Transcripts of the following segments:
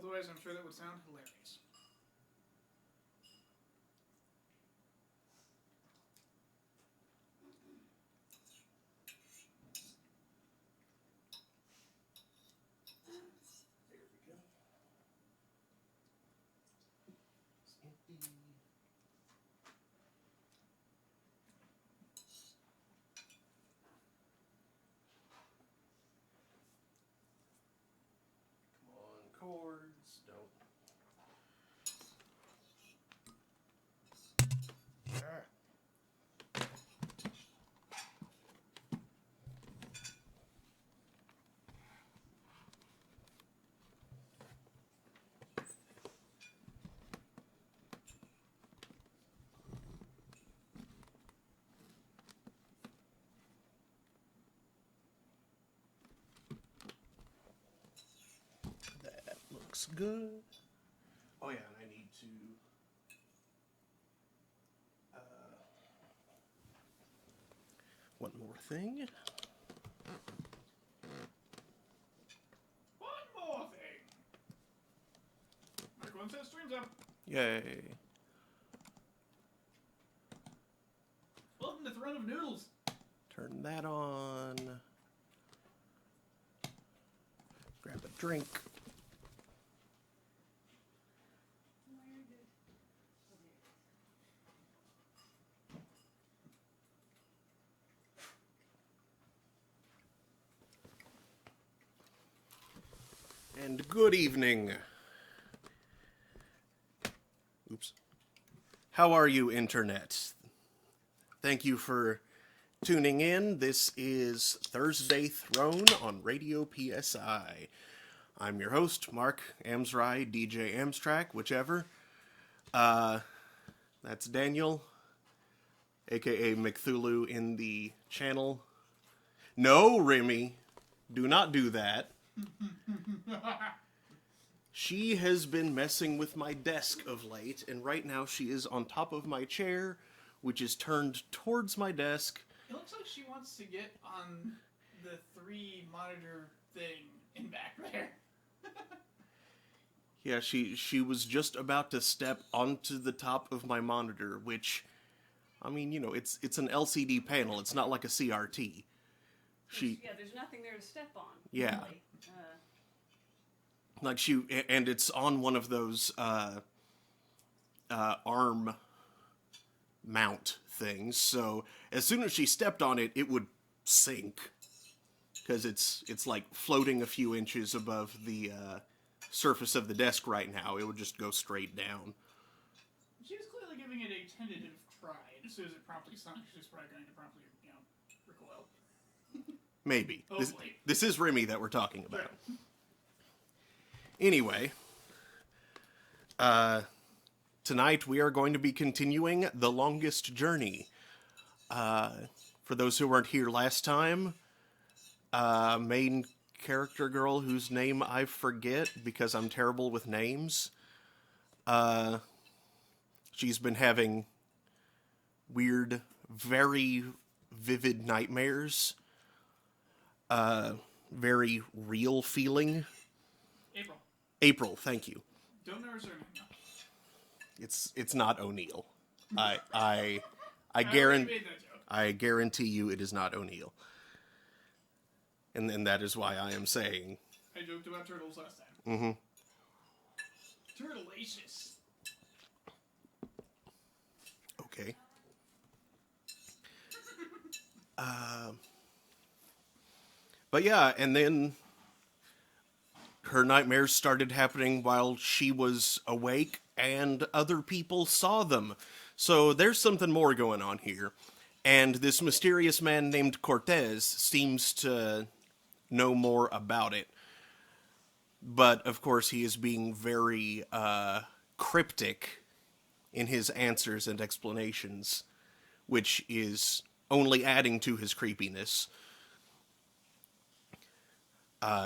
Otherwise, I'm sure that would sound hilarious. There we go. It's empty. Come on, cords. Don't. Ah. That looks good. Oh yeah, and I need to one more thing. One more thing. Everyone says streams up. Yay. Welcome to Throne of Noodles. Turn that on. Grab a drink. And good evening. Oops. How are you, Internet? Thank you for tuning in. This is Thursday Throne on Radio PSI. I'm your host, Mark Amsrai, DJ Amstrack, whichever. That's Daniel, aka McThulu in the channel. No, Remy, do not do that. She has been messing with my desk of late, and right now she is on top of my chair, which is turned towards my desk. It looks like she wants to get on the 3-monitor thing in back there. Yeah, she was just about to step onto the top of my monitor, which, I mean, you know, it's an LCD panel. It's not like a CRT. There's nothing there to step on. Yeah. Really. Like and it's on one of those arm mount things. So as soon as she stepped on it, it would sink because it's like floating a few inches above the surface of the desk right now. It would just go straight down. She was clearly giving it a tentative try. As soon as it promptly sunk, she's probably going to promptly, recoil. Maybe. This is Remy that we're talking about. Sure. Anyway, tonight we are going to be continuing The Longest Journey. For those who weren't here last time, main character girl whose name I forget because I'm terrible with names, she's been having weird, very vivid nightmares. Very real feeling. April, thank you. Don't know her surname. It's not O'Neill. I guarantee you it is not O'Neill. And that is why I am saying. I joked about turtles last time. Mm-hmm. Turtleacious. Okay. But yeah, and then her nightmares started happening while she was awake, and other people saw them. So there's something more going on here. And this mysterious man named Cortez seems to know more about it. But, of course, he is being very cryptic in his answers and explanations, which is only adding to his creepiness.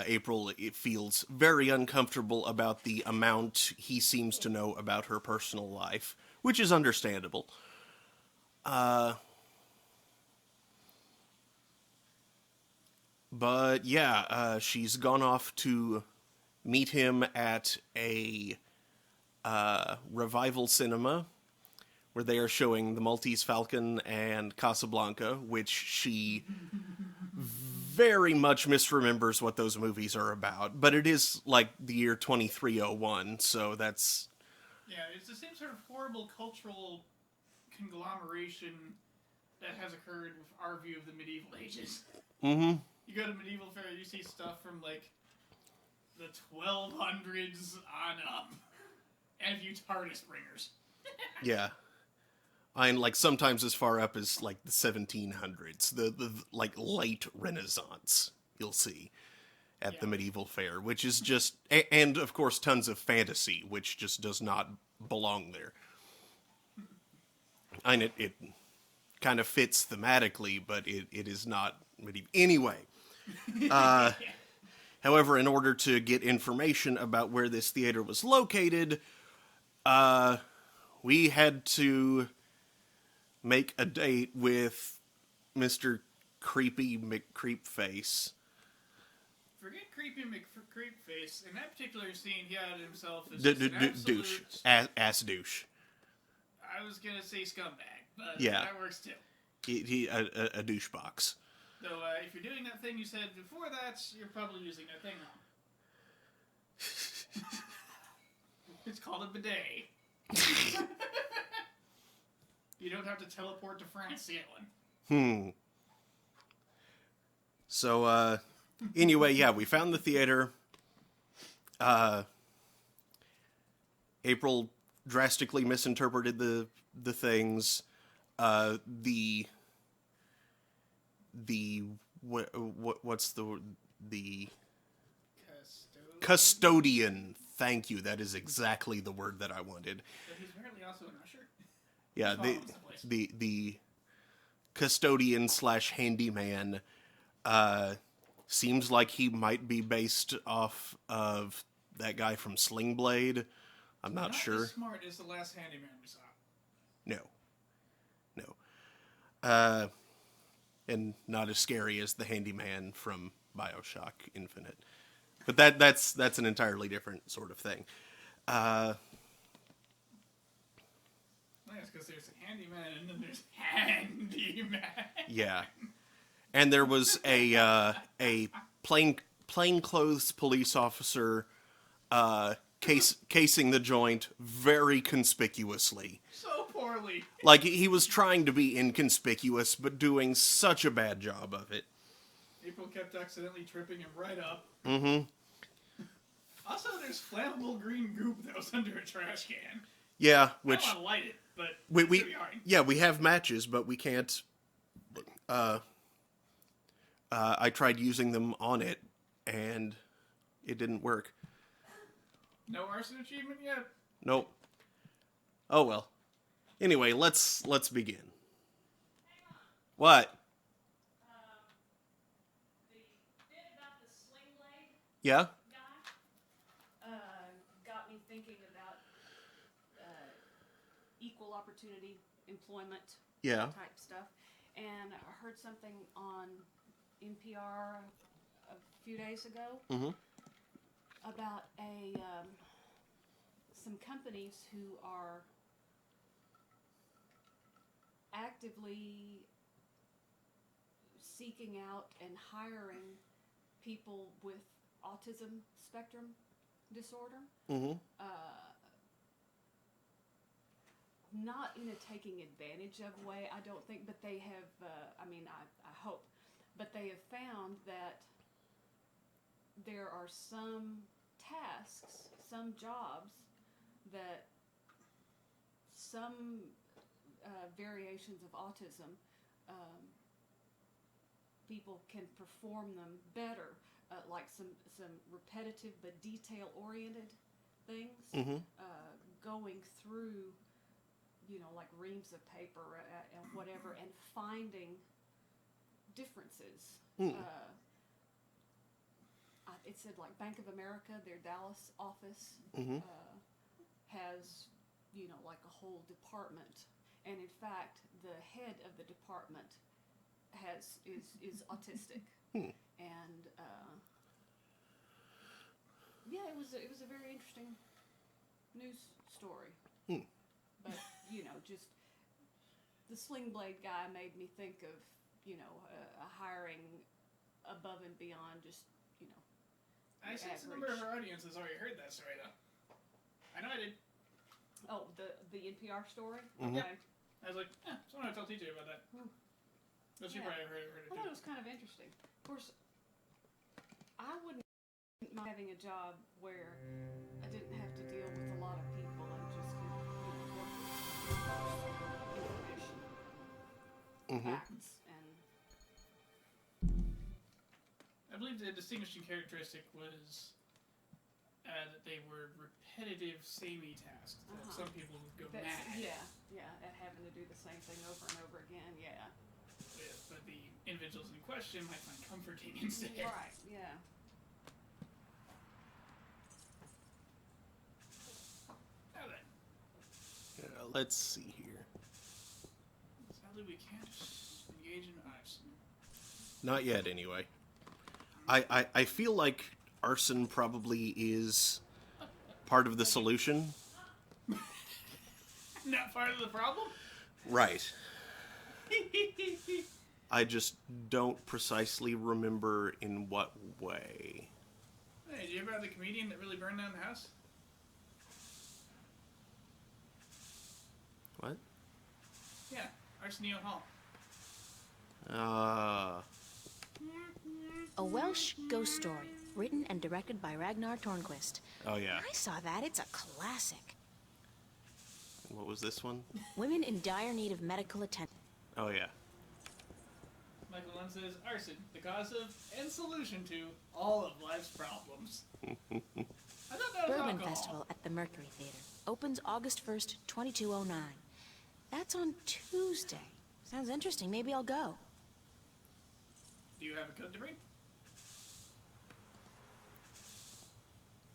April feels very uncomfortable about the amount he seems to know about her personal life, which is understandable. But yeah, she's gone off to meet him at a revival cinema where they are showing The Maltese Falcon and Casablanca, which she very much misremembers what those movies are about. But it is like the year 2301, so that's... Yeah, it's the same sort of horrible cultural conglomeration that has occurred with our view of the medieval ages. Mm-hmm. You go to medieval fair, you see stuff from, like, the 1200s on up. And a few TARDIS bringers. Yeah. And, like, sometimes as far up as, like, the 1700s. The like, late Renaissance, you'll see at the medieval fair, which is just... And, of course, tons of fantasy, which just does not belong there. And it kind of fits thematically, but it is not medieval. Anyway. However, in order to get information about where this theater was located, we had to make a date with Mr. Creepy McCreepface. Forget Creepy McCreepface. In that particular scene, he outed himself as just an absolute... Douche. Ass douche. I was gonna say scumbag, but yeah. That works too. He a douche box. So, if you're doing that thing you said before that, you're probably using that thing wrong. It's called a bidet. You don't have to teleport to France to get one. So, anyway, yeah, we found the theater. April drastically misinterpreted the things. What's the custodian. Thank you. That is exactly the word that I wanted. But he's apparently also an usher. Yeah, the custodian / handyman seems like he might be based off of that guy from Sling Blade. I'm not sure. Not as smart as the last handyman we saw. No. And not as scary as the handyman from BioShock Infinite. But that's an entirely different sort of thing. That's because there's a handyman and then there's handyman. Yeah. And there was a plainclothes police officer casing the joint very conspicuously. So poorly. Like, he was trying to be inconspicuous, but doing such a bad job of it. April kept accidentally tripping him right up. Mm-hmm. Also, there's flammable green goop that was under a trash can. Yeah, which... I don't want to light it, but we have matches, but we can't... I tried using them on it, and it didn't work. No arson achievement yet? Nope. Oh well. Anyway, let's begin. What? The bit about the Sling Blade Yeah? guy got me thinking about equal opportunity employment type stuff. And I heard something on NPR a few days ago about some companies who are actively seeking out and hiring people with autism spectrum disorder. Not in a taking advantage of way, I don't think, but they have, I hope, but they have found that there are some tasks, some jobs that some variations of autism, people can perform them better, like some repetitive but detail-oriented things, going through, like reams of paper and whatever, and finding differences. It said like Bank of America, their Dallas office has, like a whole department, and in fact, the head of the department is autistic, and yeah, it was a very interesting news story. Hmm. But just the sling blade guy made me think of a hiring above and beyond just I sense a number of our audience has already heard that story, though. I know I did. Oh, the NPR story. Mhm. Okay. I was like, someone I tell TJ about that. But she probably heard it I too. thought it was kind of interesting. Of course, I wouldn't mind having a job where I didn't have to deal with a lot of people and just could work with information, Mm-hmm. facts, and I believe the distinguishing characteristic was that they were repetitive, samey tasks. That some people would go mad. Yeah, at having to do the same thing over and over again. Yeah. But the individuals in question might find comforting instead. Right. Yeah. Now then, Let's see here. sadly we can't engage in arson. Not yet, anyway. I feel like arson probably is part of the solution. Not part of the problem? Right. I just don't precisely remember in what way. Hey, did you ever have the comedian that really burned down the house? What? Yeah, Arsenio Hall. A Welsh ghost story, written and directed by Ragnar Tornquist. Oh, yeah. I saw that. It's a classic. What was this one? Women in dire need of medical attention. Oh, yeah. Michael Lund says, arson, the cause of and solution to all of life's problems. I thought that was Bourbon alcohol. Festival at the Mercury Theater. Opens August 1st, 2209. That's on Tuesday. Sounds interesting. Maybe I'll go. Do you have a code to bring?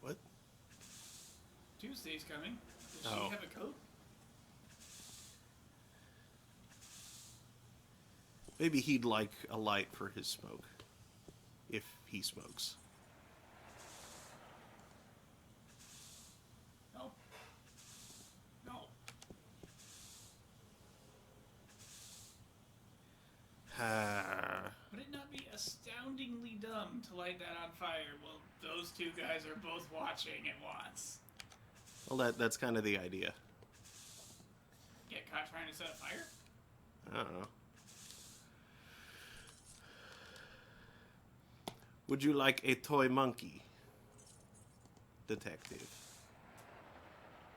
What? Tuesday's coming. Does Oh. she have a code? Maybe he'd like a light for his smoke. If he smokes. No. No. Would it not be astoundingly dumb to light that on fire while those two guys are both watching at once? Well, that's kind of the idea. Get caught trying to set a fire? I don't know. Would you like a toy monkey, detective?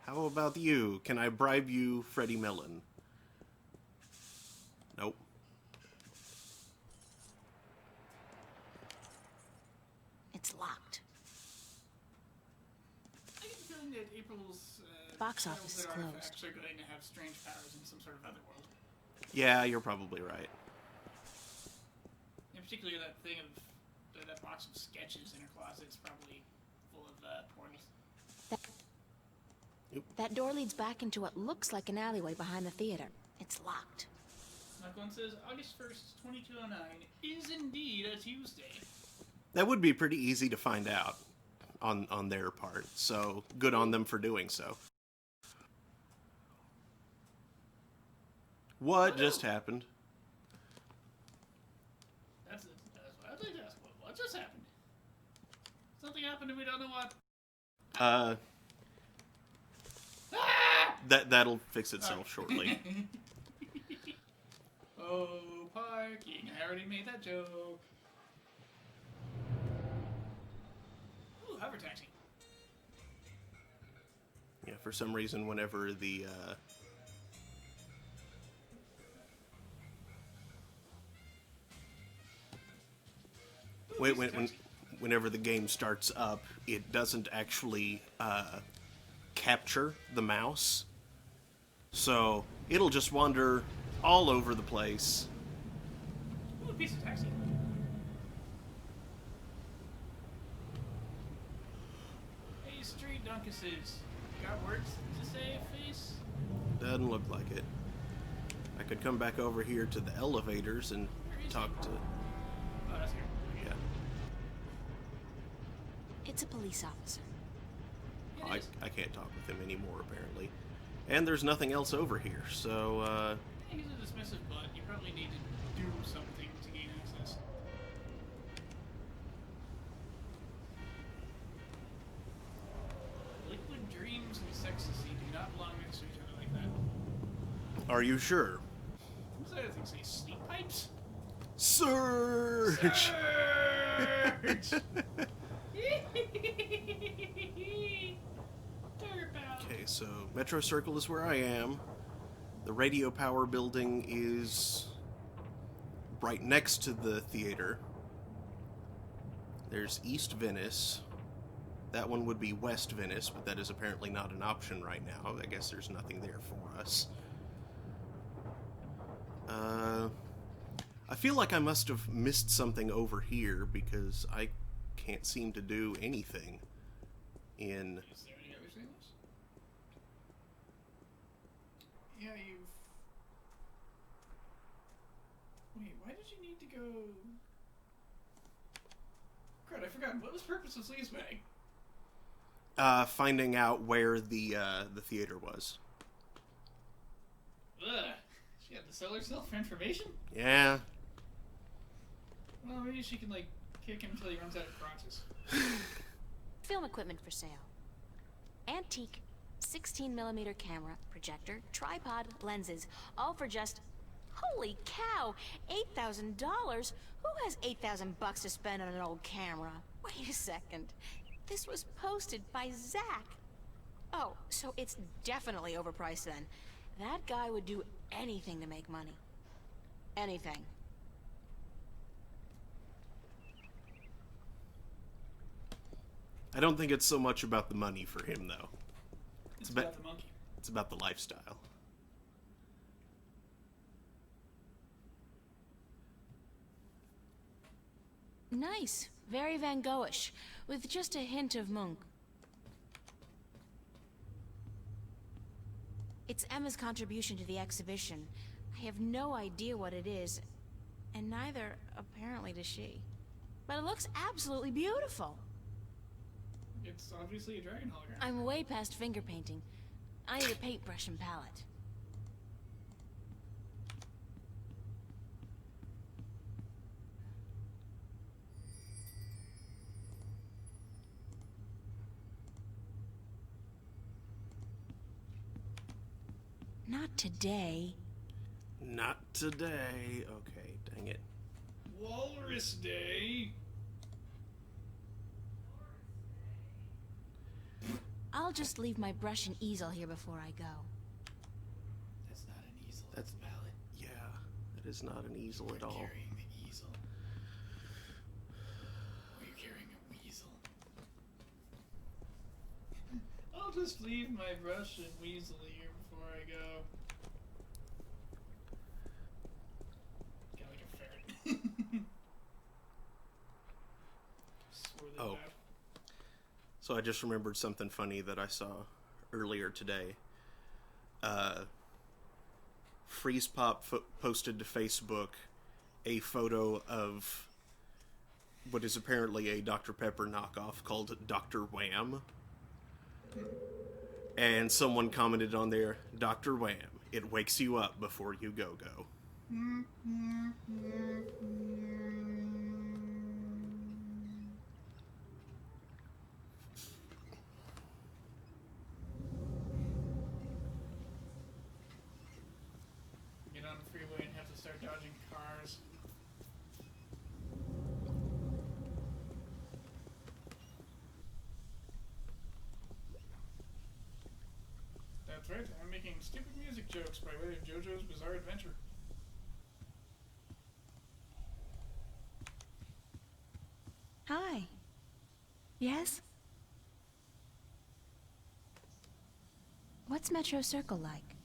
How about you? Can I bribe you, Freddie Mellon? Nope. It's locked. I get the feeling that April's Box office is childhood closed. artifacts are going to have strange powers in some sort of other world. Yeah, you're probably right. In particular, that thing of that box of sketches in her closet is probably full of portals. That door leads back into what looks like an alleyway behind the theater. It's locked. Michael says August 1st, 2209 is indeed a Tuesday. That would be pretty easy to find out on their part, so good on them for doing so. What just happened? That's what I'd like to ask. What just happened? Something happened and we don't know what. Ah! That'll fix itself shortly. Oh, parking. I already made that joke. Ooh, hover taxi. Yeah, for some reason, whenever the whenever the game starts up, it doesn't actually capture the mouse, so it'll just wander all over the place. Ooh, a piece of taxi. Hey, street dunkuses. Got words to say, face? Doesn't look like it. I could come back over here to the elevators and talk to... Oh, that's here. Yeah. It's a police officer. It is. I can't talk with him anymore, apparently. And there's nothing else over here, so, He's a dismissive butt. You probably need to do something to gain access. Liquid dreams and ecstasy do not belong next to each other like that. are you sure? What's that other thing say? Sleep pipes? Surge! Surge! Okay, so Metro Circle is where I am. The Radio Power building is right next to the theater. There's East Venice. That one would be West Venice, but that is apparently not an option right now. I guess there's nothing there for us. I feel like I must have missed something over here because I can't seem to do anything in... Is there any other things? Yeah, you've... Wait, why did you need to go... Crud, I forgot. What was the purpose of Sleaze Bag? Finding out where the theater was. Ugh. She had to sell herself for information? Yeah. Well, maybe she can, like, kick him until he runs out of crotches. Film equipment for sale. Antique 16mm camera, projector, tripod, lenses, all for just... Holy cow! $8,000? Who has $8,000 to spend on an old camera? Wait a second. This was posted by Zach. Oh, so it's definitely overpriced then. That guy would do anything to make money. Anything. I don't think it's so much about the money for him, though. It's about the monkey. It's about the lifestyle. Nice. Very Van Goghish, with just a hint of Munch. It's Emma's contribution to the exhibition. I have no idea what it is, and neither, apparently, does she. But it looks absolutely beautiful. It's obviously a dragon hologram. I'm way past finger painting. I need a paintbrush and palette. Not today. Not today. Okay, dang it. Walrus Day. I'll just leave my brush and easel here before I go. That's not an easel. That's a palette. Yeah, that is not an easel at all. Carrying the easel. Or you're carrying a weasel. I'll just leave my brush and weasel here before I go. Got like a ferret. Swirly Oh. map. So I just remembered something funny that I saw earlier today. Freeze Pop posted to Facebook a photo of what is apparently a Dr. Pepper knockoff called Dr. Wham. And someone commented on there, Dr. Wham, it wakes you up before you go-go. Get on the freeway and have to start dodging cars. That's right, I'm making stupid music jokes by way of JoJo's Bizarre Adventure. Hi. Yes? What's Metro Circle like?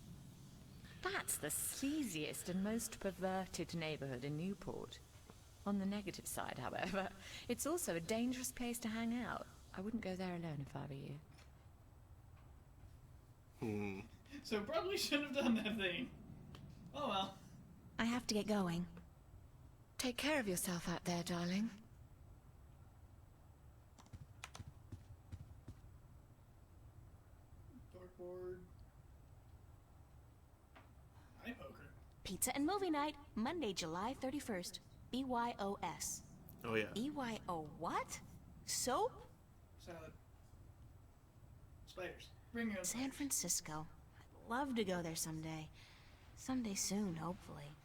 That's the sleaziest and most perverted neighborhood in Newport. On the negative side, however, it's also a dangerous place to hang out. I wouldn't go there alone if I were you. So probably shouldn't have done that thing. Oh well. I have to get going. Take care of yourself out there, darling. board. iPoker. Pizza and movie night, Monday, July 31st. BYOS. Oh yeah. BYO what? Soap? Salad. Spiders. Bring your own San spiders. Francisco. I'd love to go there someday. Someday soon, hopefully.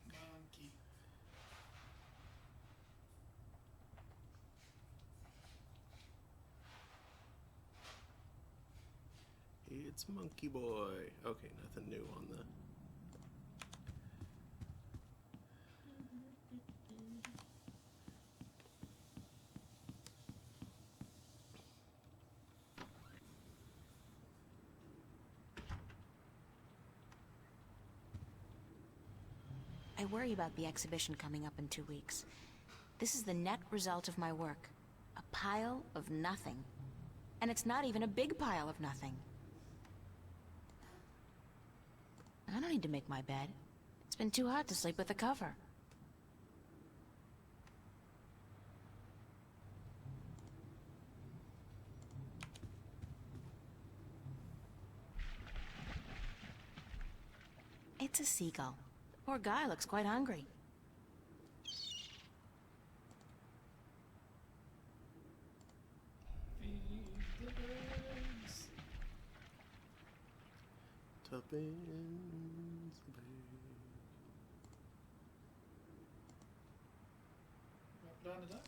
Monkey. It's Monkey Boy. Okay, nothing new on the. I worry about the exhibition coming up in 2 weeks. This is the net result of my work. A pile of nothing. And it's not even a big pile of nothing. I don't need to make my bed. It's been too hot to sleep with a cover. It's a seagull. The poor guy looks quite hungry. Feed the birds. Tuppence the Bay. Drop down the duck.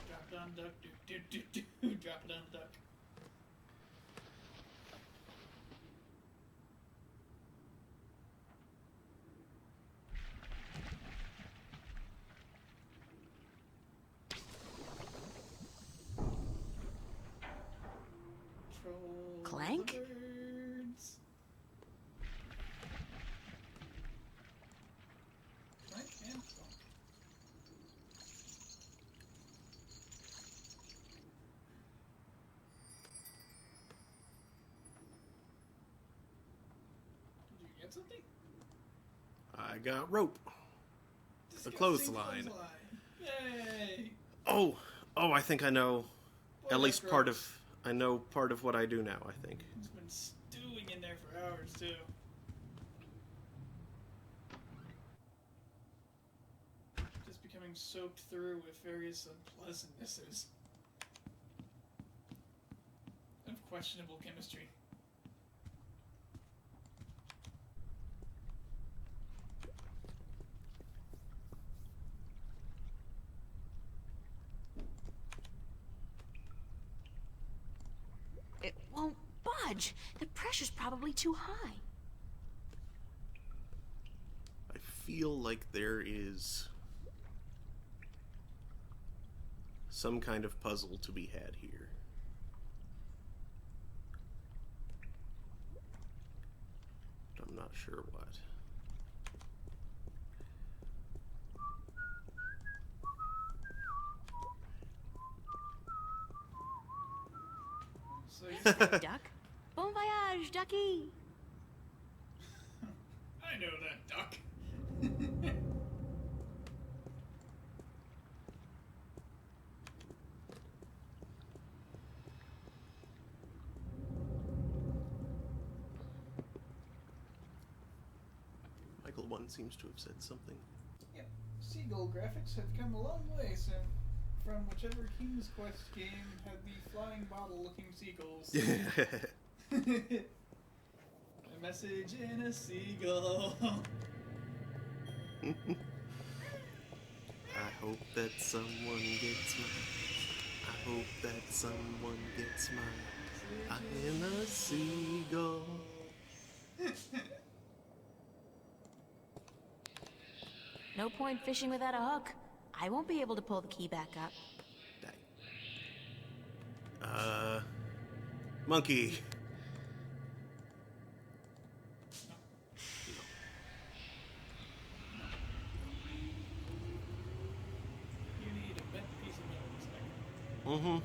Drop down the duck. Do. Drop it down the duck. Troll Clank? the birds. Clank and clunk. Did you get something? I got rope. Disgusting clothesline. Yay! Oh, I think I know. Boy, At least that's part gross. of. I know part of what I do now. I think. It's been stewing in there for hours, too. Just becoming soaked through with various unpleasantnesses. Of questionable chemistry. It won't budge. The pressure's probably too high. I feel like there is some kind of puzzle to be had here. But I'm not sure what. So you just gotta- Duck? Bon voyage, ducky! I know that duck. Michael 1 seems to have said something. Yep. Seagull graphics have come a long way from whichever King's Quest game had the flying bottle looking seagulls. A message in a seagull. I hope that someone gets mine. I hope that someone gets mine. I'm in a seagull. No point fishing without a hook. I won't be able to pull the key back up. Monkey. You need a bent piece of metal inspector.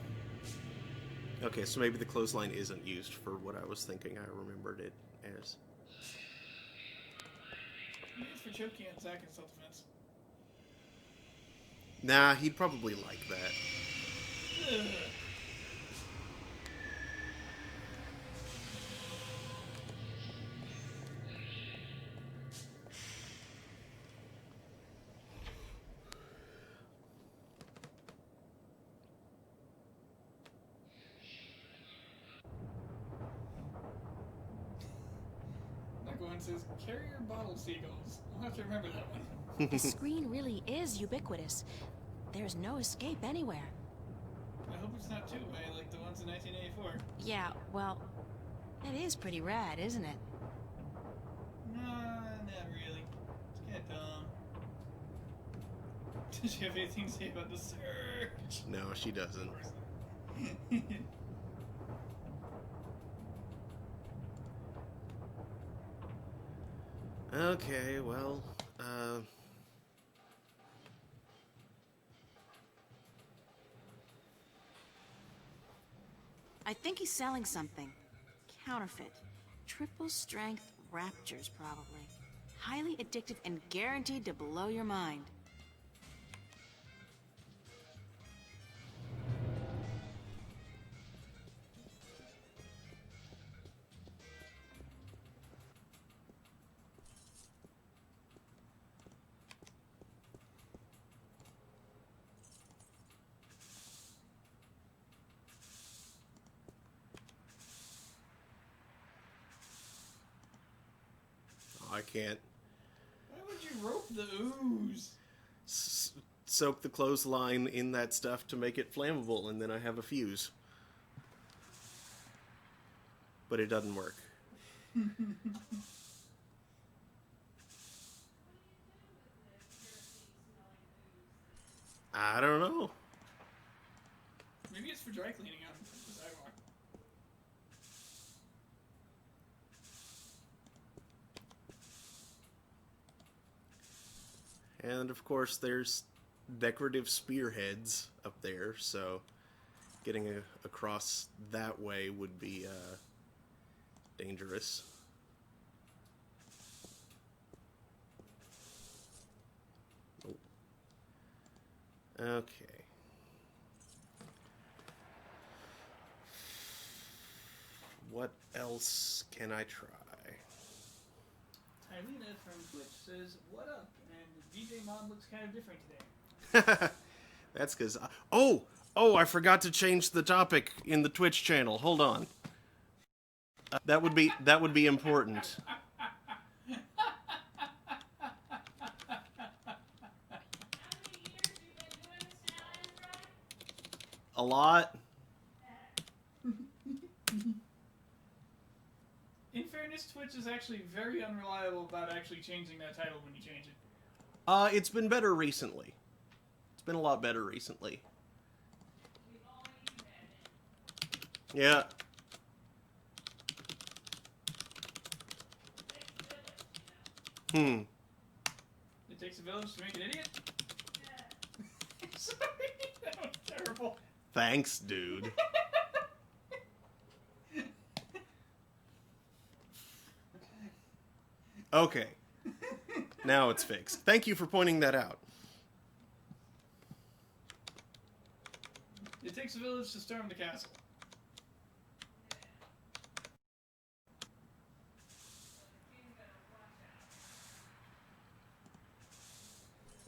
Okay, so maybe the clothesline isn't used for what I was thinking I remembered it as. Maybe it's for choking and Zack in self-defense. Nah, he'd probably like that. Ugh. one says, carrier bottle seagulls. I'll have to remember that one. The screen really is ubiquitous. There's no escape anywhere. I hope it's not two-way like the ones in 1984. Yeah, well, that is pretty rad, isn't it? No, not really. It's kind of dumb. Does she have anything to say about the surge? No, she doesn't. Okay, well, I think he's selling something. Counterfeit. Triple strength raptures, probably. Highly addictive and guaranteed to blow your mind. I can't Why would you rope the ooze? soak the clothesline in that stuff to make it flammable, and then I have a fuse. But it doesn't work. I don't know. Maybe it's for dry cleaning on the sidewalk. And of course, there's decorative spearheads up there, so getting across that way would be dangerous. Oh. Okay. What else can I try? Tylena from Twitch says, what up? And DJ Mom looks kind of different today. That's because... Oh, I forgot to change the topic in the Twitch channel. Hold on. That would be important. A lot. In fairness, Twitch is actually very unreliable about actually changing that title when you change it. It's been better recently. It's been a lot better recently. Yeah. It takes a village to make an idiot? Yeah. Sorry, that was terrible. Thanks, dude. Okay. Now it's fixed. Thank you for pointing that out. It takes a village to storm the castle.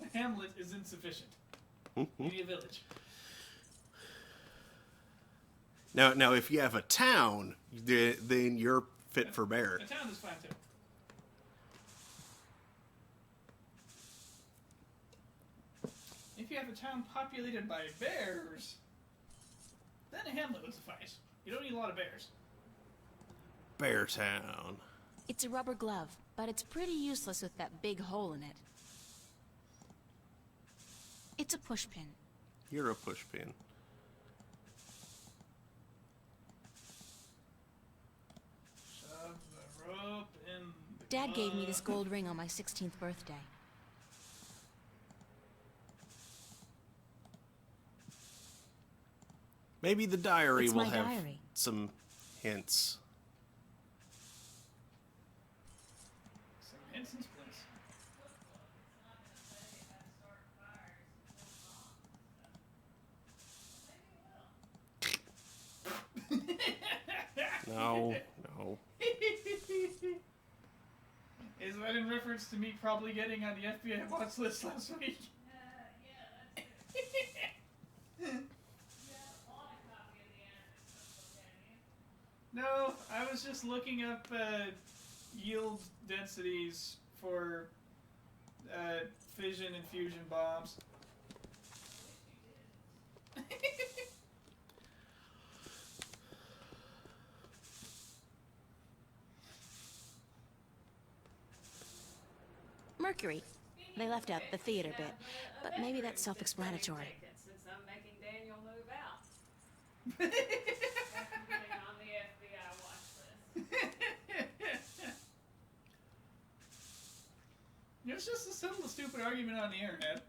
A hamlet is insufficient. You need a village. Now, if you have a town, then you're fit for bear. A town is fine too. If you have a town populated by bears, then a hamlet would suffice. You don't need a lot of bears. Bear Town. It's a rubber glove, but it's pretty useless with that big hole in it. It's a pushpin. You're a pushpin. Shove the rope in the Dad gave me glove. this gold ring on my 16th birthday. Maybe the diary It's will my have diary. some hints. Some hints and splits. No. Is that in reference to me probably getting on the FBI watch list last week? No, I was just looking up yield densities for fission and fusion bombs. Mercury. They left out the theater bit, but maybe that's self-explanatory. Since I'm making Daniel move out. Putting on the FBI watch list. It's just a simple, stupid argument on the internet.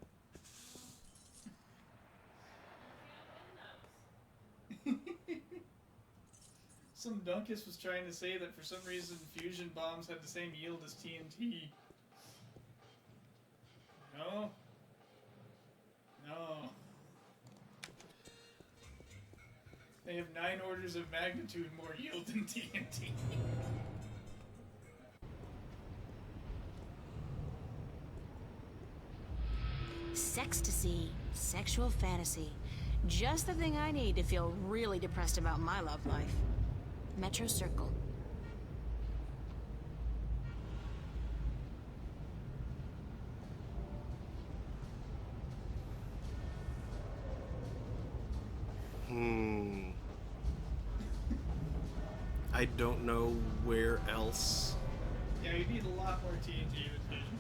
Some Dunkus was trying to say that for some reason fusion bombs had the same yield as TNT. No. No. They have 9 orders of magnitude more yield than TNT. Sextasy, sexual fantasy. Just the thing I need to feel really depressed about my love life. Metro Circle. I don't know where else. Yeah, you need a lot more TNT with fission.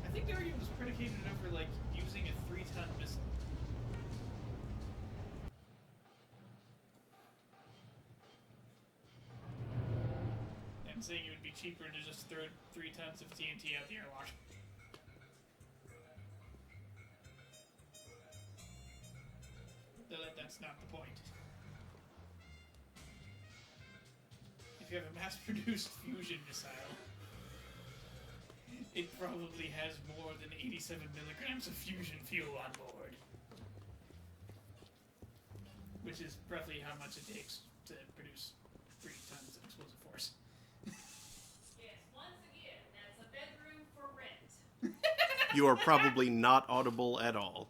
I think the argument was predicated over, like, using a 3-ton missile. And saying it would be cheaper to just throw 3 tons of TNT out the airlock. Though that's not the point. If you have a mass-produced fusion missile, it probably has more than 87 milligrams of fusion fuel on board. Which is roughly how much it takes to produce 3 tons of explosive force. Yes, once again, that's a bedroom for rent. You are probably not audible at all.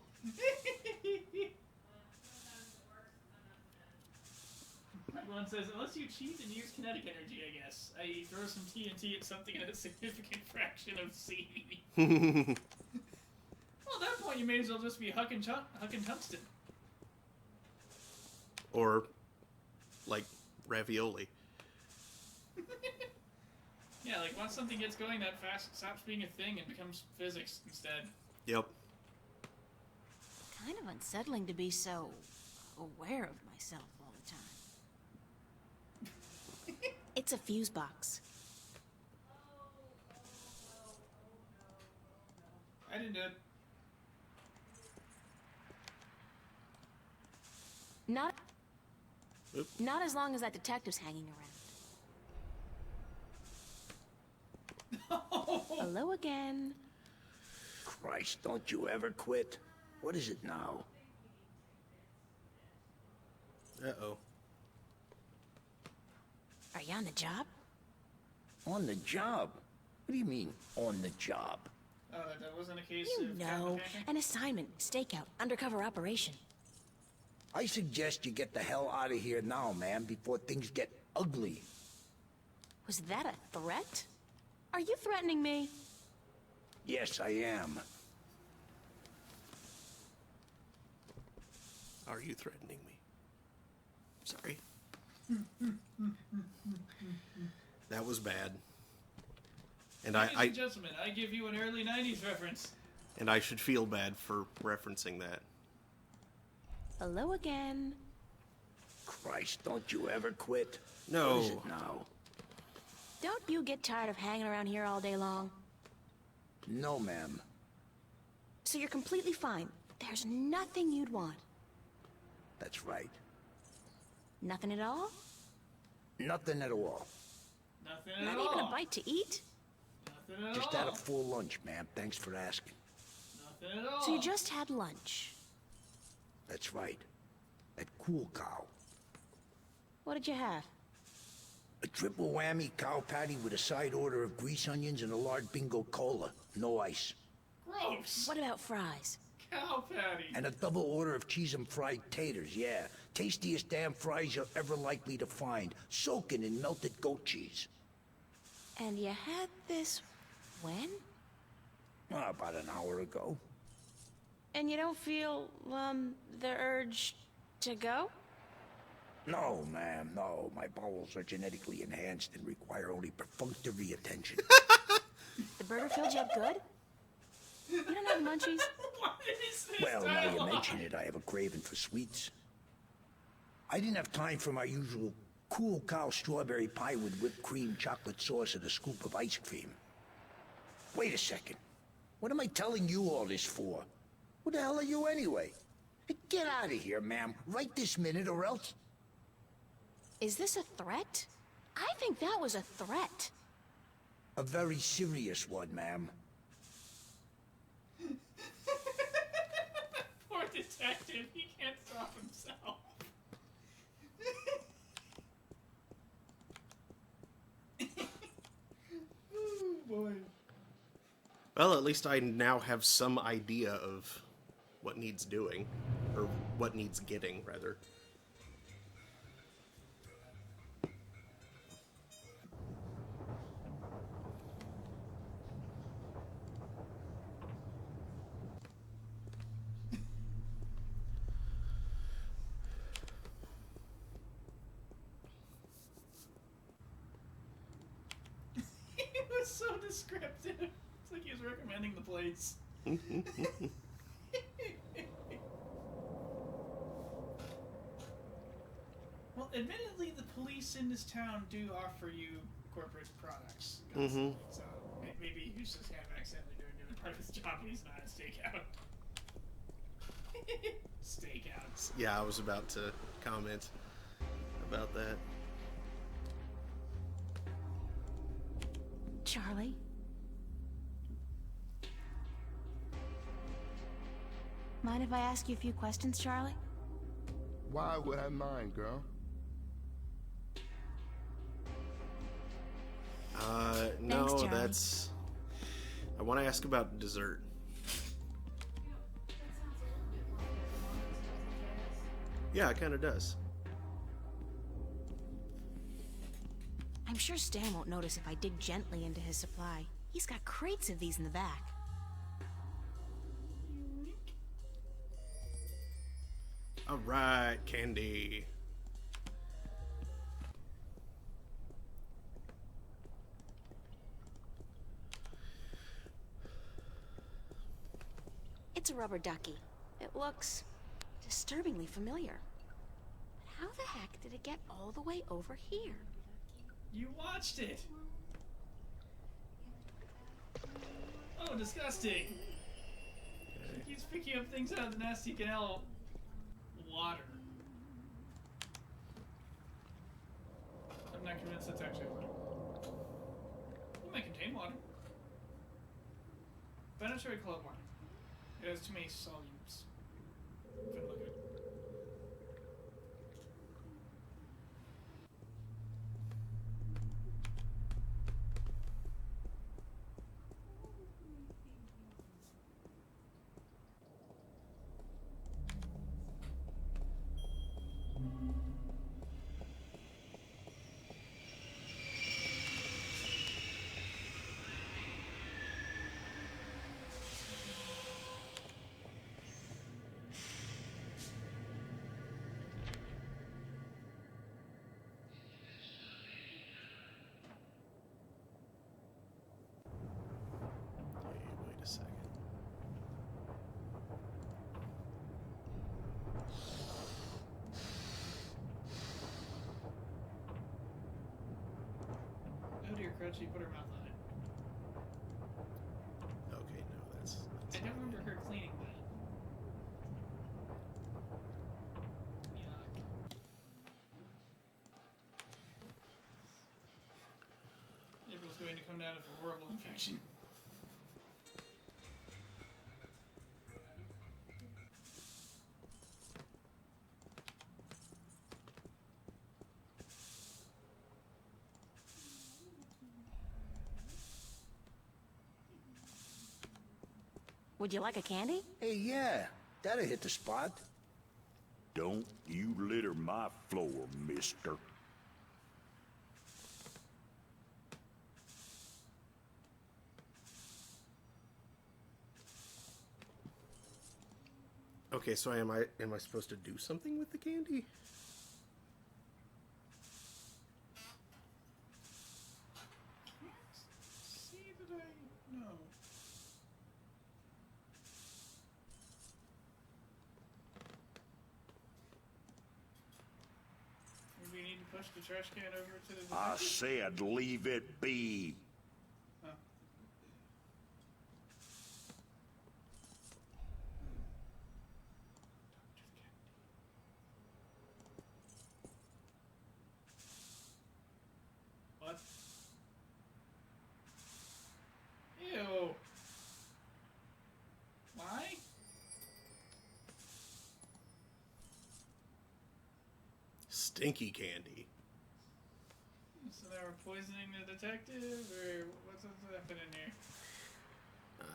One says, unless you cheat and use kinetic energy, I guess. I.e. throw some TNT at something at a significant fraction of C. Well, at that point, you may as well just be hucking tungsten. Or, like, ravioli. Yeah, like, once something gets going that fast, it stops being a thing and becomes physics instead. Yep. Kind of unsettling to be so aware of myself all the time. It's a fuse box. I didn't do it. Not as long as that detective's hanging around. Hello again. Christ, don't you ever quit? What is it now? Uh-oh. Are you on the job? On the job? What do you mean, on the job? Oh, that wasn't a case You of know, competition? an assignment, stakeout, undercover operation. I suggest you get the hell out of here now, man, before things get ugly. Was that a threat? Are you threatening me? Yes, I am. Are you threatening me? Sorry. That was bad. And Ladies and gentlemen, I give you an early 90s reference. And I should feel bad for referencing that. Hello again. Christ, don't you ever quit? No. What is it now? Don't you get tired of hanging around here all day long? No, ma'am. So you're completely fine. There's nothing you'd want. That's right. Nothing at all? Nothing at all. Nothing at Not all. even a bite to eat? Nothing at Just all. had a full lunch, ma'am. Thanks for asking. Nothing at all. So you just had lunch. That's right. At Cool Cow. What did you have? A triple whammy cow patty with a side order of grease onions and a large bingo cola. No ice. Gross. What about fries? Cow patty. And a double order of cheese and fried taters, yeah. Tastiest damn fries you're ever likely to find, soaking in melted goat cheese. And you had this when? Oh, about an hour ago. And you don't feel, the urge to go? No, ma'am, no. My bowels are genetically enhanced and require only perfunctory attention. The burger filled you up good? You don't have munchies? What is this Well, now you dialogue? mention it, I have a craving for sweets. I didn't have time for my usual cool cow strawberry pie with whipped cream, chocolate sauce, and a scoop of ice cream. Wait a second. What am I telling you all this for? Who the hell are you anyway? Get out of here, ma'am. Right this minute or else... Is this a threat? I think that was a threat. A very serious one, ma'am. Poor detective, he can't stop himself. Oh boy. Well, at least I now have some idea of what needs doing. Or what needs getting, rather. He was so descriptive. It's like he was recommending the place. Well, admittedly, the police in this town do offer you corporate products. Mhm. So maybe he's just kind of accidentally doing the other part of his job when he's not at stakeout. Stakeouts. Yeah, I was about to comment about that. Charlie? Mind if I ask you a few questions, Charlie? Why would I mind, girl? No, Thanks, Charlie. that's... I want to ask about dessert. Yeah, it kind of does. I'm sure Stan won't notice if I dig gently into his supply. He's got crates of these in the back. All right, candy. It's a rubber ducky. It looks disturbingly familiar. But how the heck did it get all the way over here? You watched it. Oh, disgusting. He keeps picking up things out of the nasty canal water. I'm not convinced it's actually water. It might contain water. But I'm not sure I'd call it water. It has too many solutes. Couldn't look at it. Hey, wait a second. Oh dear, crud, she put her mouth on it. Okay, no, that's I don't remember her cleaning that. Yuck. April's going to come down with a horrible infection. Would you like a candy? Hey, yeah, that'll hit the spot. Don't you litter my floor, mister. Okay, so am I supposed to do something with the candy? See that I no. Maybe we need to push the trash can over to the I detective? said leave it be. Oh. What? Ew. Why? Stinky candy. So now we're poisoning the detective, or what's happening here?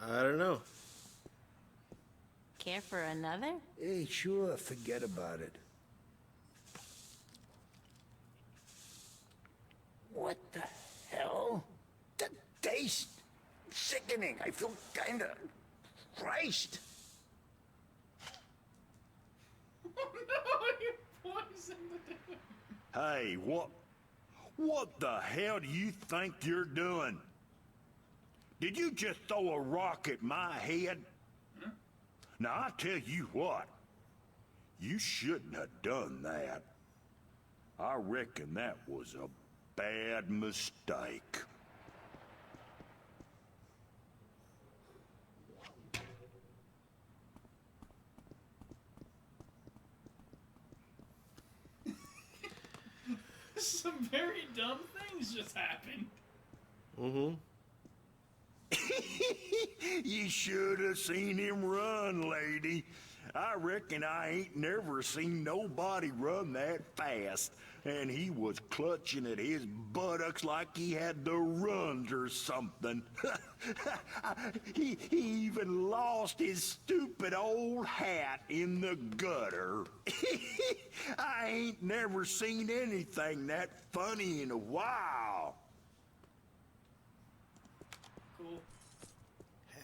I don't know. Care for another? Hey, sure, forget about it. What the hell? The taste? Sickening. I feel kinda... Christ. Oh no, you poisoned the detective. Hey, what the hell do you think you're doing? Did you just throw a rock at my head? Huh? Now, I tell you what, you shouldn't have done that. I reckon that was a bad mistake. Some very dumb things just happened. Mm-hmm. You should have seen him run, lady. I reckon I ain't never seen nobody run that fast. And he was clutching at his buttocks like he had the runs or something. He even lost his stupid old hat in the gutter. I ain't never seen anything that funny in a while. Cool.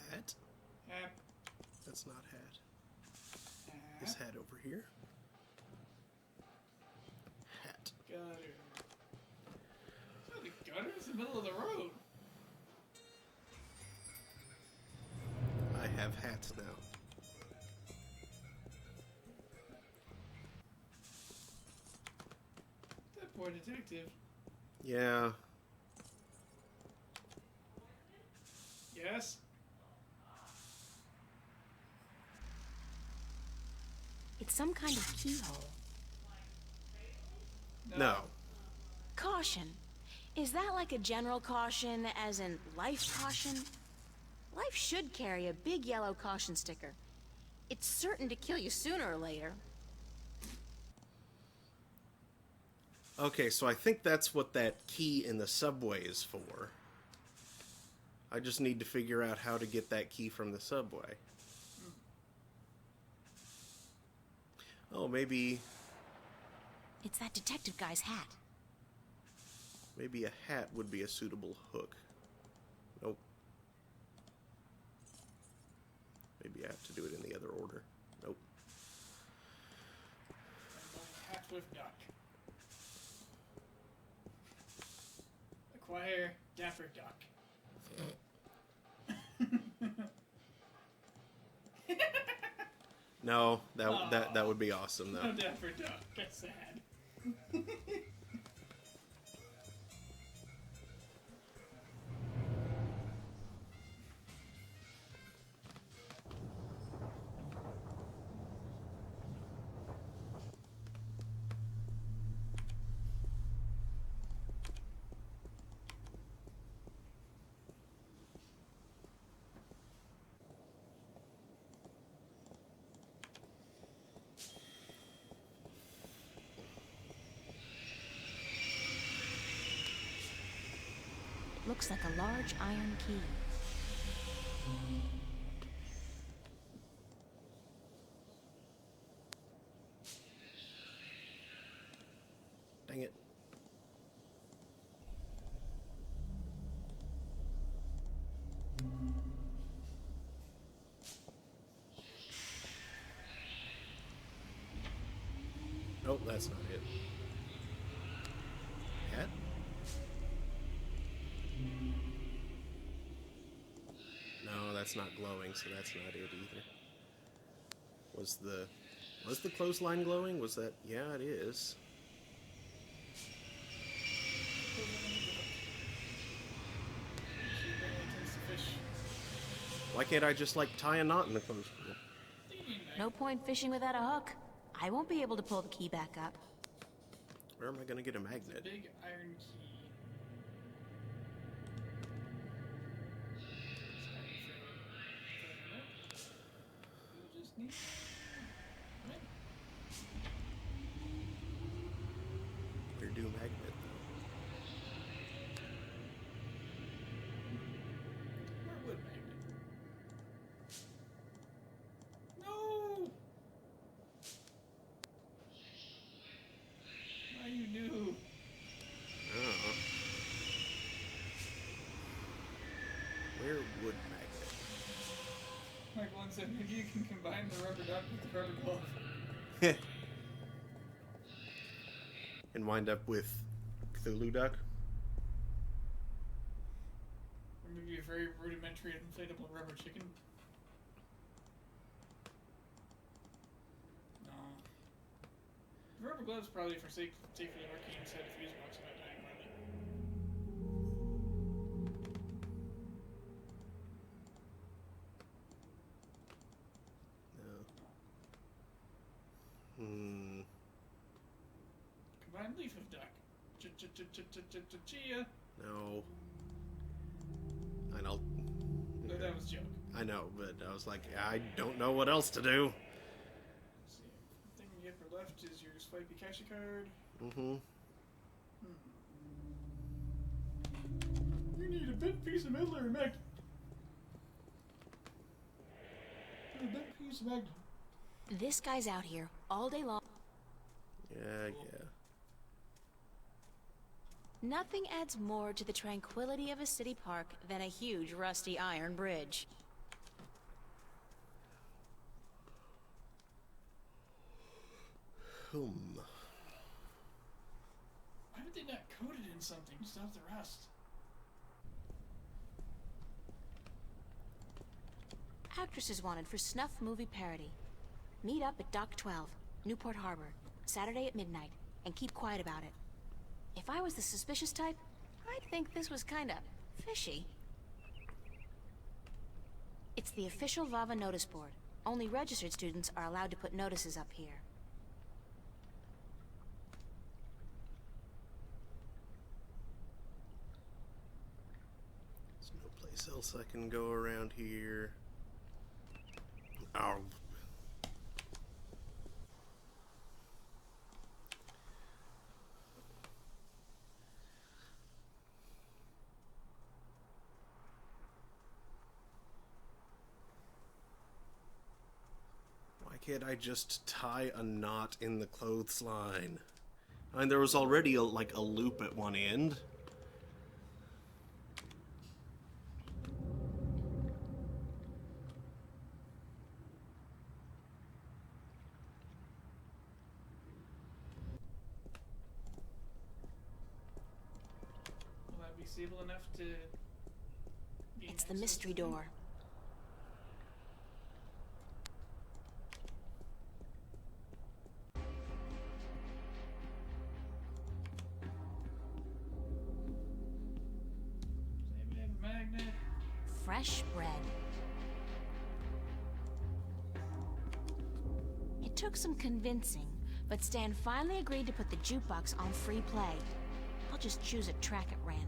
Hat? Hap. That's not hat. Hap. This hat over here. Hat. Gutter. So the gutter's in the middle of the road. I have hats now. That poor detective. Yeah. Yes? It's some kind of keyhole. No. Caution. Is that like a general caution, as in life caution? Life should carry a big yellow caution sticker. It's certain to kill you sooner or later. Okay, so I think that's what that key in the subway is for. I just need to figure out how to get that key from the subway. Oh, maybe It's that detective guy's hat. a hat would be a suitable hook. Nope. Maybe I have to do it in the other order. Nope. Hat with duck. Acquire Dapper Duck. No, that would be awesome though. No Dapper Duck. That's sad. Looks like a large iron key. Dang it. Nope, that's not it. That? No, that's not glowing, so that's not it either. Was the clothesline glowing? Was that? Yeah, it is. Why can't I just, like, tie a knot in the clothesline? No point fishing without a hook. I won't be able to pull the key back up. Where am I gonna get a magnet? Big iron key. You just need... Where do magnet, Where would magnet? No! Why you knew? though? Oh. Where would magnet? Like one said, maybe you can combine the rubber duck with the rubber glove. And wind up with Cthulhu Duck? Or maybe a very rudimentary inflatable rubber chicken. No. The rubber glove's probably for safely working inside the fuse box and not dying No. Combined leaf of duck. Chia. No. I know. No, that was a joke. I know, but I was like, I don't know what else to do. Let's see. The thing in the upper left is your swipey cashy card. Mm-hmm. You need a bent piece of metal or a magnet. A bent piece of magnet. This guy's out here all day long. Yeah. Nothing adds more to the tranquility of a city park than a huge rusty iron bridge. Hmm. Why would they not coat it in something to stop the rust? Actresses wanted for snuff movie parody. Meet up at Dock 12, Newport Harbor, Saturday at midnight, and keep quiet about it. If I was the suspicious type, I'd think this was kinda fishy. It's the official VAVA notice board. Only registered students are allowed to put notices up here. There's no place else I can go around here. Oh. Why can't I just tie a knot in the clothesline? I mean, there was already a loop at one end. Will that be stable enough to... It's the mystery door. Maybe we have a magnet. Fresh bread. It took some convincing, but Stan finally agreed to put the jukebox on free play. I'll just choose a track at random.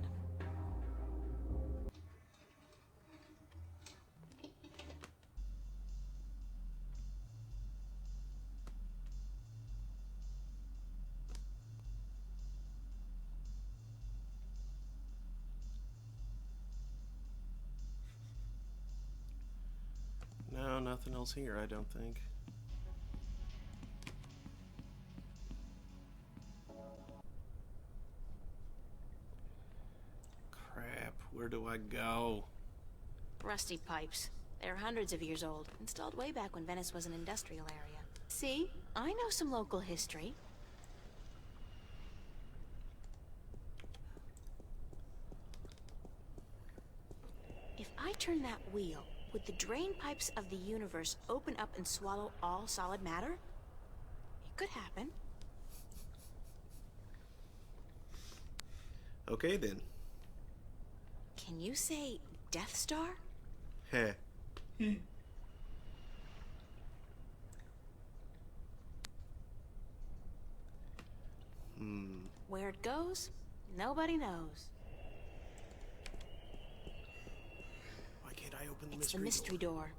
No, nothing else here, I don't think. Where do I go? Rusty pipes. They're hundreds of years old, installed way back when Venice was an industrial area. See? I know some local history. If I turn that wheel, would the drain pipes of the universe open up and swallow all solid matter? It could happen. Okay, then. Can you say Death Star? Heh. Where it goes, nobody knows. Why can't I open the It's the mystery mystery door.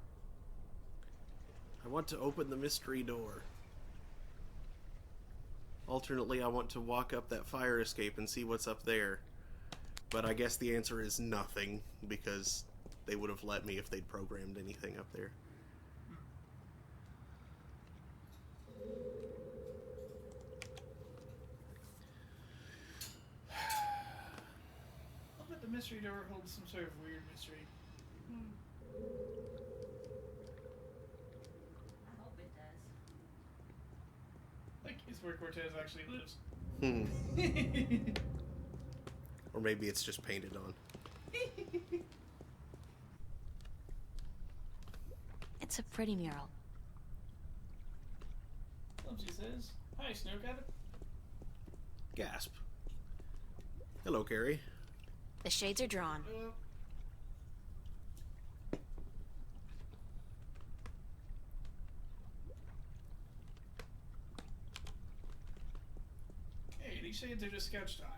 I want to open the mystery door. Alternately, I want to walk up that fire escape and see what's up there. But I guess the answer is nothing, because they would have let me if they'd programmed anything up there. I'll bet the mystery door holds some sort of weird mystery. I hope it does. Like, it's where Cortez actually lives. Or maybe it's just painted on. It's a pretty mural. Clumsy says, "Hi, Snow Cabin." Gasp. Hello, Carrie. The shades are drawn. Hey, these shades are just sketch time.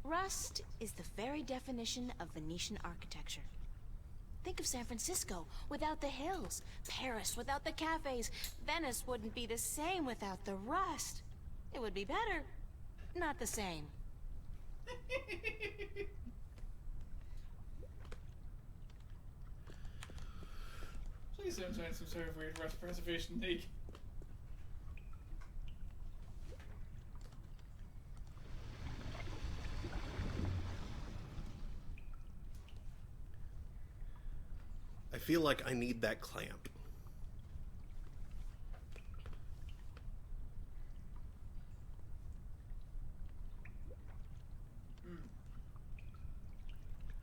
Rust is the very definition of Venetian architecture. Think of San Francisco without the hills, Paris without the cafes. Venice wouldn't be the same without the rust. It would be better, not the same. Please don't join some sort of weird rust preservation league. I feel like I need that clamp.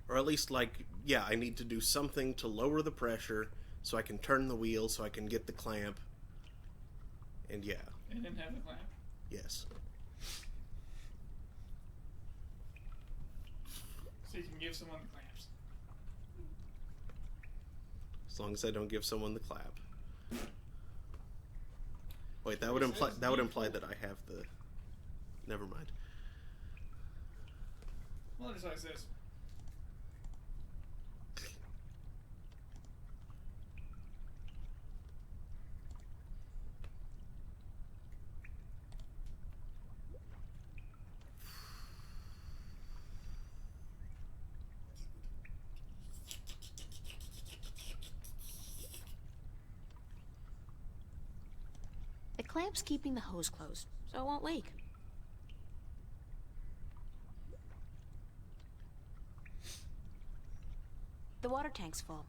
Or at least, like, yeah, I need to do something to lower the pressure so I can turn the wheel, so I can get the clamp. And yeah. And then have the clamp. Yes. So you can give someone the clamps. As long as I don't give someone the clap. Wait, that would imply that I have the... Never mind. Well, just like this. The clamp's keeping the hose closed, so it won't leak. The water tank's full.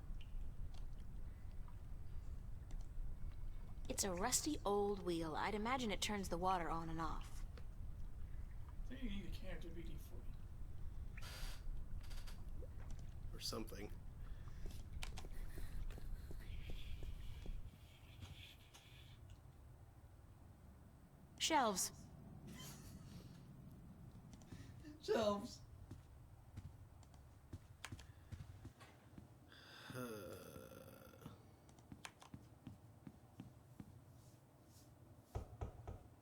It's a rusty old wheel. I'd imagine it turns the water on and off. I think you need a character BD40. Or something. Shelves. Shelves.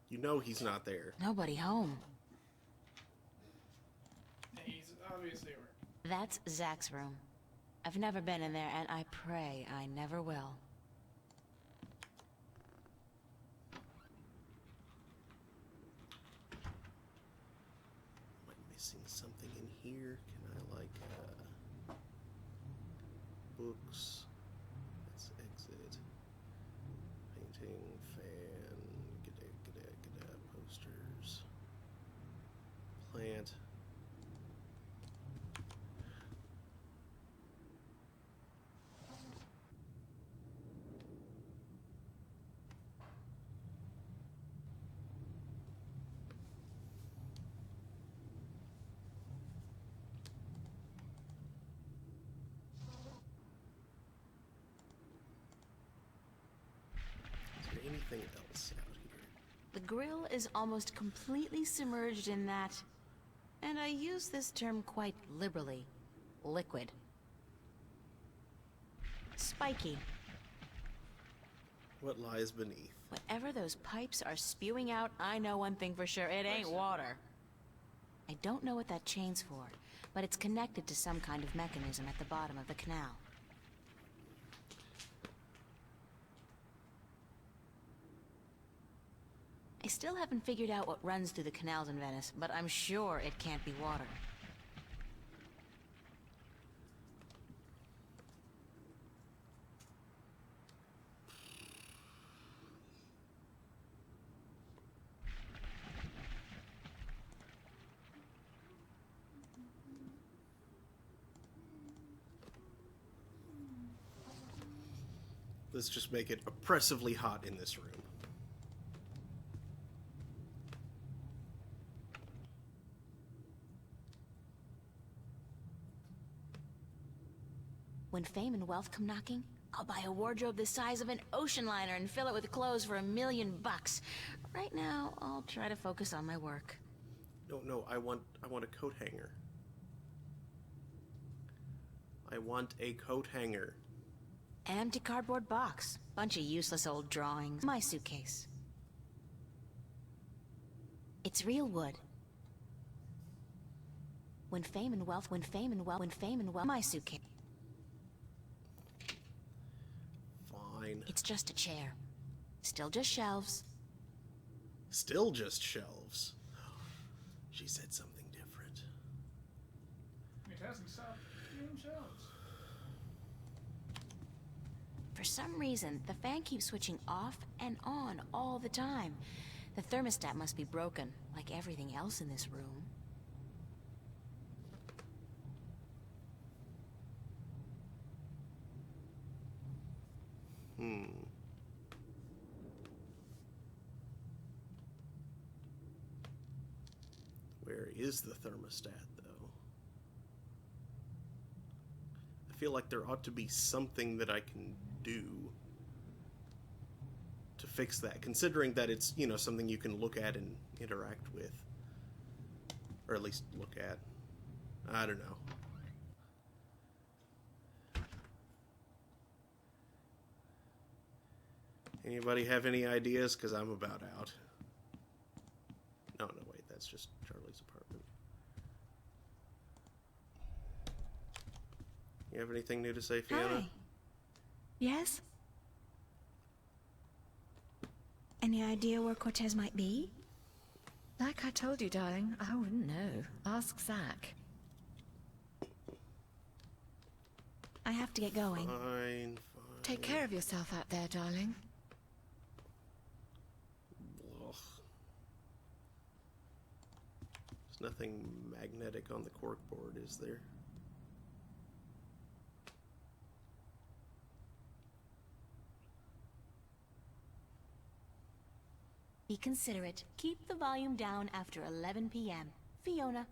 You know he's not there. Nobody home. He's obviously at work. That's Zach's room. I've never been in there, and I pray I never will. Am I missing something in here? Can I, like, books? Let's exit. Painting, fan, posters. Plant. anything else out here? The grill is almost completely submerged in that, and I use this term quite liberally, liquid. Spiky. What lies beneath? Whatever those pipes are spewing out, I know one thing for sure. It ain't water. I don't know what that chain's for, but it's connected to some kind of mechanism at the bottom of the canal. I still haven't figured out what runs through the canals in Venice, but I'm sure it can't be water. Let's just make it oppressively hot in this room. When fame and wealth come knocking, I'll buy a wardrobe the size of an ocean liner and fill it with clothes for $1 million. Right now, I'll try to focus on my work. No, I want a coat hanger. I want a coat hanger. An empty cardboard box. Bunch of useless old drawings. My suitcase. It's real wood. When fame and wealth, my suitcase. Fine. It's just a chair. Still just shelves. Still just shelves. She said something different. It hasn't stopped being shelves. For some reason, the fan keeps switching off and on all the time. The thermostat must be broken, like everything else in this room. Where is the thermostat, though? I feel like there ought to be something that I can do to fix that, considering that it's, you know, something you can look at and interact with. Or at least look at. I don't know. Anybody have any ideas? Because I'm about out. No, wait, that's just Charlie's apartment. You have anything new to say, Fiona? Hi. Yes? Any idea where Cortez might be? Like I told you, darling, I wouldn't know. Ask Zach. I have to get going. Fine. Take care of yourself out there, darling. Ugh. There's nothing magnetic on the corkboard, is there? Be considerate. Keep the volume down after 11 p.m. Fiona.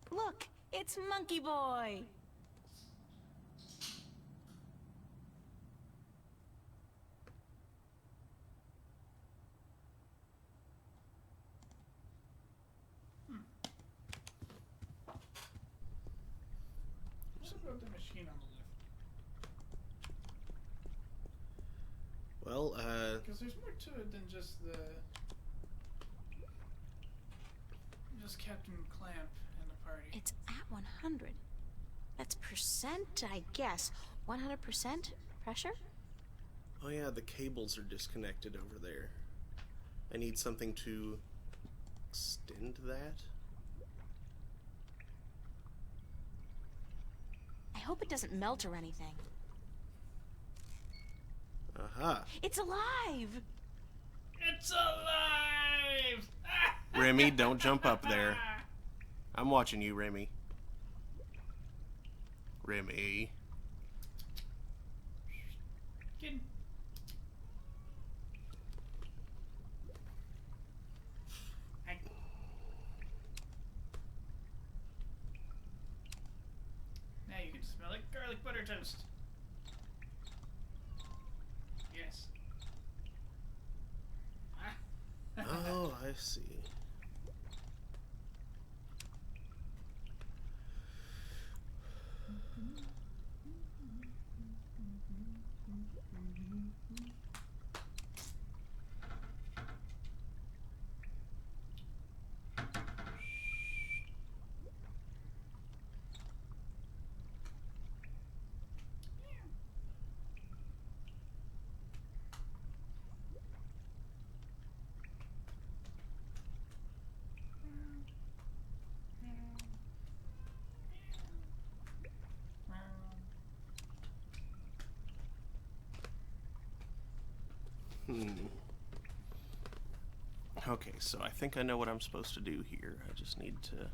Look, it's Monkey Boy. What about the machine on the Well, lift? Because there's more to it than just Captain Clamp and the party. It's at 100. That's percent, I guess. 100% pressure? oh yeah, the cables are disconnected over there. I need something to extend that. I hope it doesn't melt or anything. Aha. It's alive! It's alive! Remy, don't jump up there. I'm watching you, Remy. Remy. Kid. Now you can smell like garlic butter toast. I see. Okay, so I think I know what I'm supposed to do here. I just need to...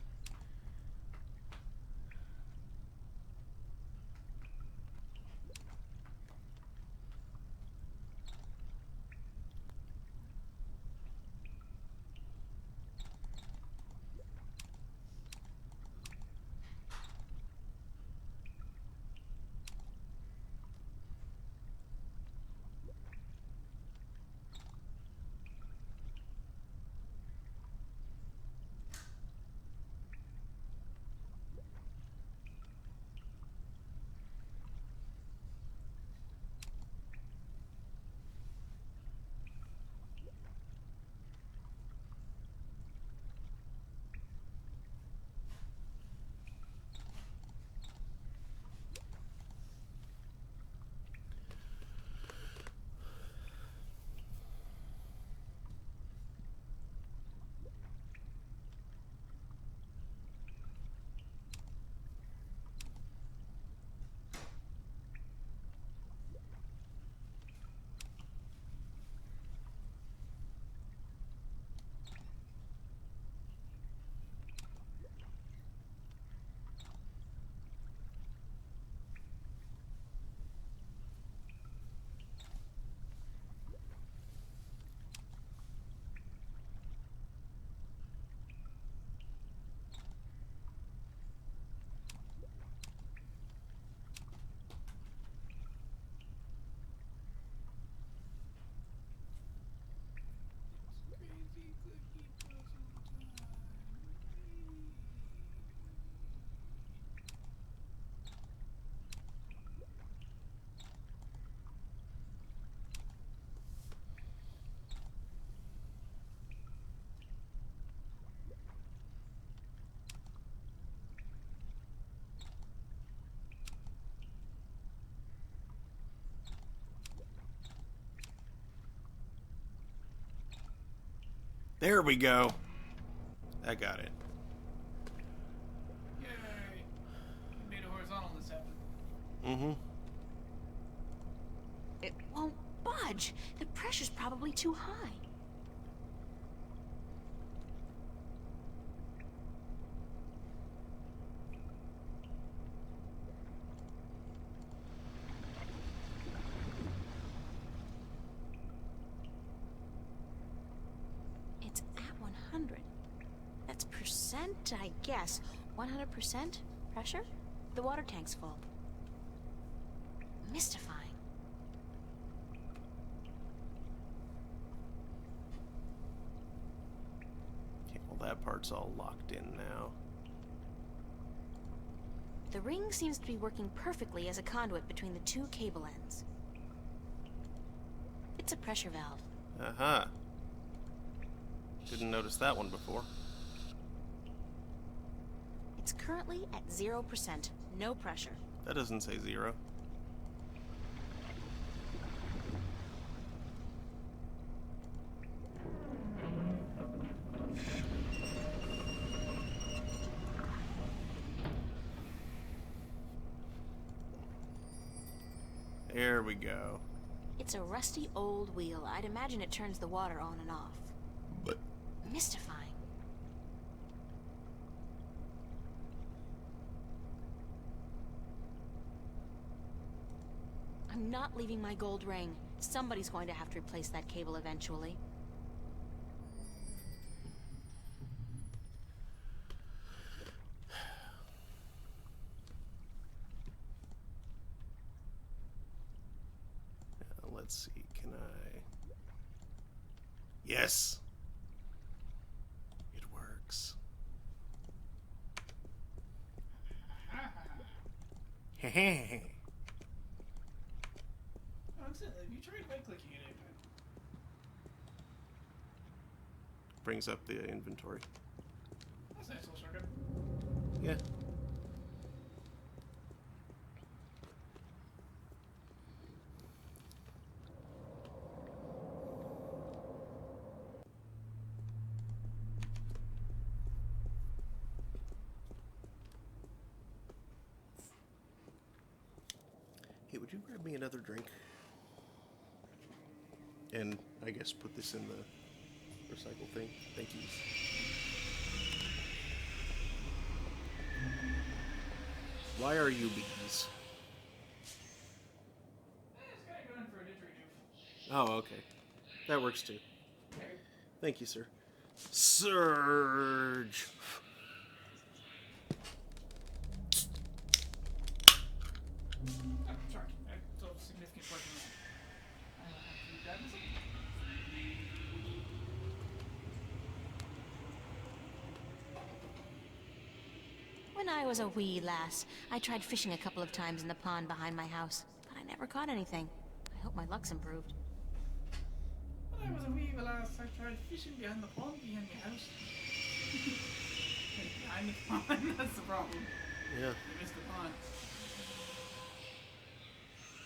There we go. I got it. Yay! You made a horizontalness happen. Mm-hmm. It won't budge. The pressure's probably too high. It's at 100. That's percent, I guess. 100% pressure? The water tank's full. Mystifying. Okay, well that part's all locked in now. The ring seems to be working perfectly as a conduit between the two cable ends. It's a pressure valve. Uh-huh. Didn't notice that one before. It's currently at 0%. No pressure. That doesn't say 0. There we go. It's a rusty old wheel. I'd imagine it turns the water on and off. But Mystifying. I'm not leaving my gold ring. Somebody's going to have to replace that cable eventually. let's see, can I... Yes! Have you tried right-clicking it, Apex? Brings up the inventory. That's a nice little shortcut. Yeah. Hey, would you grab me another drink? And I guess put this in the recycle thing. Thank you. Why are you bees? It's kind of going for a didgeridoo. Oh, okay. That works too. Okay. Thank you, sir. Surge! Oh, sorry. I told a significant portion of that. I will have to grab this up. When I was a wee lass, I tried fishing a couple of times in the pond behind my house, but I never caught anything. I hope my luck's improved. When I was a wee lass, I tried fishing behind the pond behind my house. Behind the pond, that's the problem. Yeah. You missed the pond.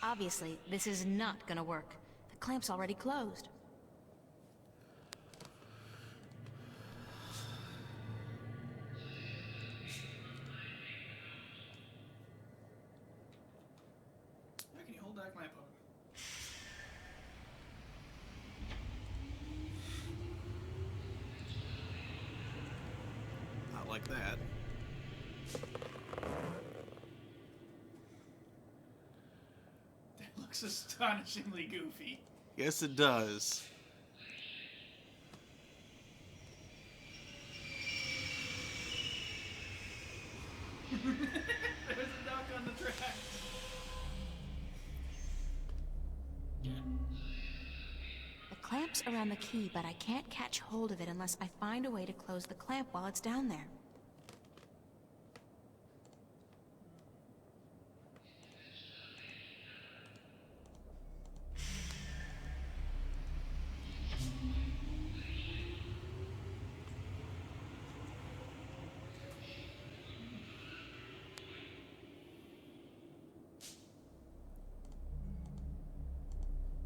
Obviously, this is not gonna work. The clamp's already closed. How can you hold that clamp open? Not like that. That looks astonishingly goofy. Yes, it does. There's a duck on the track. The clamp's around the key, but I can't catch hold of it unless I find a way to close the clamp while it's down there.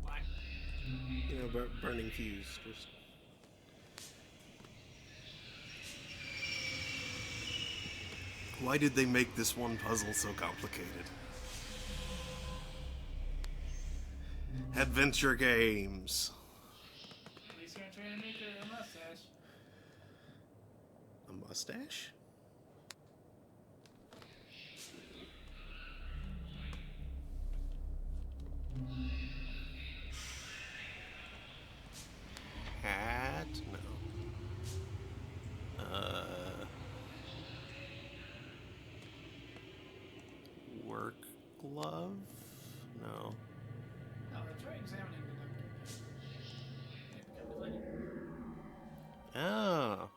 Why? You know, burning fuse. Just... Why did they make this one puzzle so complicated? Adventure games. At least you're trying to make a mustache. A mustache? Hat? No. Work glove? No. No, try examining the duck. Maybe come to find it. Oh.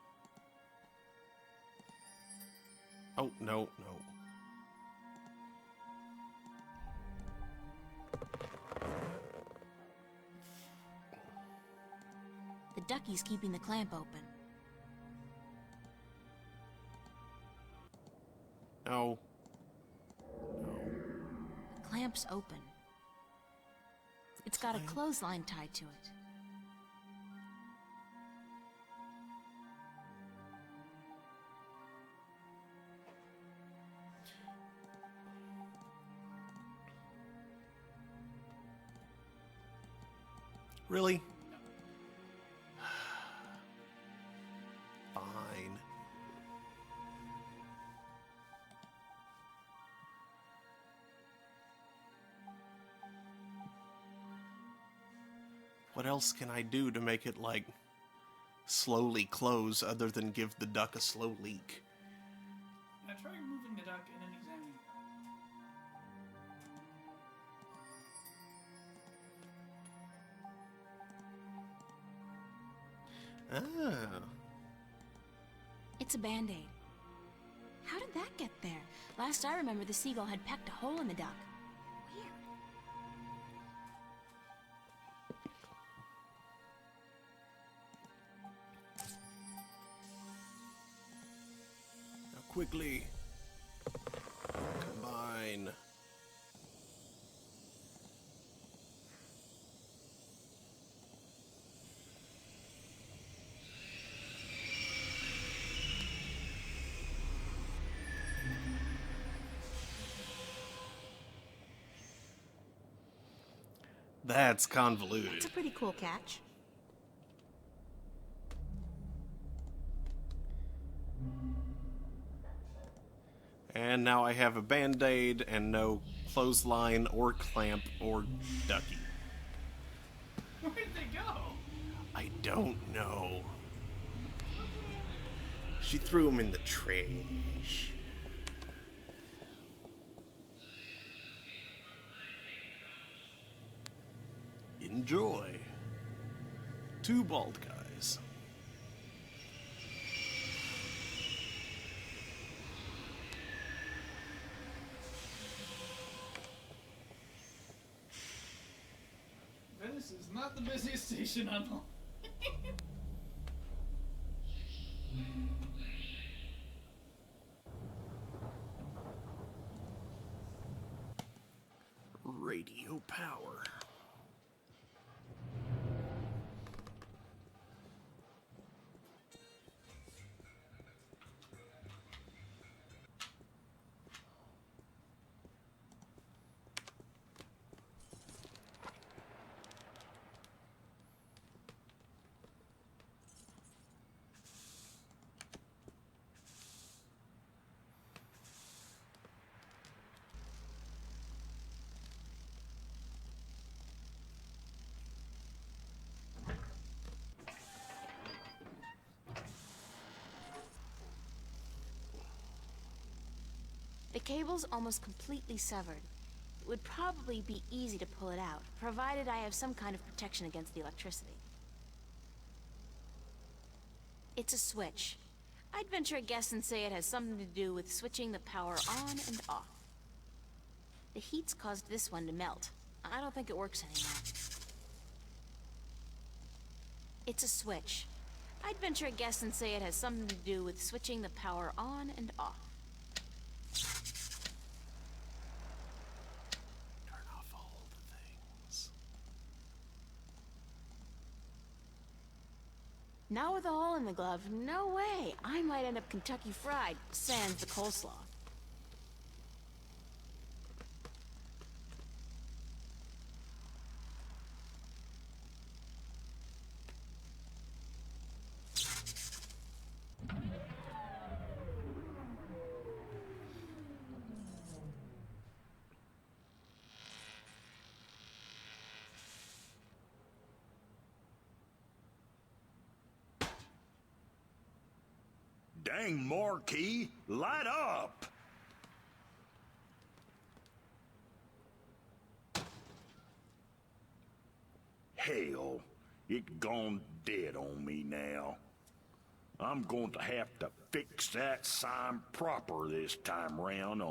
Oh, no, no. The ducky's keeping the clamp open. No. The clamp's open. It's got a clothesline tied to it. Really? Fine. What else can I do to make it, like, slowly close other than give the duck a slow leak? Now try moving the duck and then examining it. Ah. It's a Band-Aid. How did that get there? Last I remember, the seagull had pecked a hole in the duck. Weird. Now quickly. Combine. That's convoluted. It's a pretty cool catch. And now I have a band-aid and no clothesline or clamp or ducky. Where did they go? I don't know. She threw them in the trash. Enjoy. 2 bald guys. Venice is not the busiest station on the... Radio power. The cable's almost completely severed. It would probably be easy to pull it out, provided I have some kind of protection against the electricity. It's a switch. I'd venture a guess and say it has something to do with switching the power on and off. The heat's caused this one to melt. I don't think it works anymore. It's a switch. I'd venture a guess and say it has something to do with switching the power on and off. Turn off all the things. Now with a hole in the glove, no way. I might end up Kentucky Fried, sans the coleslaw. Dang, Marquis, light up! Hell, it gone dead on me now. I'm going to have to fix that sign proper this time round,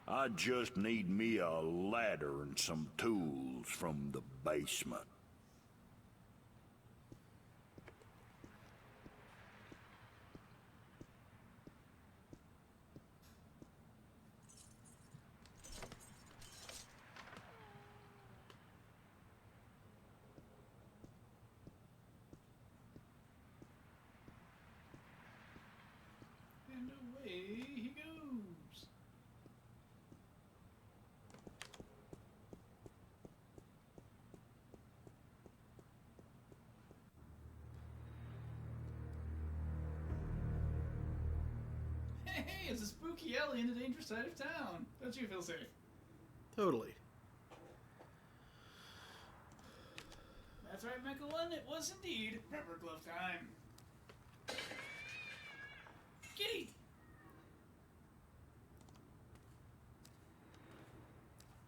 I just need me a ladder and some tools from the basement. And away he goes. Hey, it's a spooky alley in the dangerous side of town. Don't you feel safe? Totally. That's right, Mechalon. It was indeed rubber glove time. Kitty!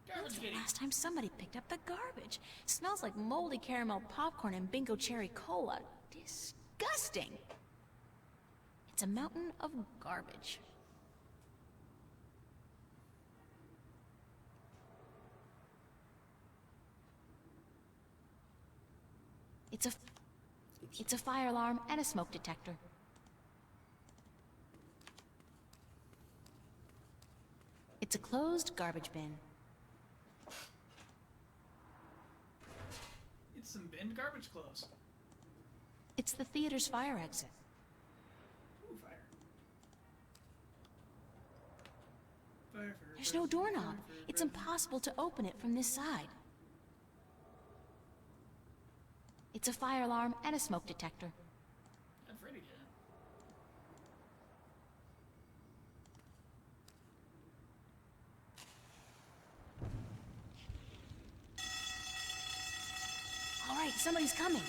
Garbage When's the kitty. last time somebody picked up the garbage? Smells like moldy caramel popcorn and bingo cherry cola. Disgusting! It's a mountain of garbage. It's a fire alarm and a smoke detector. It's a closed garbage bin. It's some binned garbage clothes. It's the theater's fire exit. Ooh, fire. Fire. There's no doorknob. It's impossible to open it from this side. It's a fire alarm and a smoke detector. I'm afraid again. All right, somebody's coming.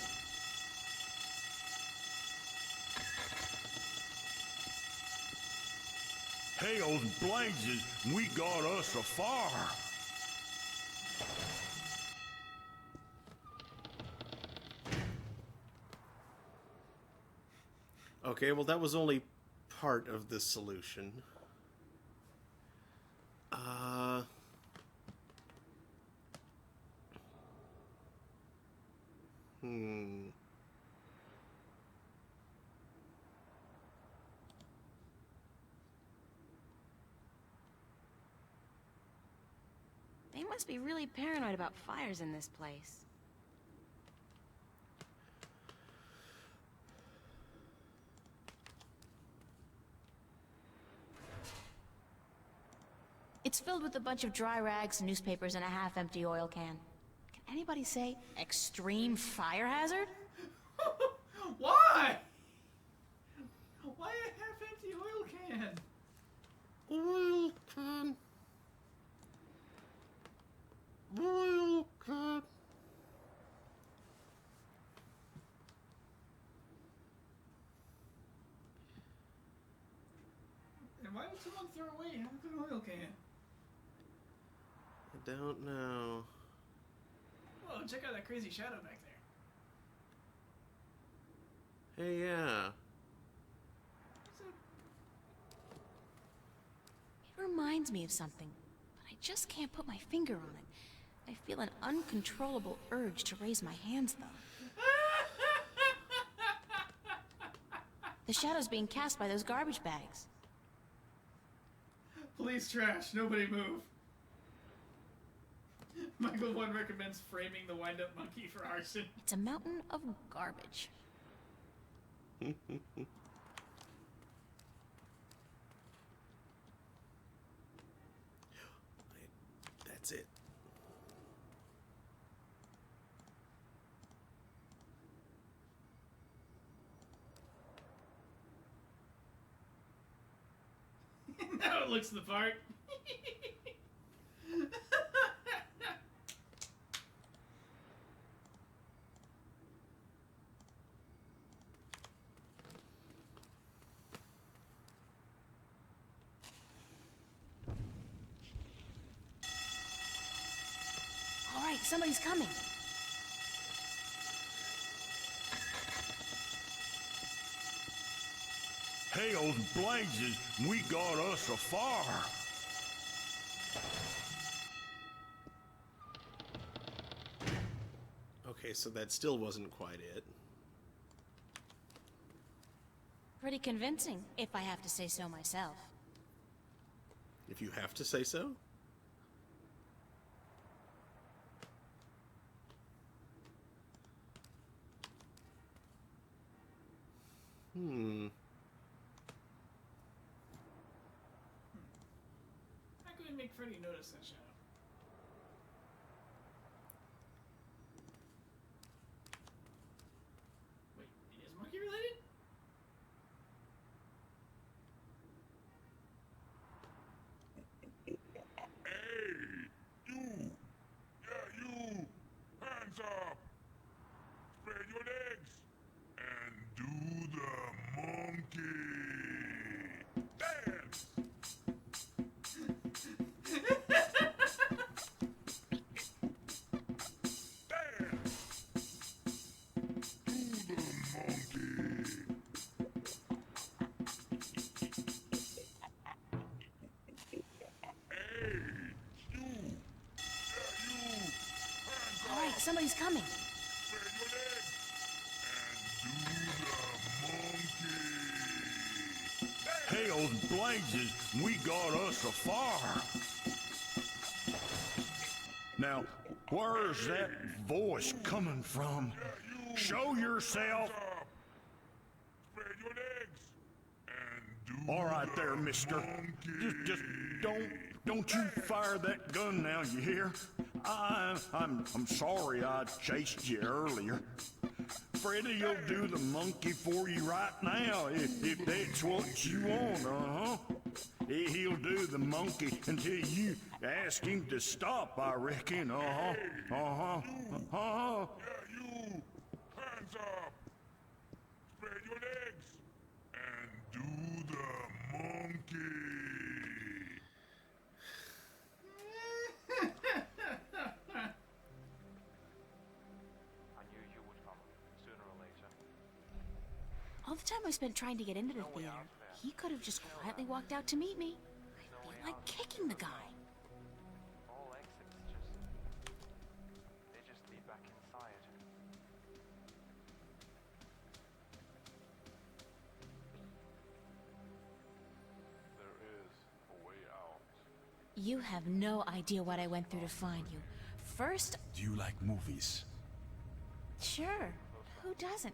Hell's blazes, we got us a fire. Okay, well, that was only part of the solution. They must be really paranoid about fires in this place. It's filled with a bunch of dry rags, newspapers, and a half-empty oil can. Can anybody say extreme fire hazard? Why? Why a half-empty oil can? Oil can. Oil can. And why would someone throw away half an oil can? I don't know. Oh, check out that crazy shadow back there. Hey, yeah. It reminds me of something, but I just can't put my finger on it. I feel an uncontrollable urge to raise my hands, though. The shadow's being cast by those garbage bags. Police trash, nobody move. Michael 1 recommends framing the wind-up monkey for arson. It's a mountain of garbage. That's it. Now it looks the part. All right, somebody's coming. Hell's blazes, we got us a fire. Okay, so that still wasn't quite it. Pretty convincing, if I have to say so myself. If you have to say so. How can we make Freddy notice that shadow? Wait, it is monkey related? Hey, you! Yeah, you! Hands up! Spread your legs! And do the monkey! Dance! Dance! Do the monkey! Hey, you! Yeah, you! Hands All up! right, somebody's coming. Spread your legs! Hell's blazes, we got us a fire. Now, where's that voice coming from? Show yourself. Spread your legs and do All right there, mister. Just don't you fire that gun now, you hear? I'm sorry I chased you earlier. Freddy'll do the monkey for you right now, if that's what you want, He'll do the monkey until you ask him to stop, I reckon, Yeah, you. Hands up. Spread your legs and do the monkey. I knew you would come, sooner or later. All the time I spent trying to get into the theater, he could have just quietly walked out to meet me. I feel like kicking the guy. All exits they just lead back inside. There is a way out. You have no idea what I went through to find you. First, Do you like movies? sure, who doesn't?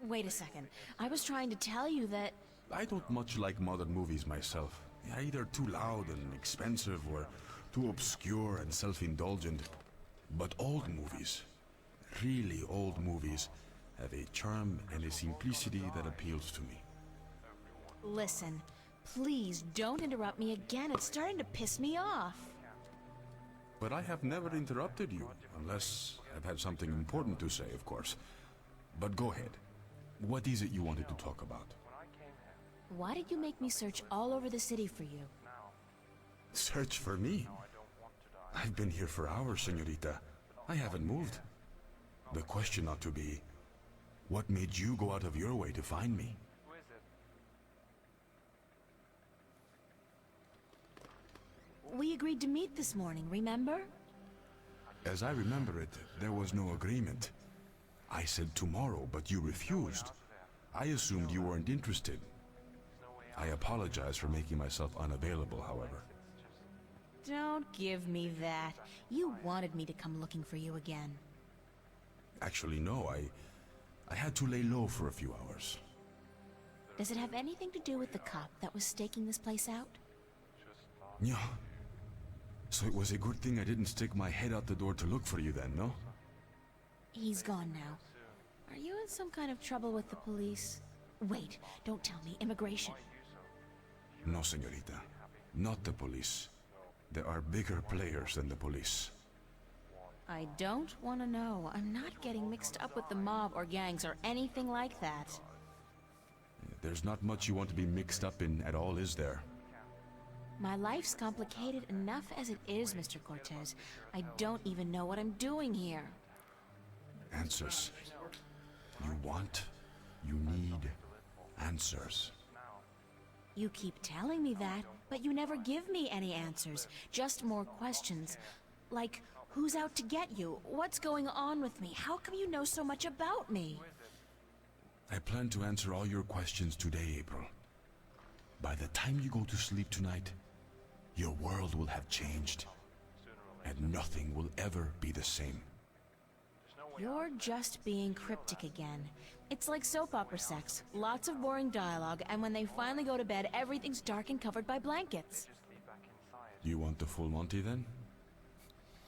Wait a second, I was trying to tell you that... I don't much like modern movies myself. They're either too loud and expensive or too obscure and self-indulgent. But old movies, really old movies, have a charm and a simplicity that appeals to me. Listen, please don't interrupt me again. It's starting to piss me off. But I have never interrupted you, unless I've had something important to say, of course. But go ahead. What is it you wanted to talk about? Why did you make me search all over the city for you? Search for me? I've been here for hours, señorita. I haven't moved. The question ought to be, what made you go out of your way to find me? Who is it? We agreed to meet this morning, remember? As I remember it, there was no agreement. I said tomorrow, but you refused. I assumed you weren't interested. I apologize for making myself unavailable, however. Don't give me that. You wanted me to come looking for you again. Actually, no, I had to lay low for a few hours. Does it have anything to do with the cop that was staking this place out? Yeah. So it was a good thing I didn't stick my head out the door to look for you then, no? He's gone now. Are you in some kind of trouble with the police? Wait, don't tell me. Immigration. No, señorita. Not the police. There are bigger players than the police. I don't want to know. I'm not getting mixed up with the mob or gangs or anything like that. There's not much you want to be mixed up in at all, is there? My life's complicated enough as it is, Mr. Cortez. I don't even know what I'm doing here. Answers. You want, you need answers. You keep telling me that, but you never give me any answers. Just more questions. Like, who's out to get you? What's going on with me? How come you know so much about me? I plan to answer all your questions today, April. By the time you go to sleep tonight, your world will have changed, and nothing will ever be the same. You're just being cryptic again. It's like soap opera sex. Lots of boring dialogue, and when they finally go to bed, everything's dark and covered by blankets. You want the full Monty then?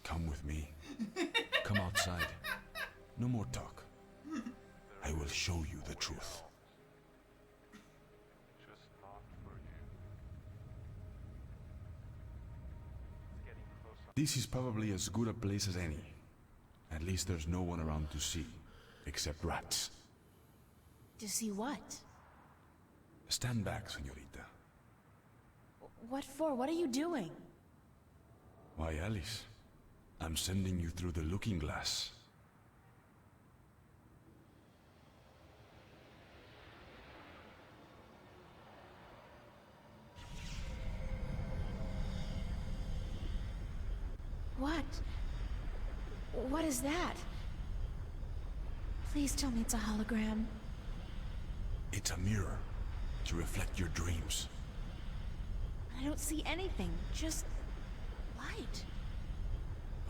Come with me. Come outside. No more talk. I will show you the truth. Just not for you. It's getting closer. This is probably as good a place as any. At least there's no one around to see, except rats. To see what? Stand back, señorita. What for? What are you doing? Why, Alice, I'm sending you through the looking glass. What? What is that? Please tell me it's a hologram. It's a mirror to reflect your dreams. I don't see anything, just light.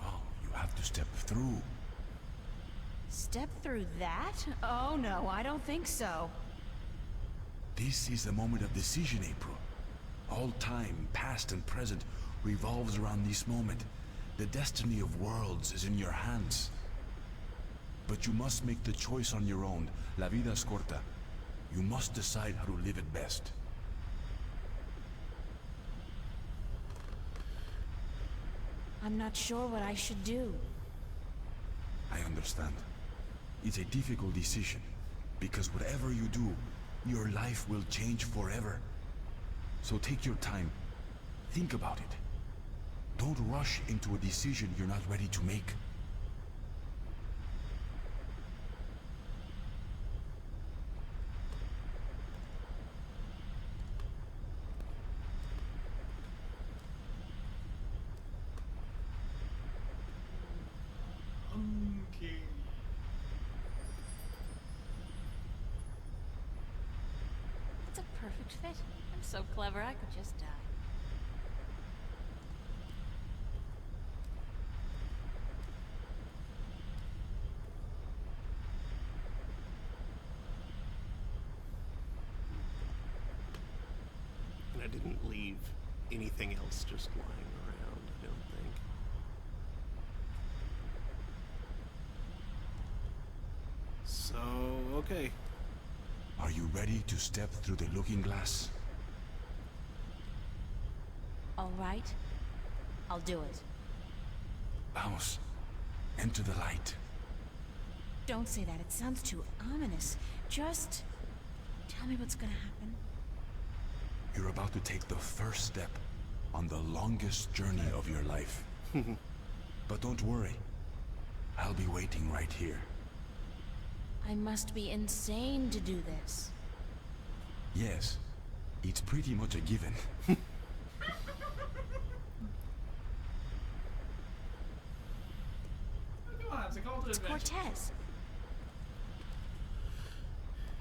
Oh, you have to step through. Step through that? Oh no, I don't think so. This is the moment of decision, April. All time, past and present, revolves around this moment. The destiny of worlds is in your hands. But you must make the choice on your own. La vida es corta. You must decide how to live it best. I'm not sure what I should do. I understand. It's a difficult decision, because whatever you do, your life will change forever. So take your time. Think about it. Don't rush into a decision you're not ready to make. Okay. It's a perfect fit. I'm so clever I could just die. And I didn't leave anything else just lying around, I don't think. So, okay. Are you ready to step through the looking glass? All right. I'll do it. Vamos. Enter the light. Don't say that. It sounds too ominous. Just tell me what's gonna happen. You're about to take the first step on the longest journey of your life. But don't worry. I'll be waiting right here. I must be insane to do this. Yes, it's pretty much a given. Come on, it's a call to It's adventure. Cortez.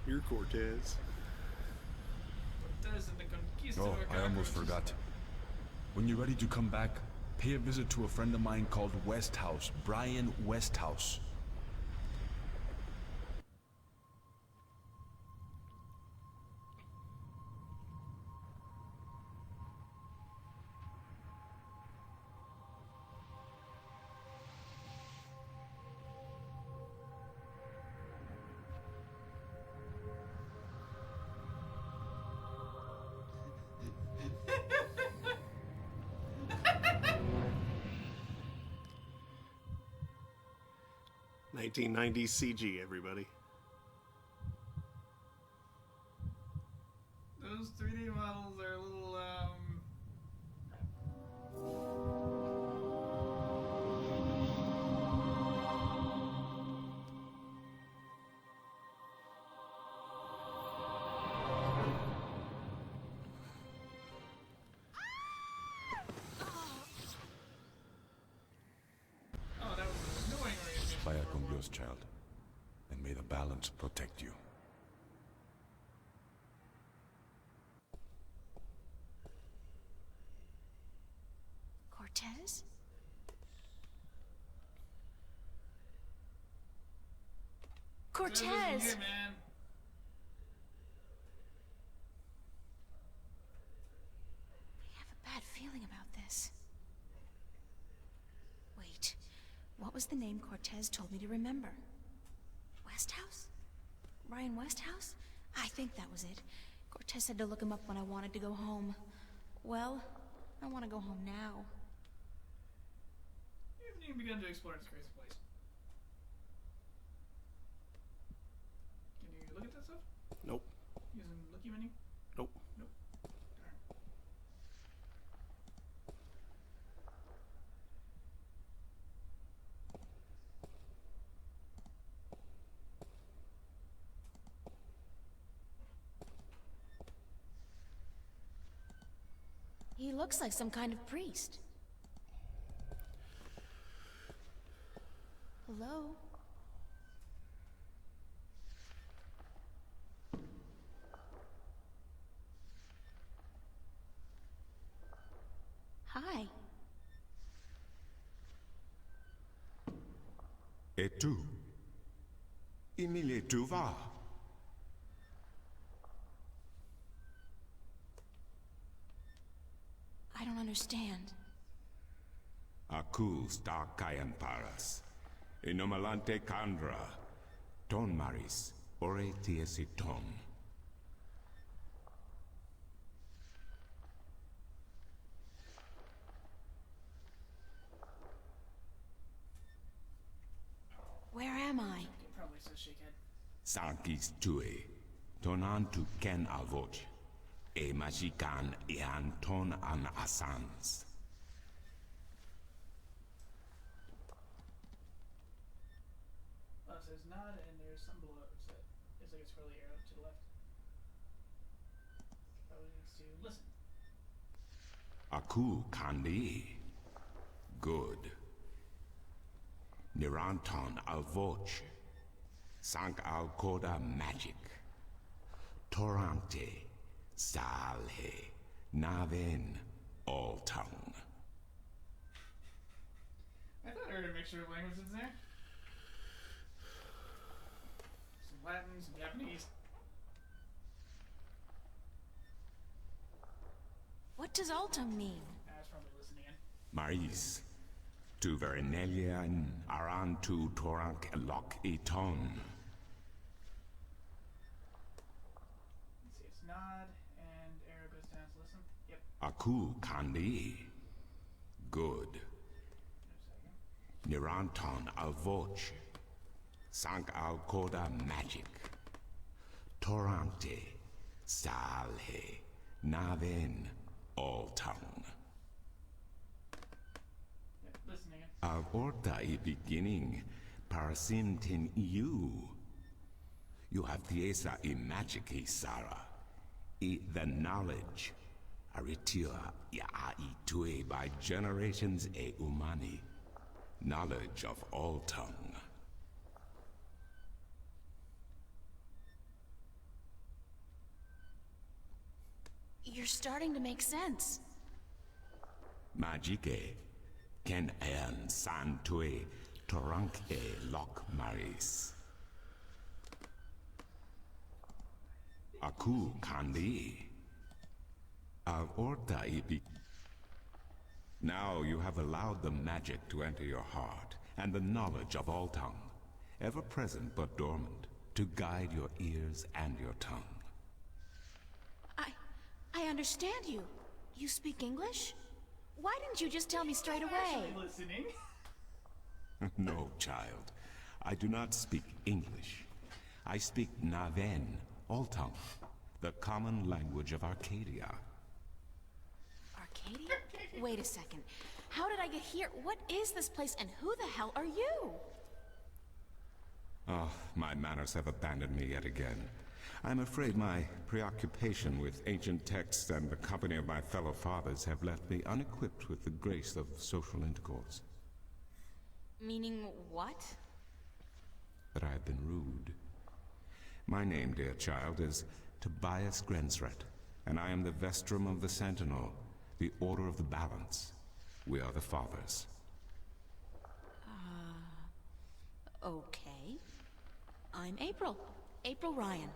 You're Cortez. Cortez and the Conquistador Oh, I almost cockroaches. forgot. When you're ready to come back, pay a visit to a friend of mine called Westhouse, Brian Westhouse. $1990 CG, everybody. Those 3D models are a little, Oh, that was an annoying reaction. Vaya con Dios, child. And may the balance protect you. Cortez? Cortez isn't Cortez! here, man. I have a bad feeling about this. Wait, what was the name Cortez told me to remember? Westhouse? Brian Westhouse? I think that was it. Cortez said to look him up when I wanted to go home. Well, I want to go home now. You haven't even begun to explore this crazy place. Can you look at that stuff? Nope. Using looky menu? Nope. Nope. Darn. He looks like some kind of priest. Hello? Et tu? Emilie, tu vas? I don't understand. Aku sta kayan paras. Inomalante kandra. Ton maris. Ore tiesiton. Where am I? It probably says shakehead. Sankis tue. Tonan tu ken avoch. E majikan ian ton an asans. Well, it says nod, and there's some below it. So it's like a scrolly arrow to the left. Probably needs to listen. Aku kandi. Good. Niranton alvoch. Sank al koda magic. Torante. Salhe. Naven. All tongue. I thought I heard a mixture of languages in there. Some Latin, some Japanese. What does Altum mean? I was probably listening in. Maris. Tu verenelian aran tu torank elok eton. Let's see, it's nod, and arrow goes down to listen. Yep. Aku kandi. Good. Niranton alvoch. Sank al koda magic. Torante. Salhe. Naven. All tongue. Yep, listening in. Aorta I beginning. Parasintin you. You have tiesa I magic I Sara. I the knowledge. Aritua ya I tue by generations e umani. Knowledge of all tongue. You're starting to make sense. Magike. Ken en santue. Torank e lok maris. Aku kandi. Aorta I be. Now you have allowed the magic to enter your heart, and the knowledge of all tongue, ever present but dormant, to guide your ears and your tongue. I understand you. You speak English? Why didn't you just tell me straight away? Actually listening. No, child. I do not speak English. I speak Naven, all tongue, the common language of Arcadia. Arcadia? Wait a second. How did I get here? What is this place, and who the hell are you? Oh, my manners have abandoned me yet again. I'm afraid my preoccupation with ancient texts and the company of my fellow fathers have left me unequipped with the grace of social intercourse. Meaning what? That I have been rude. My name, dear child, is Tobias Grensret, and I am the Vestrum of the Sentinel, the Order of the Balance. We are the Fathers. Okay. I'm April. April Ryan.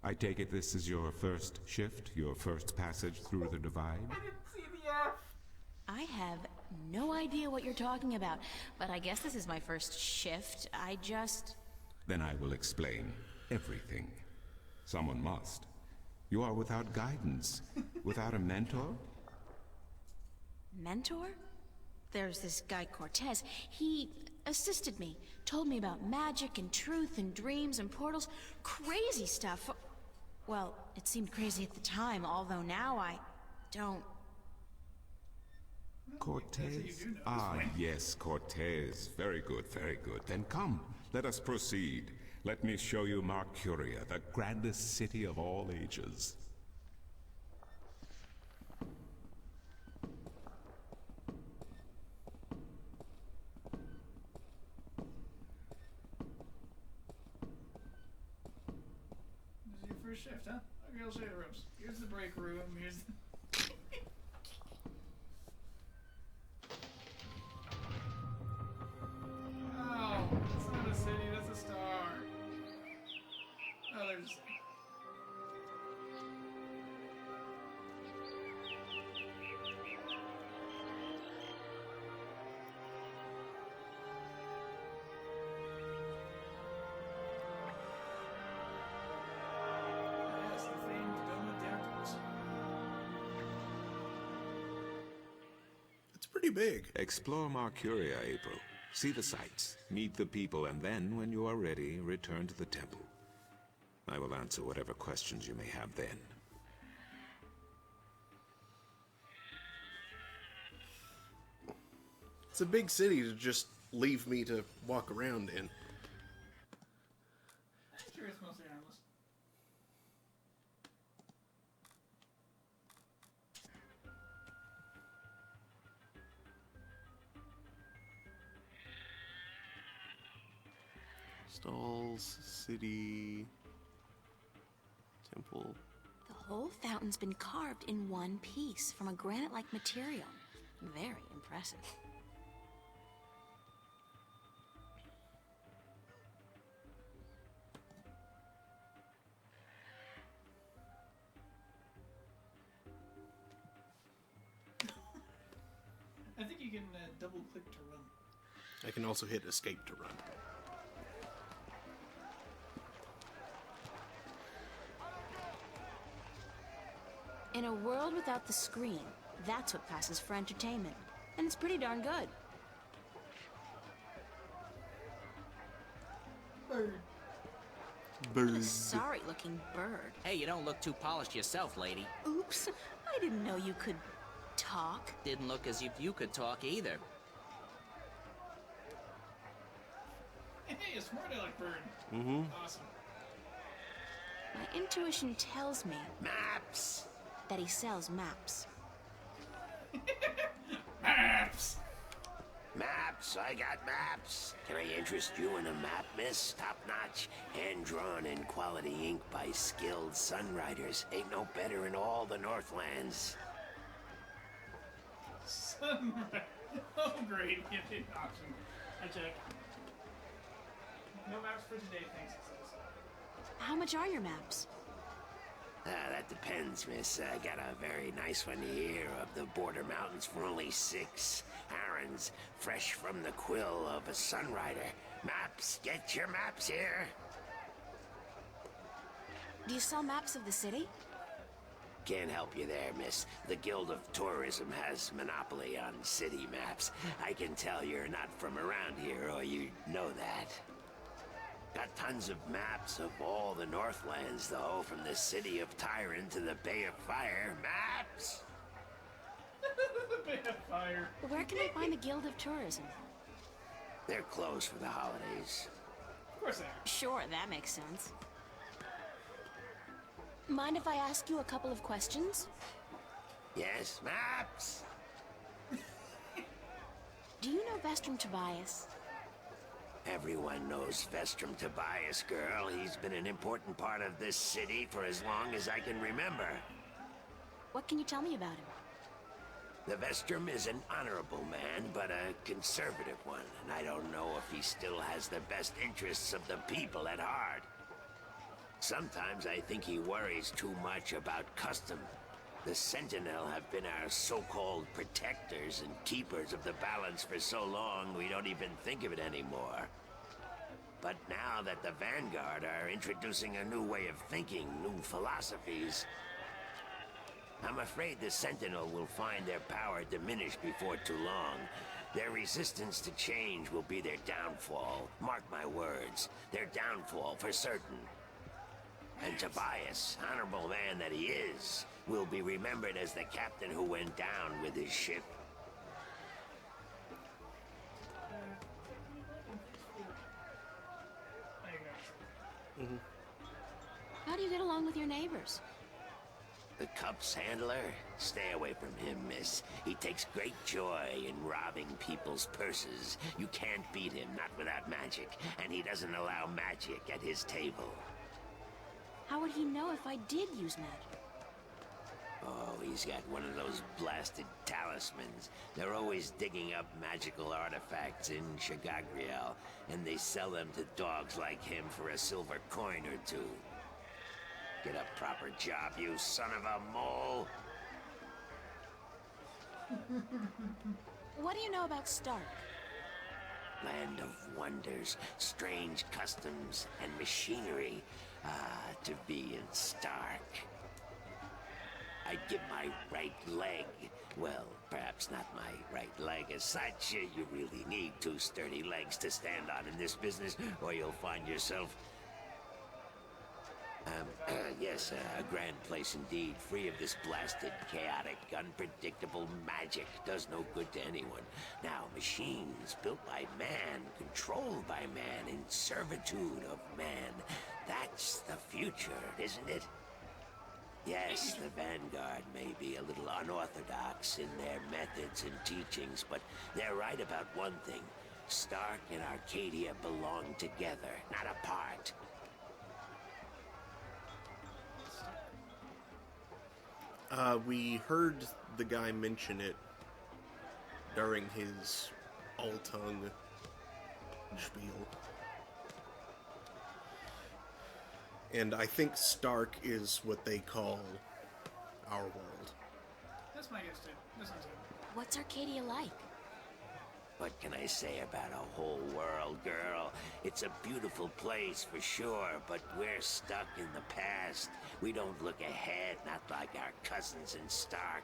I take it this is your first shift, your first passage through the divide? I didn't see the F. I have no idea what you're talking about, but I guess this is my first shift. Then I will explain everything. Someone must. You are without guidance, without a mentor? Mentor? There's this guy Cortez. He assisted me, told me about magic and truth and dreams and portals. Crazy stuff. Well, it seemed crazy at the time, although now I don't. Cortez? Ah, yes, Cortez. Very good, very good. Then come, let us proceed. Let me show you Mercuria, the grandest city of all ages. This is your first shift, huh? Okay, I'll show you the ropes. Here's the break room. Here's the... Thursday. Yes, the famed Dome of Daredevils. It's pretty big. Explore Marcuria, April. See the sights, meet the people, and then, when you are ready, return to the temple. I will answer whatever questions you may have then. It's a big city to just leave me to walk around in. I'm sure it's mostly harmless. Stalls, city, temple. The whole fountain's been carved in one piece from a granite-like material. Very impressive. I think you can double click to run. I can also hit escape to run. In a world without the screen, that's what passes for entertainment. And it's pretty darn good. Bird. What a Bird. sorry-looking bird. Hey, you don't look too polished yourself, lady. Oops, I didn't know you could talk. Didn't look as if you could talk either. Hey, a smart aleck bird. Mm-hmm. Awesome. My intuition tells me Maps! that he sells maps. Maps! Maps, I got maps. Can I interest you in a map, miss? Top-notch, hand-drawn in quality ink by skilled sunwriters. Ain't no better in all the Northlands. Sunrise. Oh, great. We have an option. I check. No maps for today, thanks, it says. How much are your maps? That depends, miss. I got a very nice one here of the Border Mountains for only 6. Aaron's fresh from the quill of a sunrider. Maps, get your maps here. Do you sell maps of the city? Can't help you there, miss. The Guild of Tourism has monopoly on city maps. I can tell you're not from around here, or you'd know that. Got tons of maps of all the Northlands, though, from the city of Tyron to the Bay of Fire. Maps! The Bay of Fire. Where can I find the Guild of Tourism? They're closed for the holidays. Of course they are. Sure, that makes sense. Mind if I ask you a couple of questions? Yes, maps! Do you know Vestrum Tobias? Everyone knows Vestrum Tobias, girl. He's been an important part of this city for as long as I can remember. What can you tell me about him? The Vestrum is an honorable man, but a conservative one, and I don't know if he still has the best interests of the people at heart. Sometimes I think he worries too much about custom. The Sentinel have been our so-called protectors and keepers of the balance for so long we don't even think of it anymore. But now that the Vanguard are introducing a new way of thinking, new philosophies, I'm afraid the Sentinel will find their power diminished before too long. Their resistance to change will be their downfall. Mark my words, their downfall for certain. And Tobias, honorable man that he is, will be remembered as the captain who went down with his ship. How do you get along with your neighbors? The Cup's handler? Stay away from him, miss. He takes great joy in robbing people's purses. You can't beat him, not without magic. And he doesn't allow magic at his table. How would he know if I did use magic? Oh, he's got one of those blasted talismans. They're always digging up magical artifacts in Shagagriel, and they sell them to dogs like him for a silver coin or two. Get a proper job, you son of a mole. What do you know about Stark? Land of wonders, strange customs, and machinery. Ah, to be in Stark. I'd give my right leg. Well, perhaps not my right leg as such. You really need two sturdy legs to stand on in this business, or you'll find yourself... yes, a grand place indeed, free of this blasted, chaotic, unpredictable magic. Does no good to anyone. Now, machines built by man, controlled by man, in servitude of man. That's the future, isn't it? Yes, the Vanguard may be a little unorthodox in their methods and teachings, but they're right about one thing. Stark and Arcadia belong together, not apart. We heard the guy mention it during his all-tongue spiel. And I think Stark is what they call our world. That's my guess, too. This one's good. What's Arcadia like? What can I say about a whole world, girl? It's a beautiful place for sure, but we're stuck in the past. We don't look ahead, not like our cousins in Stark.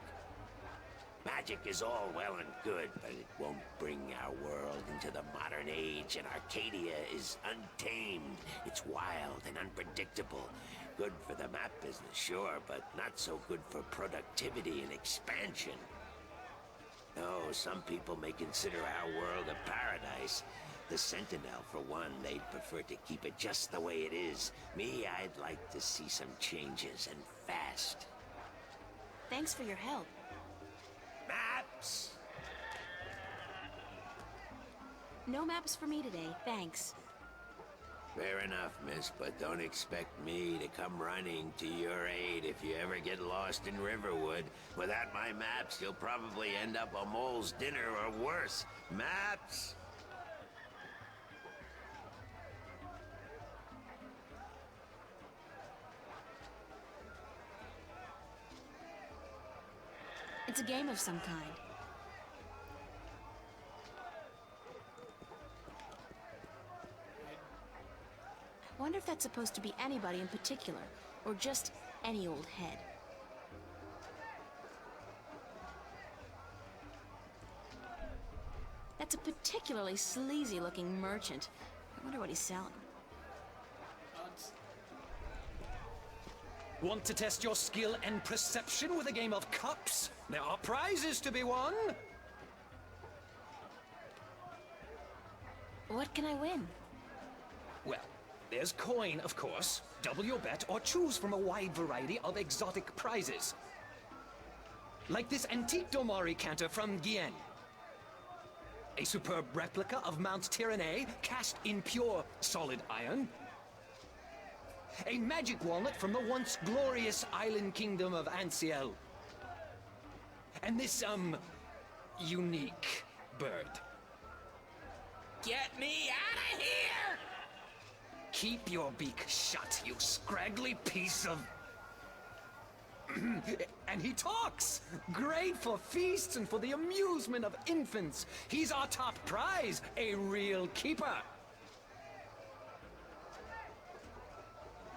Magic is all well and good, but it won't bring our world into the modern age, and Arcadia is untamed. It's wild and unpredictable. Good for the map business, sure, but not so good for productivity and expansion. No, some people may consider our world a paradise. The Sentinel, for one, they'd prefer to keep it just the way it is. Me, I'd like to see some changes, and fast. Thanks for your help. Maps! No maps for me today, thanks. Fair enough, miss, but don't expect me to come running to your aid if you ever get lost in Riverwood. Without my maps, you'll probably end up a mole's dinner or worse. Maps! It's a game of some kind. I wonder if that's supposed to be anybody in particular, or just any old head. That's a particularly sleazy-looking merchant. I wonder what he's selling. Want to test your skill and perception with a game of cups? There are prizes to be won! What can I win? Well, there's coin, of course. Double your bet or choose from a wide variety of exotic prizes. Like this antique Domari canter from Guyenne. A superb replica of Mount Tyranny cast in pure solid iron. A magic walnut from the once glorious island kingdom of Ansiel. And this, unique bird. Get me out of here! Keep your beak shut, you scraggly piece of... And he talks! Great for feasts and for the amusement of infants. He's our top prize, a real keeper.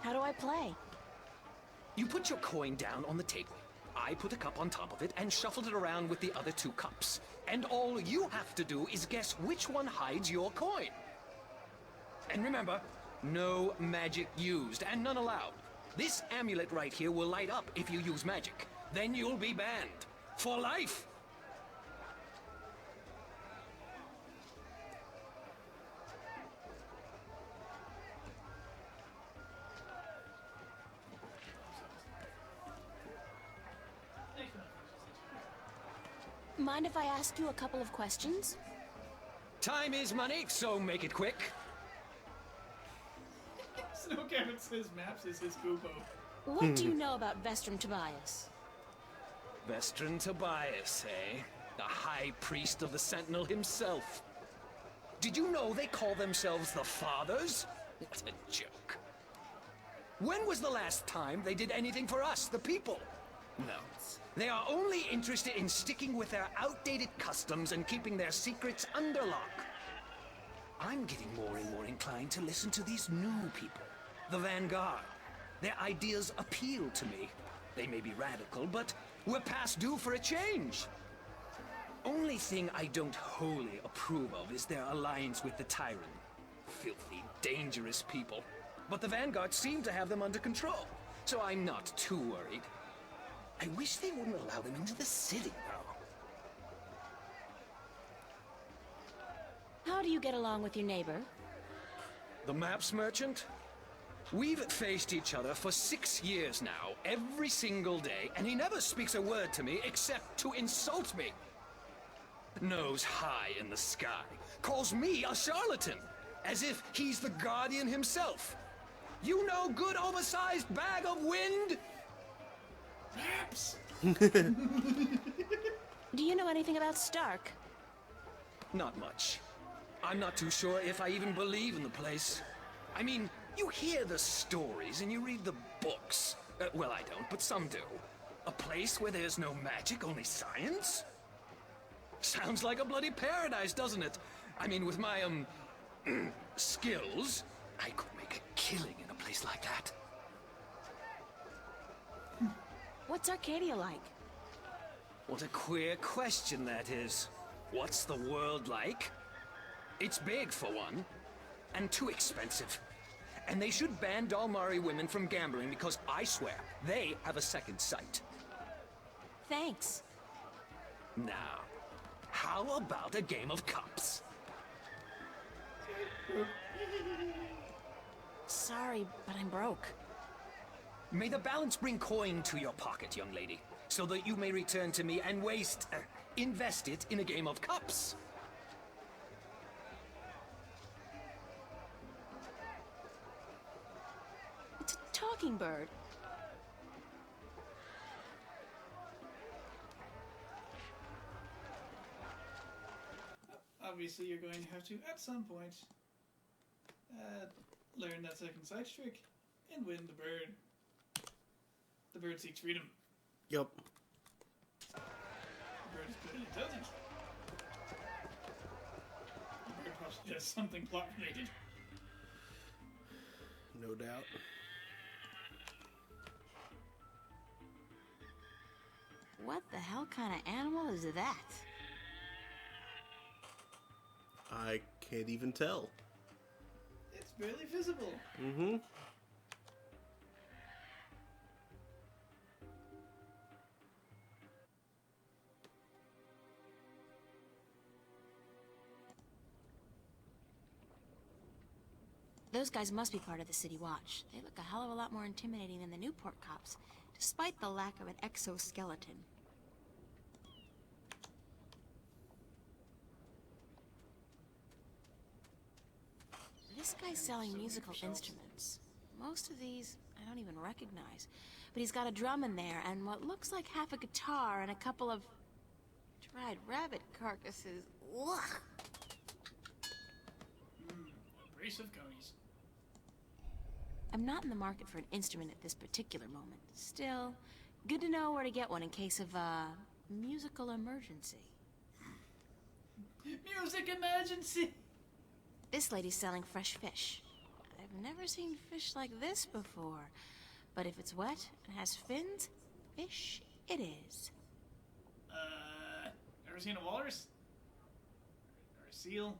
How do I play? You put your coin down on the table. I put a cup on top of it and shuffle it around with the other two cups. And all you have to do is guess which one hides your coin. And remember, no magic used and none allowed. This amulet right here will light up if you use magic. Then you'll be banned. For life! Mind if I ask you a couple of questions? Time is money, so make it quick. Snow Cabin says maps is his bubo. What do you know about Vestrum Tobias? Vestrum Tobias, eh? The High Priest of the Sentinel himself. Did you know they call themselves the Fathers? What a joke. When was the last time they did anything for us, the people? No. They are only interested in sticking with their outdated customs and keeping their secrets under lock. I'm getting more and more inclined to listen to these new people, the Vanguard. Their ideas appeal to me. They may be radical, but we're past due for a change. Only thing I don't wholly approve of is their alliance with the Tyrant. Filthy, dangerous people. But the Vanguard seem to have them under control, so I'm not too worried. I wish they wouldn't allow them into the city, though. How do you get along with your neighbor? The maps merchant? We've faced each other for 6 years now, every single day, and he never speaks a word to me except to insult me. Nose high in the sky, calls me a charlatan, as if he's the Guardian himself. You know, good oversized bag of wind? Maps! Do you know anything about Stark? Not much. I'm not too sure if I even believe in the place. I mean, you hear the stories and you read the books. Well, I don't, but some do. A place where there's no magic, only science? Sounds like a bloody paradise, doesn't it? I mean, with my, skills, I could make a killing in a place like that. What's Arcadia like? What a queer question that is. What's the world like? It's big, for one, and too expensive. And they should ban Dalmari women from gambling because I swear, they have a second sight. Thanks. Now, how about a game of cups? Sorry, but I'm broke. May the balance bring coin to your pocket, young lady, so that you may return to me and invest it in a game of cups. It's a talking bird. Obviously, you're going to have to, at some point, learn that second sight trick and win the bird. The bird seeks freedom. Yep. The bird is clearly intelligent. The bird possibly has something plot related. No doubt. What the hell kind of animal is that? I can't even tell. It's barely visible. Mm-hmm. Those guys must be part of the City Watch. They look a hell of a lot more intimidating than the Newport cops, despite the lack of an exoskeleton. This guy's selling musical instruments. Most of these I don't even recognize. But he's got a drum in there, and what looks like half a guitar and a couple of dried rabbit carcasses. Ugh! A brace of conies. I'm not in the market for an instrument at this particular moment. Still, good to know where to get one in case of a musical emergency. Music emergency! This lady's selling fresh fish. I've never seen fish like this before. But if it's wet and has fins, fish it is. Ever seen a walrus? Or a seal?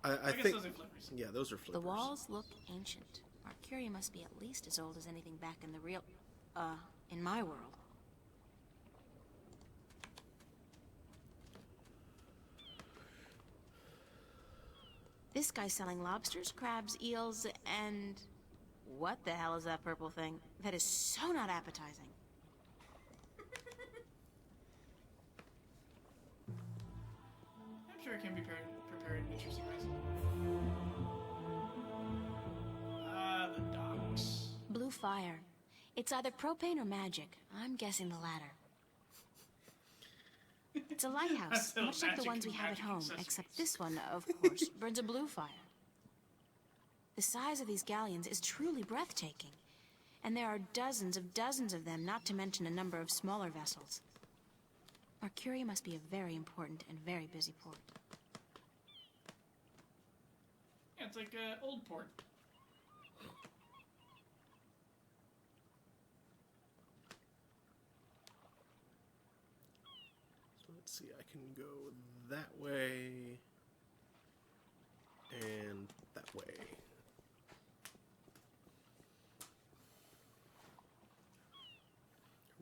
I guess think those are flippers. Yeah, those are flippers. The walls look ancient. Arcuria must be at least as old as anything back in the real... in my world. This guy's selling lobsters, crabs, eels, and... What the hell is that purple thing? That is so not appetizing. I'm sure it can be prepared in interesting ways. The docks. Blue fire. It's either propane or magic. I'm guessing the latter. It's a lighthouse, That's much like the magic ones we have at magic home, accessories. except this one, of course, burns a blue fire. The size of these galleons is truly breathtaking. And there are dozens of them, not to mention a number of smaller vessels. Mercuria must be a very important and very busy port. Yeah, it's like Old Port. So let's see, I can go that way and that way.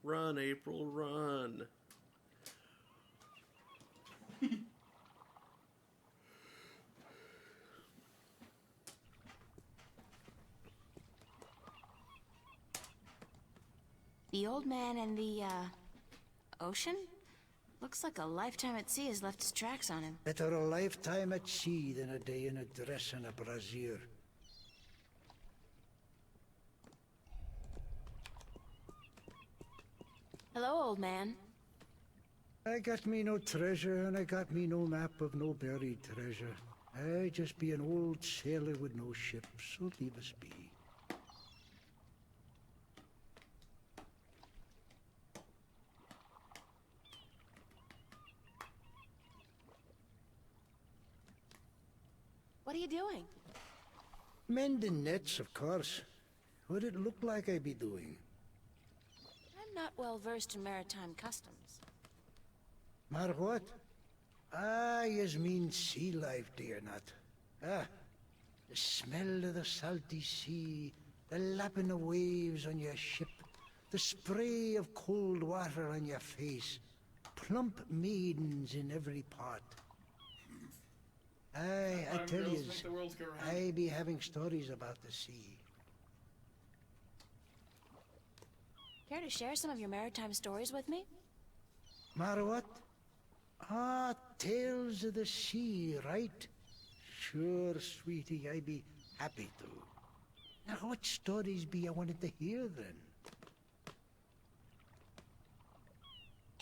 Run, April, run. The old man and the, ocean? Looks like a lifetime at sea has left its tracks on him. Better a lifetime at sea than a day in a dress and a brassiere. Hello, old man. I got me no treasure, and I got me no map of no buried treasure. I just be an old sailor with no ship, so leave us be. What are you doing? Mending nets, of course. What'd it look like I be doing? I'm not well versed in maritime customs. Mar what? Ah, yous mean sea life, do you not? Ah, the smell of the salty sea, the lapping of waves on your ship, the spray of cold water on your face, plump maidens in every part. Aye, I tell Girls yous, make the world go round. I be having stories about the sea. Care to share some of your maritime stories with me? Mar what? Ah, tales of the sea, right? Sure, sweetie, I be happy to. Now, what stories be you wanted to hear, then?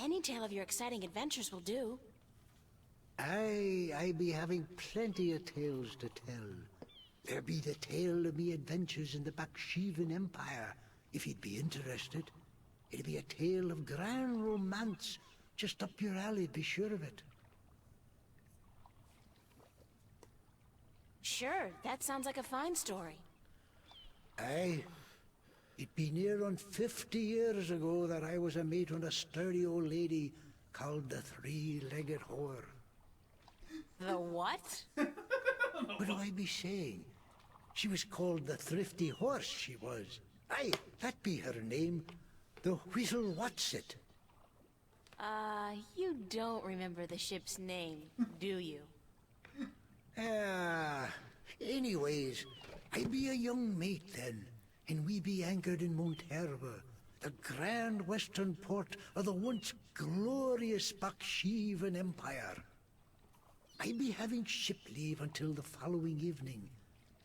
Any tale of your exciting adventures will do. Aye, I be having plenty of tales to tell. There be the tale of me adventures in the Baksheevan Empire, if you'd be interested. It'd be a tale of grand romance, just up your alley, be sure of it. Sure, that sounds like a fine story. Aye. It be near on 50 years ago that I was a mate on a sturdy old lady called the Three-Legged Whore. The what? What do I be saying? She was called the Thrifty Horse, she was. Aye, that be her name. The Whittle Whatsit. You don't remember the ship's name, do you? Anyways, I be a young mate then, and we be anchored in Monterba, the grand western port of the once glorious Baksheevan Empire. I be having ship leave until the following evening,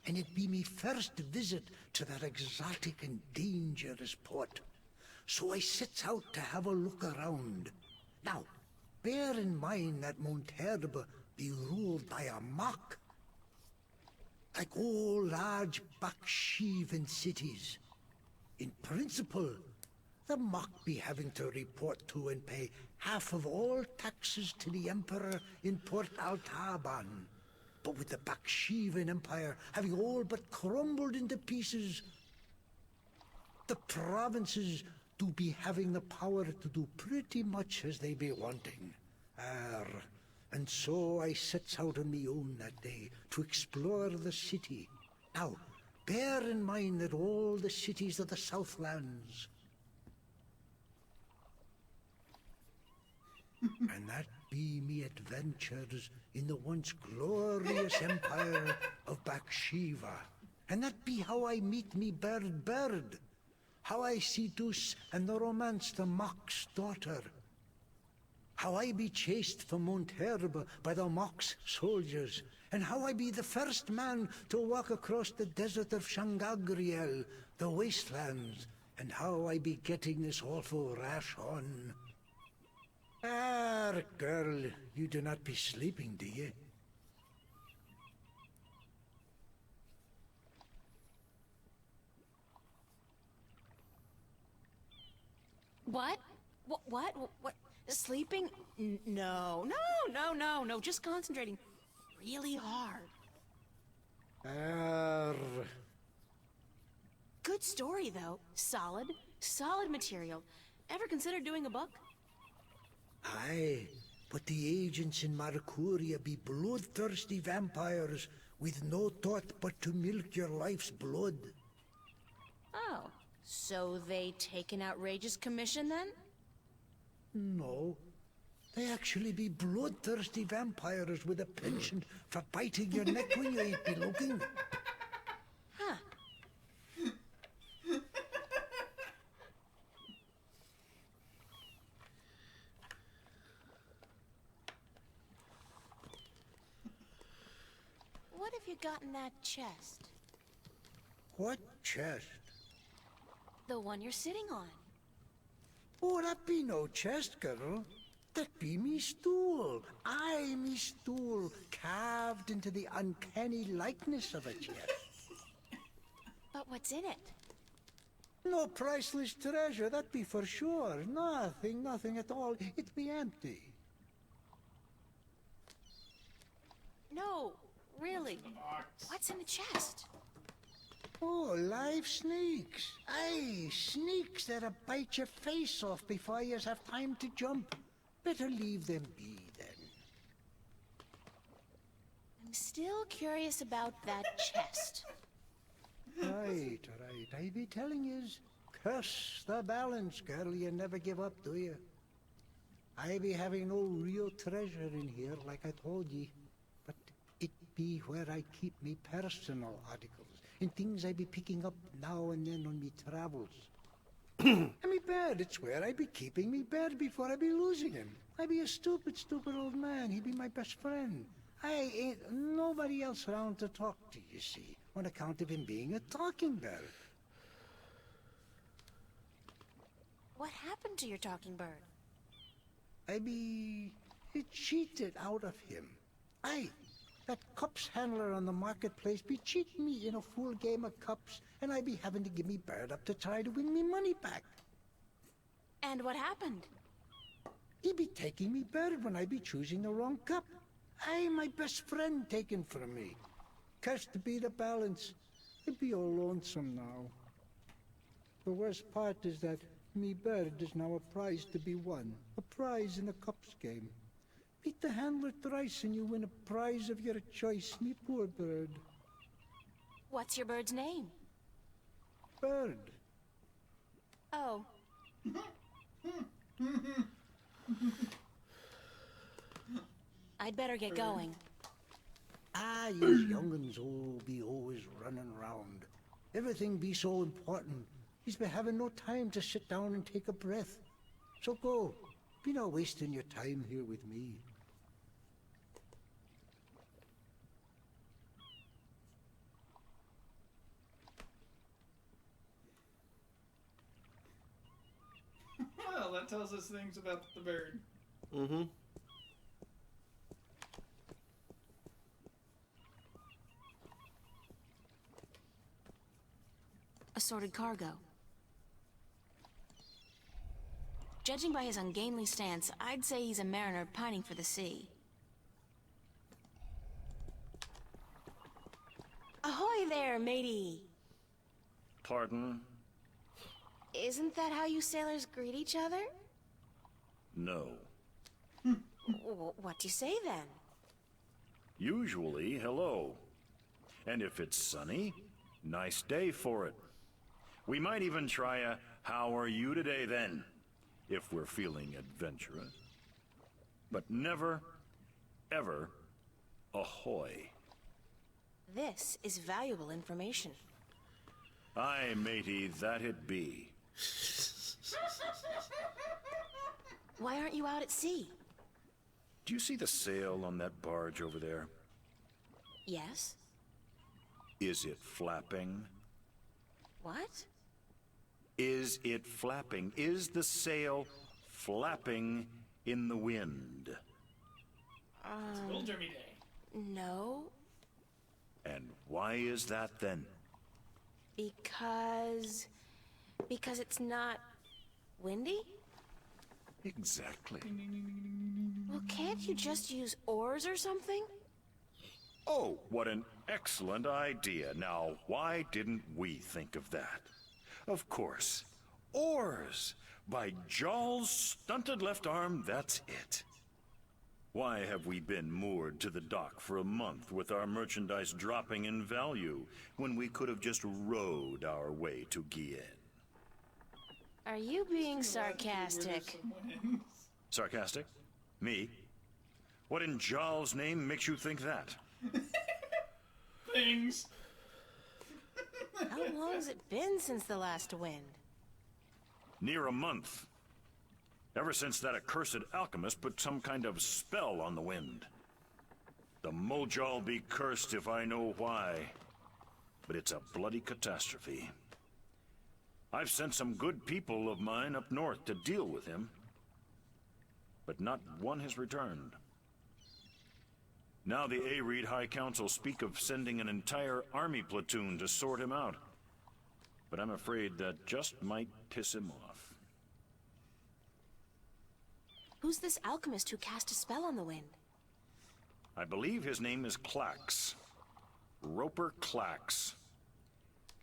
and it be me first visit to that exotic and dangerous port. So I sets out to have a look around. Now, bear in mind that Monterba be ruled by a mock. Like all large Baksheevan cities. In principle, the mock be having to report to and pay half of all taxes to the Emperor in Port Altaban. But with the Baksheevan Empire having all but crumbled into pieces, the provinces do be having the power to do pretty much as they be wanting. And so I sets out on me own that day to explore the city. Now, bear in mind that all the cities of the Southlands, and that be me adventures in the once glorious empire of Bakshiva. And that be how I meet me bird. How I seduce and romance the Mock's daughter. How I be chased from Monterba by the Mock's soldiers. And how I be the first man to walk across the desert of Shangagriel, the wastelands. And how I be getting this awful rash on. Girl, you do not be sleeping, do you? What? What? Sleeping? No. Just concentrating really hard. Good story, though. Solid material. Ever considered doing a book? Aye, but the agents in Marcuria be bloodthirsty vampires with no thought but to milk your life's blood. Oh, so they take an outrageous commission, then? No. They actually be bloodthirsty vampires with a penchant for biting your neck when you ain't be looking. Huh. What have you got in that chest? What chest? The one you're sitting on. Oh, that be no chest, girl. That be me stool. Aye, me stool, carved into the uncanny likeness of a chest. But what's in it? No priceless treasure, that be for sure. Nothing at all. It be empty. No, really. What's in the chest? Oh, live snakes. Aye, snakes that'll bite your face off before you have time to jump. Better leave them be, then. I'm still curious about that chest. Right. I be telling yous, curse the balance, girl. You never give up, do you? I be having no real treasure in here, like I told ye. But it be where I keep me personal articles and things I be picking up now and then on me travels. And me bed, it's where I be keeping me bed before I be losing him. I be a stupid old man. He be my best friend. I ain't nobody else around to talk to, you see, on account of him being a talking bird. What happened to your talking bird? I be cheated out of him. Aye, that cups handler on the marketplace be cheating me in a full game of cups, and I be having to give me bird up to try to win me money back. And what happened? He be taking me bird when I be choosing the wrong cup. Aye, my best friend taken from me. Cursed be the balance. I be all lonesome now. The worst part is that me bird is now a prize to be won. A prize in a cups game. Beat the handler thrice and you win a prize of your choice, me poor bird. What's your bird's name? Bird. Oh. I'd better get going. Ah, yous young'uns all be always running round. Everything be so important. He's been having no time to sit down and take a breath. So go. Be not wasting your time here with me. Well, that tells us things about the bird. Mm-hmm. Assorted cargo. Judging by his ungainly stance, I'd say he's a mariner pining for the sea. Ahoy there, matey! Pardon? Isn't that how you sailors greet each other? No. What do you say then? Usually, hello. And if it's sunny, nice day for it. We might even try a how are you today then, if we're feeling adventurous. But never, ever, ahoy. This is valuable information. Aye, matey, that it be. Why aren't you out at sea? Do you see the sail on that barge over there? Yes. Is it flapping? What? Is it flapping? Is the sail flapping in the wind? It's Jeremy Day. No. And why is that then? Because it's not windy? Exactly. Well, can't you just use oars or something? Oh, what an excellent idea. Now, why didn't we think of that? Of course. Oars! By Jaw's stunted left arm, that's it. Why have we been moored to the dock for a month with our merchandise dropping in value when we could have just rowed our way to Gien? Are you being sarcastic? Sarcastic? Me? What in Jaw's name makes you think that? Things. How long has it been since the last wind? Near a month. Ever since that accursed alchemist put some kind of spell on the wind. The Moja'll be cursed if I know why. But it's a bloody catastrophe. I've sent some good people of mine up north to deal with him. But not one has returned. Now the Areed High Council speak of sending an entire army platoon to sort him out. But I'm afraid that just might piss him off. Who's this alchemist who cast a spell on the wind? I believe his name is Clax. Roper Clax.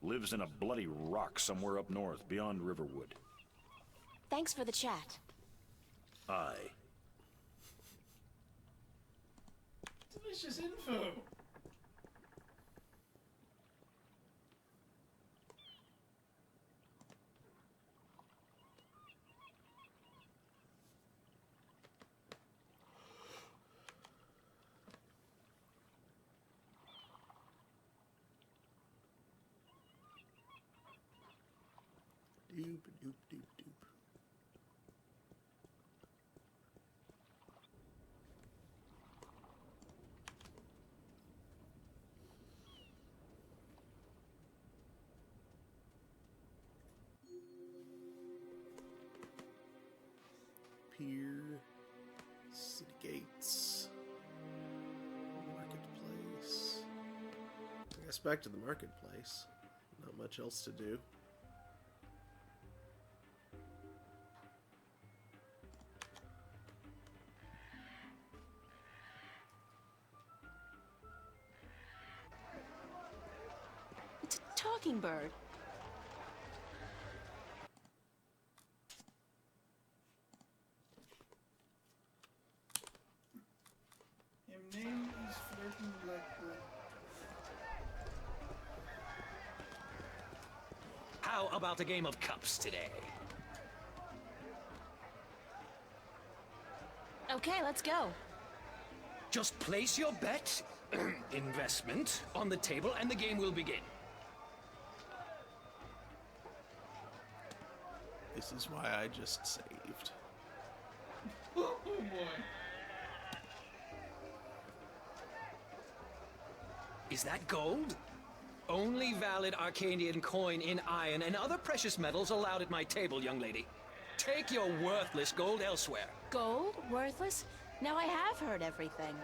Lives in a bloody rock somewhere up north, beyond Riverwood. Thanks for the chat. Aye. Delicious info. Doop, doop, doop, doop. Pier, city gates, marketplace. I guess back to the marketplace. Not much else to do. It's a talking bird. His name is flirting Blackbird. How about a game of cups today? Okay, let's go. Just place your bet, investment, on the table and the game will begin. This is why I just saved. Oh boy. Is that gold? Only valid Arcadian coin in iron and other precious metals allowed at my table, young lady. Take your worthless gold elsewhere. Gold? Worthless? Now I have heard everything.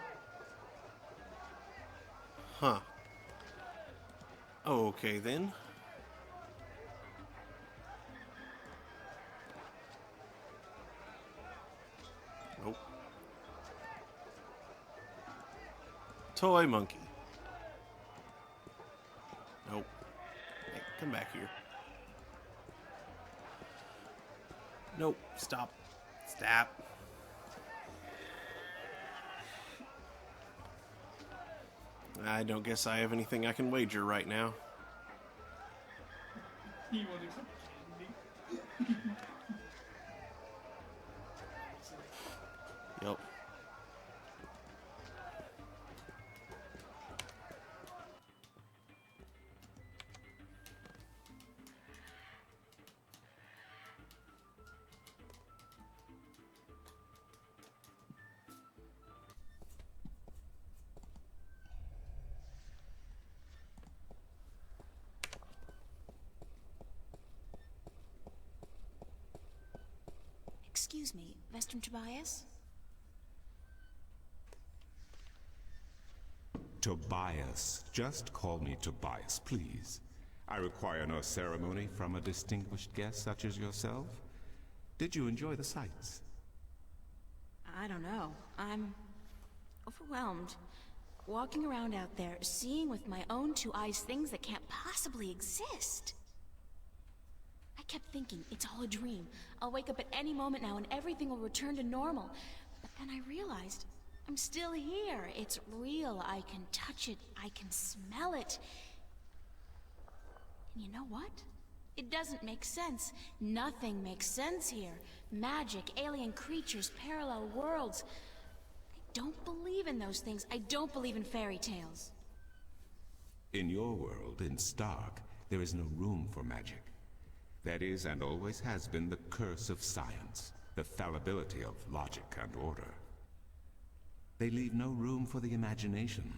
Huh. Okay then. Nope. Toy monkey. Nope. Hey, come back here. Nope. Stop. Stop. I don't guess I have anything I can wager right now. He wanted some candy. Yep. Excuse me, Vestrum Tobias? Tobias. Just call me Tobias, please. I require no ceremony from a distinguished guest such as yourself. Did you enjoy the sights? I don't know. I'm overwhelmed. Walking around out there, seeing with my own two eyes things that can't possibly exist. I kept thinking, it's all a dream. I'll wake up at any moment now and everything will return to normal. But then I realized, I'm still here. It's real. I can touch it. I can smell it. And you know what? It doesn't make sense. Nothing makes sense here. Magic, alien creatures, parallel worlds. I don't believe in those things. I don't believe in fairy tales. In your world, in Stark, there is no room for magic. That is, and always has been, the curse of science, the fallibility of logic and order. They leave no room for the imagination.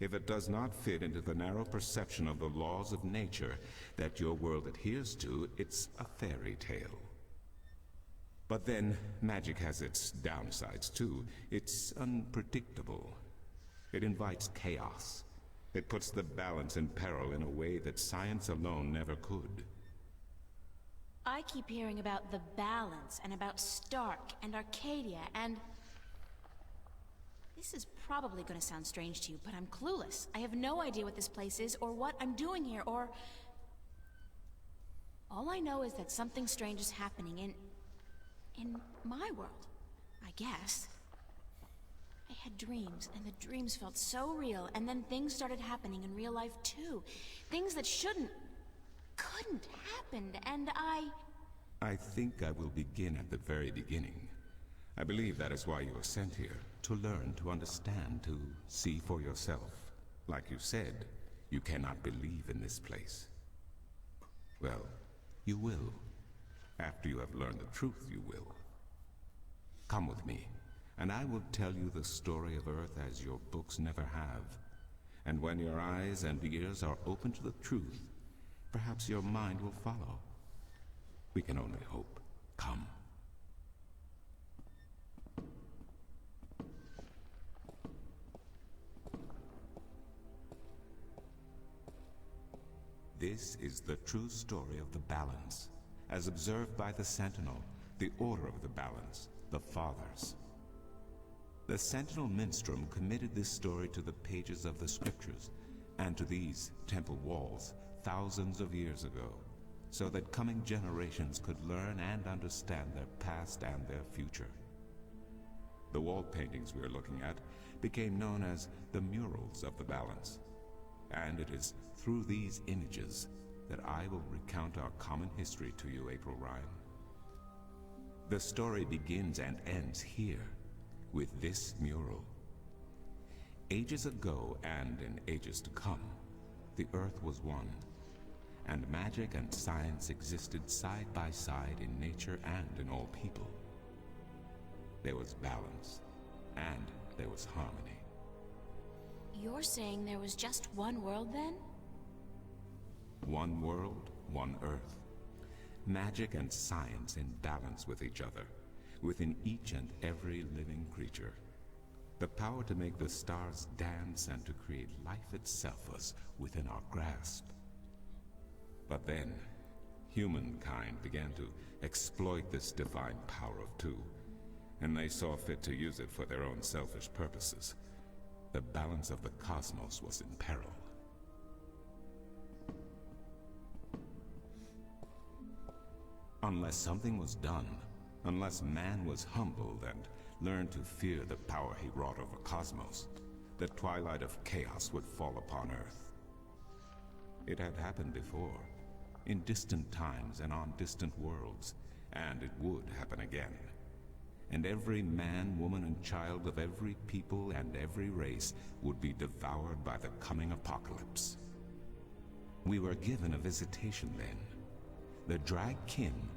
If it does not fit into the narrow perception of the laws of nature that your world adheres to, it's a fairy tale. But then, magic has its downsides too. It's unpredictable. It invites chaos. It puts the balance in peril in a way that science alone never could. I keep hearing about the balance, and about Stark, and Arcadia, and... This is probably gonna sound strange to you, but I'm clueless. I have no idea what this place is, or what I'm doing here, or... All I know is that something strange is happening in my world, I guess. I had dreams, and the dreams felt so real, and then things started happening in real life too. Things that couldn't happen, and I think I will begin at the very beginning. I believe that is why you were sent here, to learn, to understand, to see for yourself. Like you said, you cannot believe in this place. Well, you will. After you have learned the truth, you will. Come with me, and I will tell you the story of Earth as your books never have. And when your eyes and ears are open to the truth, perhaps your mind will follow. We can only hope. Come. This is the true story of the balance, as observed by the Sentinel, the Order of the Balance, the Fathers. The Sentinel Minstrom committed this story to the pages of the scriptures, and to these temple walls, thousands of years ago, so that coming generations could learn and understand their past and their future. The wall paintings we are looking at became known as the murals of the balance, and it is through these images that I will recount our common history to you, April Ryan. The story begins and ends here, with this mural. Ages ago and in ages to come, the Earth was one, and magic and science existed side by side in nature and in all people. There was balance, and there was harmony. You're saying there was just one world then? One world, one Earth. Magic and science in balance with each other, within each and every living creature. The power to make the stars dance and to create life itself was within our grasp. But then, humankind began to exploit this divine power of two, and they saw fit to use it for their own selfish purposes. The balance of the cosmos was in peril. Unless something was done, unless man was humbled and learned to fear the power he wrought over cosmos, the twilight of chaos would fall upon Earth. It had happened before, in distant times and on distant worlds, and it would happen again. And every man, woman, and child of every people and every race would be devoured by the coming apocalypse. We were given a visitation then. The Drag Kin,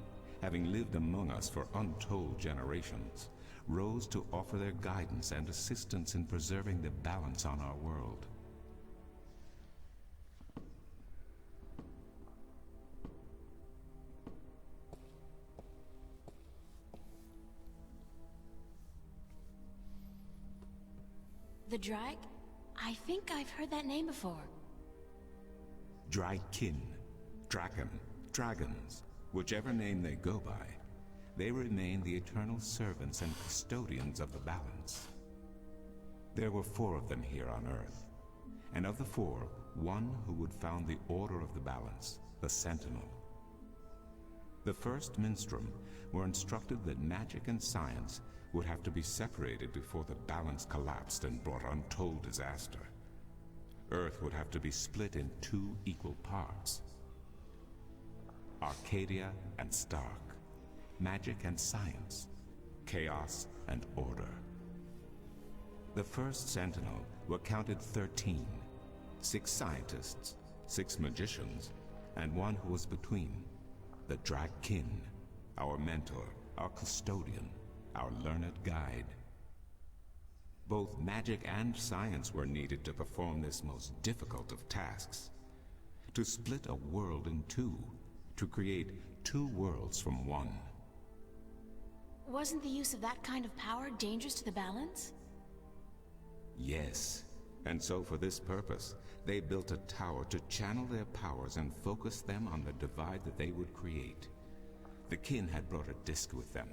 having lived among us for untold generations, rose to offer their guidance and assistance in preserving the balance on our world. The Drag? I think I've heard that name before. Drag Kin, Draken, Dragons, whichever name they go by. they remain the eternal servants and custodians of the balance. There were 4 of them here on Earth, and of the 4, one who would found the Order of the Balance, the Sentinel. The first Minstrum were instructed that magic and science would have to be separated before the balance collapsed and brought untold disaster. Earth would have to be split in 2 equal parts. Arcadia and Stark. Magic and science. Chaos and order. The first Sentinel were counted 13. 6 scientists, 6 magicians, and 1 who was between. The Dragkin, our mentor, our custodian, our learned guide. Both magic and science were needed to perform this most difficult of tasks. To split a world in 2, to create 2 worlds from 1. Wasn't the use of that kind of power dangerous to the balance? Yes, and so for this purpose, they built a tower to channel their powers and focus them on the divide that they would create. The kin had brought a disc with them,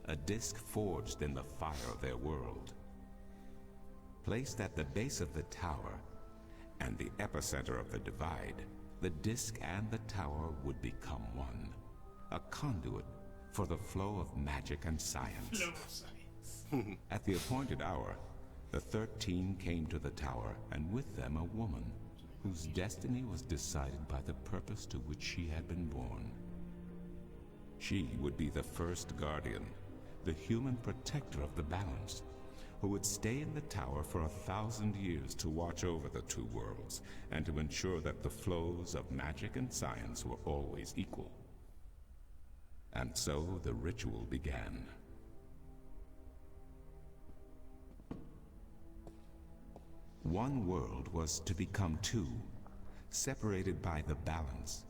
a disc forged in the fire of their world. Placed at the base of the tower, and the epicenter of the divide, the disc and the tower would become one, a conduit for the flow of magic and science. Flow of science. At the appointed hour, the 13 came to the tower, and with them a woman, whose destiny was decided by the purpose to which she had been born. She would be the first guardian, the human protector of the balance, who would stay in the tower for 1,000 years to watch over the 2 worlds, and to ensure that the flows of magic and science were always equal. And so the ritual began. One world was to become 2, separated by the balance,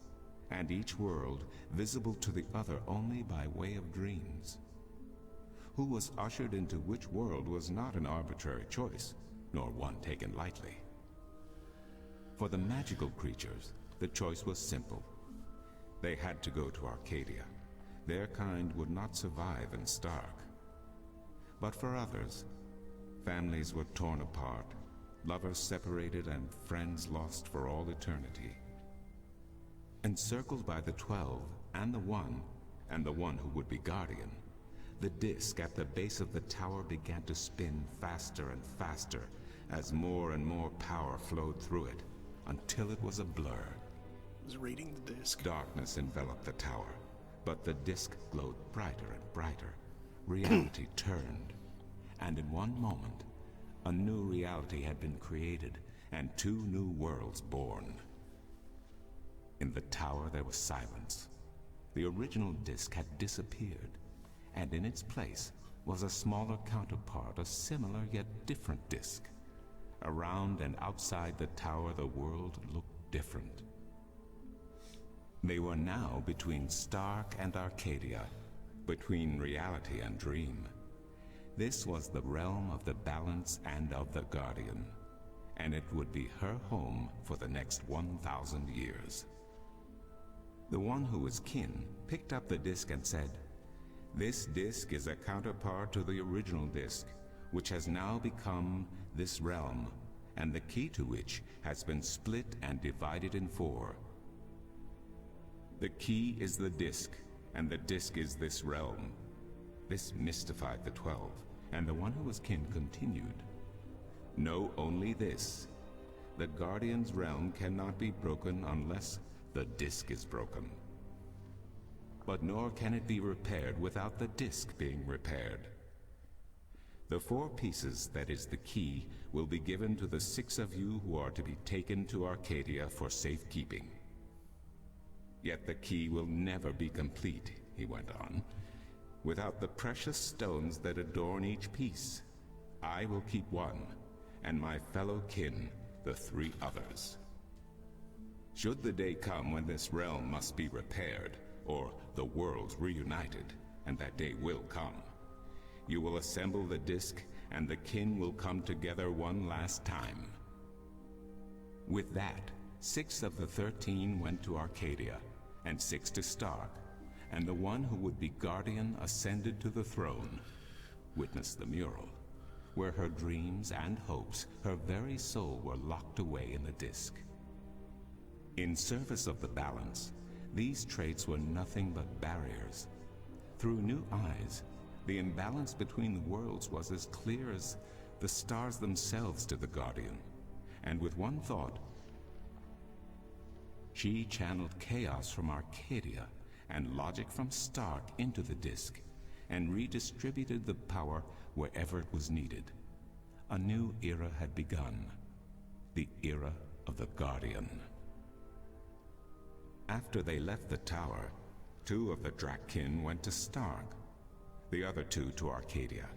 and each world visible to the other only by way of dreams. Who was ushered into which world was not an arbitrary choice, nor one taken lightly. For the magical creatures, the choice was simple. They had to go to Arcadia. Their kind would not survive in Stark. But for others, families were torn apart, lovers separated, and friends lost for all eternity. Encircled by the 12 and the 1, and the 1 who would be guardian, the disc at the base of the tower began to spin faster and faster as more and more power flowed through it, until it was a blur. I was reading the disc. Darkness enveloped the tower, but the disc glowed brighter and brighter. Reality turned, and in one moment, a new reality had been created, and 2 new worlds born. In the tower there was silence. The original disc had disappeared, and in its place was a smaller counterpart, a similar yet different disc. Around and outside the tower, the world looked different. They were now between Stark and Arcadia, between reality and dream. This was the realm of the balance and of the Guardian, and it would be her home for the next 1,000 years. The one who was kin picked up the disc and said, "This disc is a counterpart to the original disc, which has now become this realm, and the key to which has been split and divided in 4. The key is the disc, and the disc is this realm." This mystified the 12, and the one who was kin continued, "Know only this. The Guardian's realm cannot be broken unless the disc is broken. But nor can it be repaired without the disc being repaired. The 4 pieces, that is the key, will be given to the 6 of you who are to be taken to Arcadia for safekeeping. Yet the key will never be complete," he went on, "without the precious stones that adorn each piece. I will keep 1, and my fellow kin the 3 others. Should the day come when this realm must be repaired, or the worlds reunited, and that day will come, you will assemble the disc, and the kin will come together one last time." With that, 6 of the 13 went to Arcadia, and 6 to Stark, and the one who would be guardian ascended to the throne. Witness the mural, where her dreams and hopes, her very soul, were locked away in the disc. In service of the balance, these traits were nothing but barriers. Through new eyes, the imbalance between the worlds was as clear as the stars themselves to the Guardian. And with one thought, she channeled chaos from Arcadia and logic from Stark into the disc, and redistributed the power wherever it was needed. A new era had begun, the era of the Guardian. After they left the tower, 2 of the Drakkin went to Stark, the other 2 to Arcadia.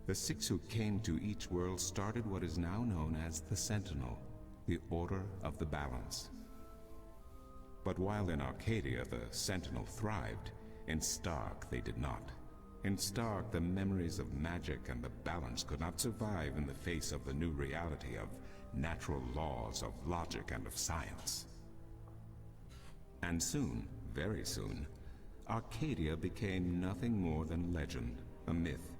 The 6 who came to each world started what is now known as the Sentinel, the Order of the Balance. But while in Arcadia the Sentinel thrived, in Stark they did not. In Stark, the memories of magic and the balance could not survive in the face of the new reality of natural laws, of logic and of science. And soon, very soon, Arcadia became nothing more than legend, a myth,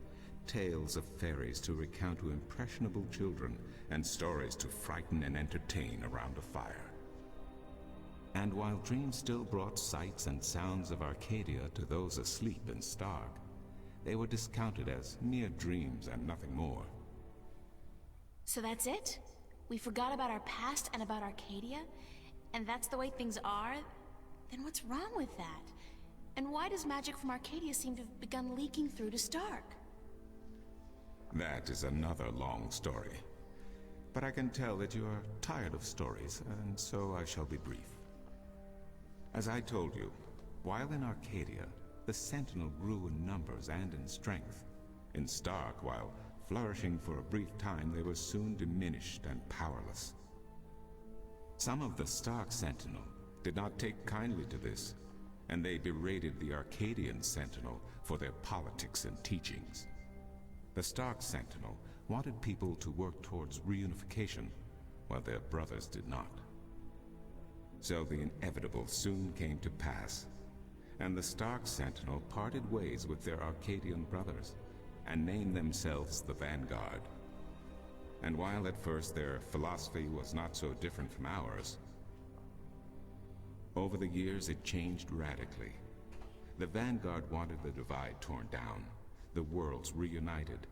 tales of fairies to recount to impressionable children, and stories to frighten and entertain around a fire. And while dreams still brought sights and sounds of Arcadia to those asleep in Stark, they were discounted as mere dreams and nothing more. So that's it? We forgot about our past and about Arcadia? And that's the way things are? Then what's wrong with that? And why does magic from Arcadia seem to have begun leaking through to Stark? That is another long story. But I can tell that you are tired of stories, and so I shall be brief. As I told you, while in Arcadia, the Sentinel grew in numbers and in strength. In Stark, while flourishing for a brief time, they were soon diminished and powerless. Some of the Stark Sentinel did not take kindly to this, and they berated the Arcadian Sentinel for their politics and teachings. The Stark Sentinel wanted people to work towards reunification, while their brothers did not. So the inevitable soon came to pass, and the Stark Sentinel parted ways with their Arcadian brothers, and named themselves the Vanguard. And while at first their philosophy was not so different from ours, over the years it changed radically. The Vanguard wanted the divide torn down, the worlds reunited,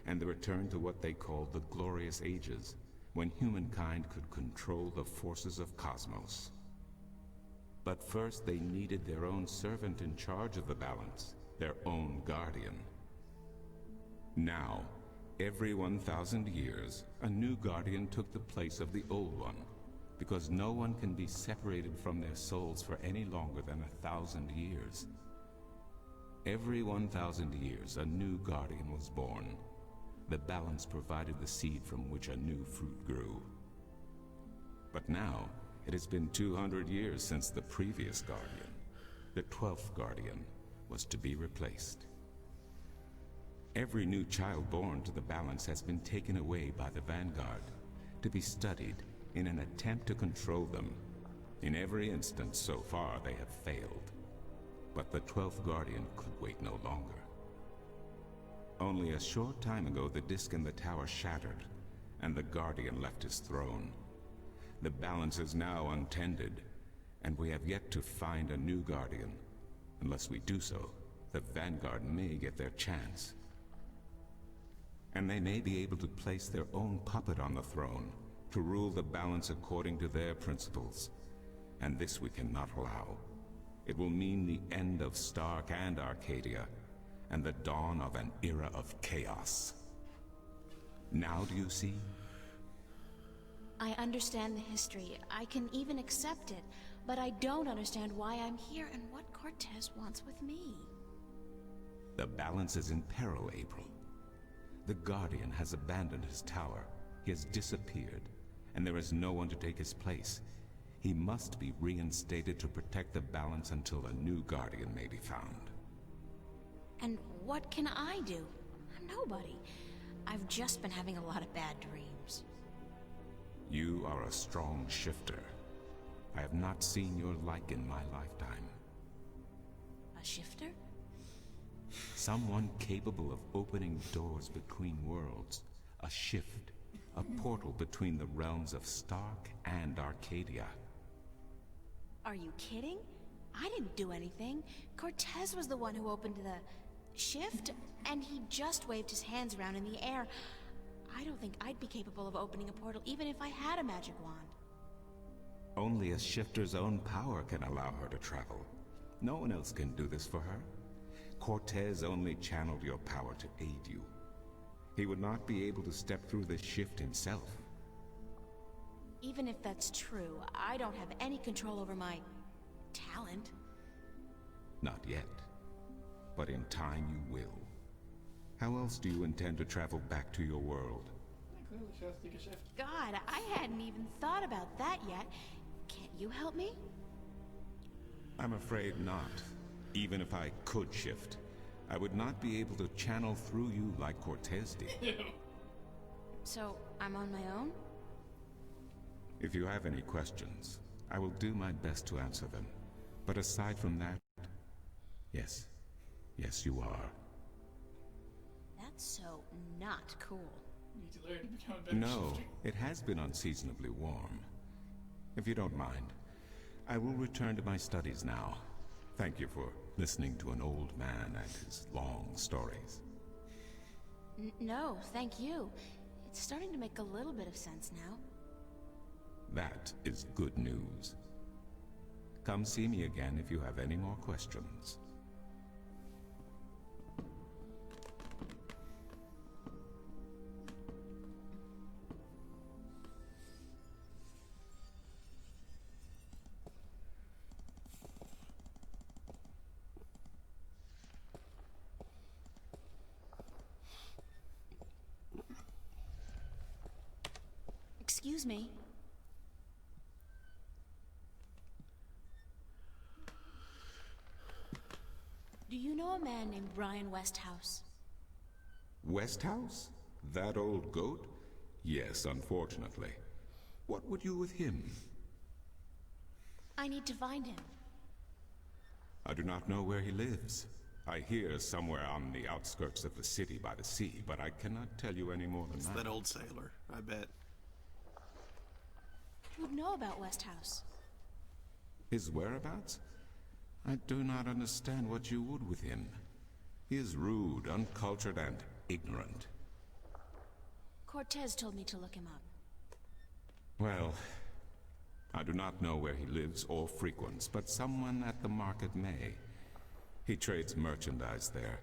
and the return to what they called the Glorious Ages, when humankind could control the forces of cosmos. But first they needed their own servant in charge of the balance, their own guardian. Now, every 1,000 years, a new guardian took the place of the old one, because no one can be separated from their souls for any longer than 1,000 years. Every 1,000 years, a new guardian was born. The balance provided the seed from which a new fruit grew. But now, it has been 200 years since the previous guardian, the 12th guardian, was to be replaced. Every new child born to the balance has been taken away by the Vanguard, to be studied in an attempt to control them. In every instance so far they have failed. But the 12th guardian could wait no longer. Only a short time ago the disc in the tower shattered, and the guardian left his throne. The balance is now untended, and we have yet to find a new guardian. Unless we do so, the Vanguard may get their chance. And they may be able to place their own puppet on the throne, to rule the balance according to their principles. And this we cannot allow. It will mean the end of Stark and Arcadia, and the dawn of an era of chaos. Now do you see? I understand the history. I can even accept it. But I don't understand why I'm here and what Cortez wants with me. The balance is in peril, April. The Guardian has abandoned his tower. He has disappeared, and there is no one to take his place. He must be reinstated to protect the balance until a new Guardian may be found. And what can I do? I'm nobody. I've just been having a lot of bad dreams. You are a strong shifter. I have not seen your like in my lifetime. shifter? Someone capable of opening doors between worlds. A shift. A portal between the realms of Stark and Arcadia. Are you kidding? I didn't do anything. Cortez was the one who opened the shift, and he just waved his hands around in the air. I don't think I'd be capable of opening a portal even if I had a magic wand. Only a shifter's own power can allow her to travel. No one else can do this for her. Cortez only channeled your power to aid you. He would not be able to step through this shift himself. Even if that's true, I don't have any control over my talent. Not yet. But in time you will. How else do you intend to travel back to your world? Clearly she has to take a shift. God, I hadn't even thought about that yet. Can't you help me? I'm afraid not. Even if I could shift, I would not be able to channel through you like Cortez did. So, I'm on my own? If you have any questions, I will do my best to answer them. But aside from that, yes. Yes, you are. That's so not cool. You need to learn to become a better No, shifter. it has been unseasonably warm. If you don't mind, I will return to my studies now. Thank you for listening to an old man and his long stories. No, thank you. It's starting to make a little bit of sense now. That is good news. Come see me again if you have any more questions. Excuse me. Do you know a man named Brian Westhouse? Westhouse? That old goat? Yes, unfortunately. What would you with him? I need to find him. I do not know where he lives. I hear somewhere on the outskirts of the city by the sea, but I cannot tell you any more than It's that old sailor, I bet. Who'd know about Westhouse? His whereabouts? I do not understand what you would with him. He is rude, uncultured, and ignorant. Cortez told me to look him up. Well, I do not know where he lives or frequents, but someone at the market may. He trades merchandise there,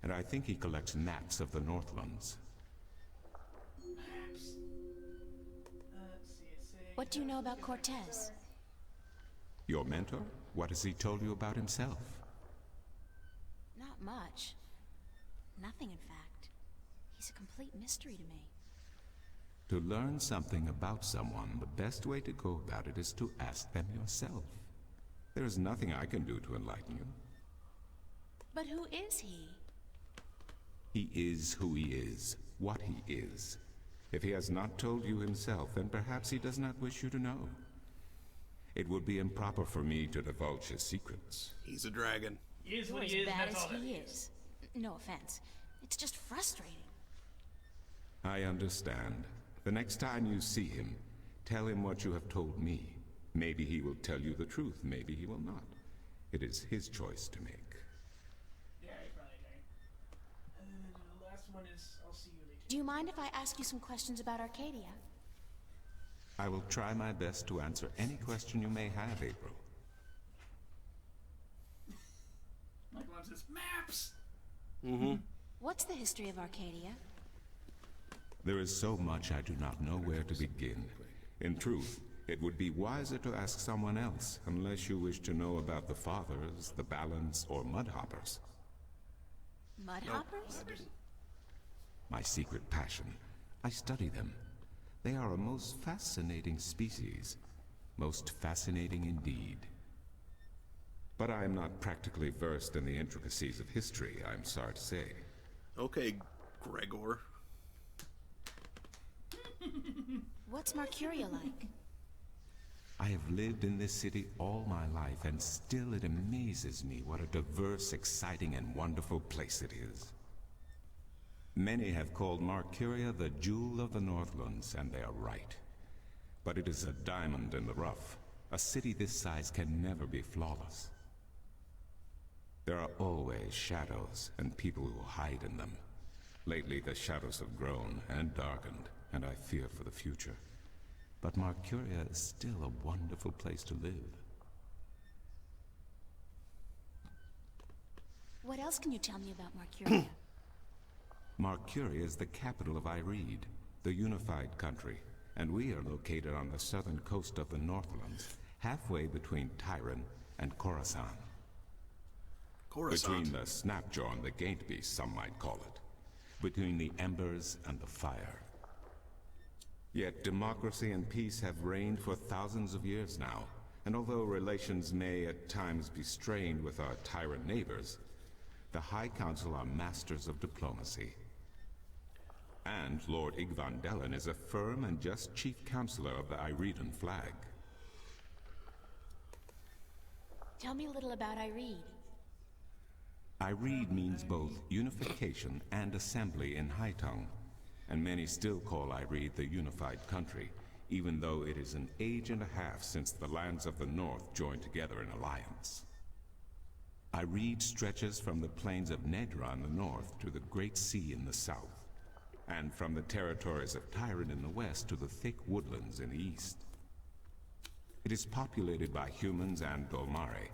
and I think he collects maps of the Northlands. Maps. Let's see, it's saying... What do you know about Cortez? Your mentor? What has he told you about himself? Not much. Nothing, in fact. He's a complete mystery to me. To learn something about someone, the best way to go about it is to ask them yourself. There is nothing I can do to enlighten you. But who is he? He is who he is, what he is. If he has not told you himself, then perhaps he does not wish you to know. It would be improper for me to divulge his secrets. He's a dragon. He is You're what as he is, bad that's as all that he is. is. No offense. It's just frustrating. I understand. The next time you see him, tell him what you have told me. Maybe he will tell you the truth, maybe he will not. It is his choice to make. Yeah, he probably did. And the last one is, I'll see you later. Do you mind if I ask you some questions about Arcadia? I will try my best to answer any question you may have, April. Michael says, maps! Mm-hmm. What's the history of Arcadia? There is so much I do not know where to begin. In truth, it would be wiser to ask someone else, unless you wish to know about the Fathers, the Balance, or Mudhoppers. Mudhoppers? My secret passion. I study them. They are a most fascinating species. Most fascinating indeed. But I am not practically versed in the intricacies of history, I'm sorry to say. Okay, Gregor. What's Mercuria like? I have lived in this city all my life, and still it amazes me what a diverse, exciting, and wonderful place it is. Many have called Marcuria the jewel of the Northlands, and they are right. But it is a diamond in the rough. A city this size can never be flawless. There are always shadows and people who hide in them. Lately, the shadows have grown and darkened, and I fear for the future. But Marcuria is still a wonderful place to live. What else can you tell me about Marcuria? Marcuria is the capital of Ireed, the unified country, and we are located on the southern coast of the Northlands, halfway between Tyran and Coruscant. Between the Snapjaw and the Gaintbeast, some might call it. Between the embers and the fire. Yet democracy and peace have reigned for thousands of years now, and although relations may at times be strained with our tyrant neighbors, the High Council are masters of diplomacy. And Lord Igvandellan is a firm and just chief counselor of the Ireedan flag. Tell me a little about Ireed. Ireed means both unification and assembly in High Tongue, and many still call Ireed the unified country, even though it is an age and a half since the lands of the north joined together in alliance. Ireed stretches from the plains of Nedra in the north to the Great Sea in the south, and from the territories of Tyran in the west to the thick woodlands in the east. It is populated by humans and Dolmare,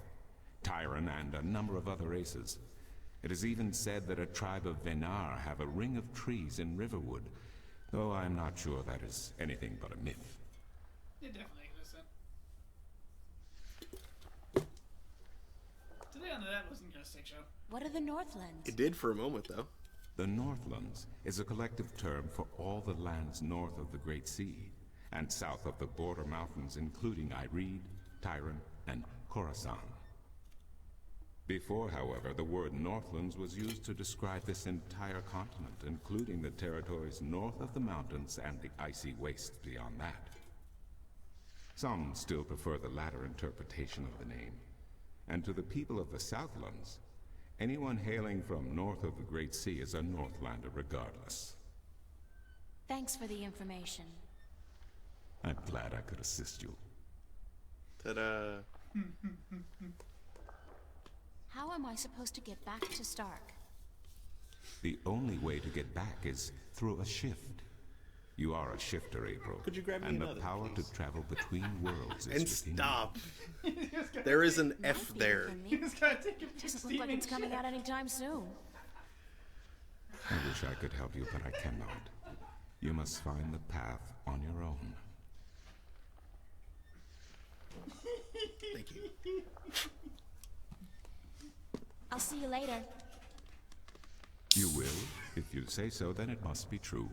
Tyran and a number of other races. It is even said that a tribe of Venar have a ring of trees in Riverwood, though I'm not sure that is anything but a myth. It definitely exists. Today on that wasn't gonna stick show. What are the Northlands? It did for a moment, though. The Northlands is a collective term for all the lands north of the Great Sea, and south of the border mountains including Ireed, Tyran, and Coruscant. Before, however, the word Northlands was used to describe this entire continent, including the territories north of the mountains and the icy wastes beyond that. Some still prefer the latter interpretation of the name. And to the people of the Southlands, anyone hailing from north of the Great Sea is a Northlander regardless. Thanks for the information. I'm glad I could assist you. Ta-da. How am I supposed to get back to Stark? The only way to get back is through a shift. You are a shifter, April. Could you grab me and another, the power please? to travel between worlds is And within stop. You. There is an F there. You just gotta take a Doesn't look like it's coming out anytime soon. I wish I could help you, but I cannot. You must find the path on your own. Thank you. I'll see you later. You will? If you say so, then it must be true.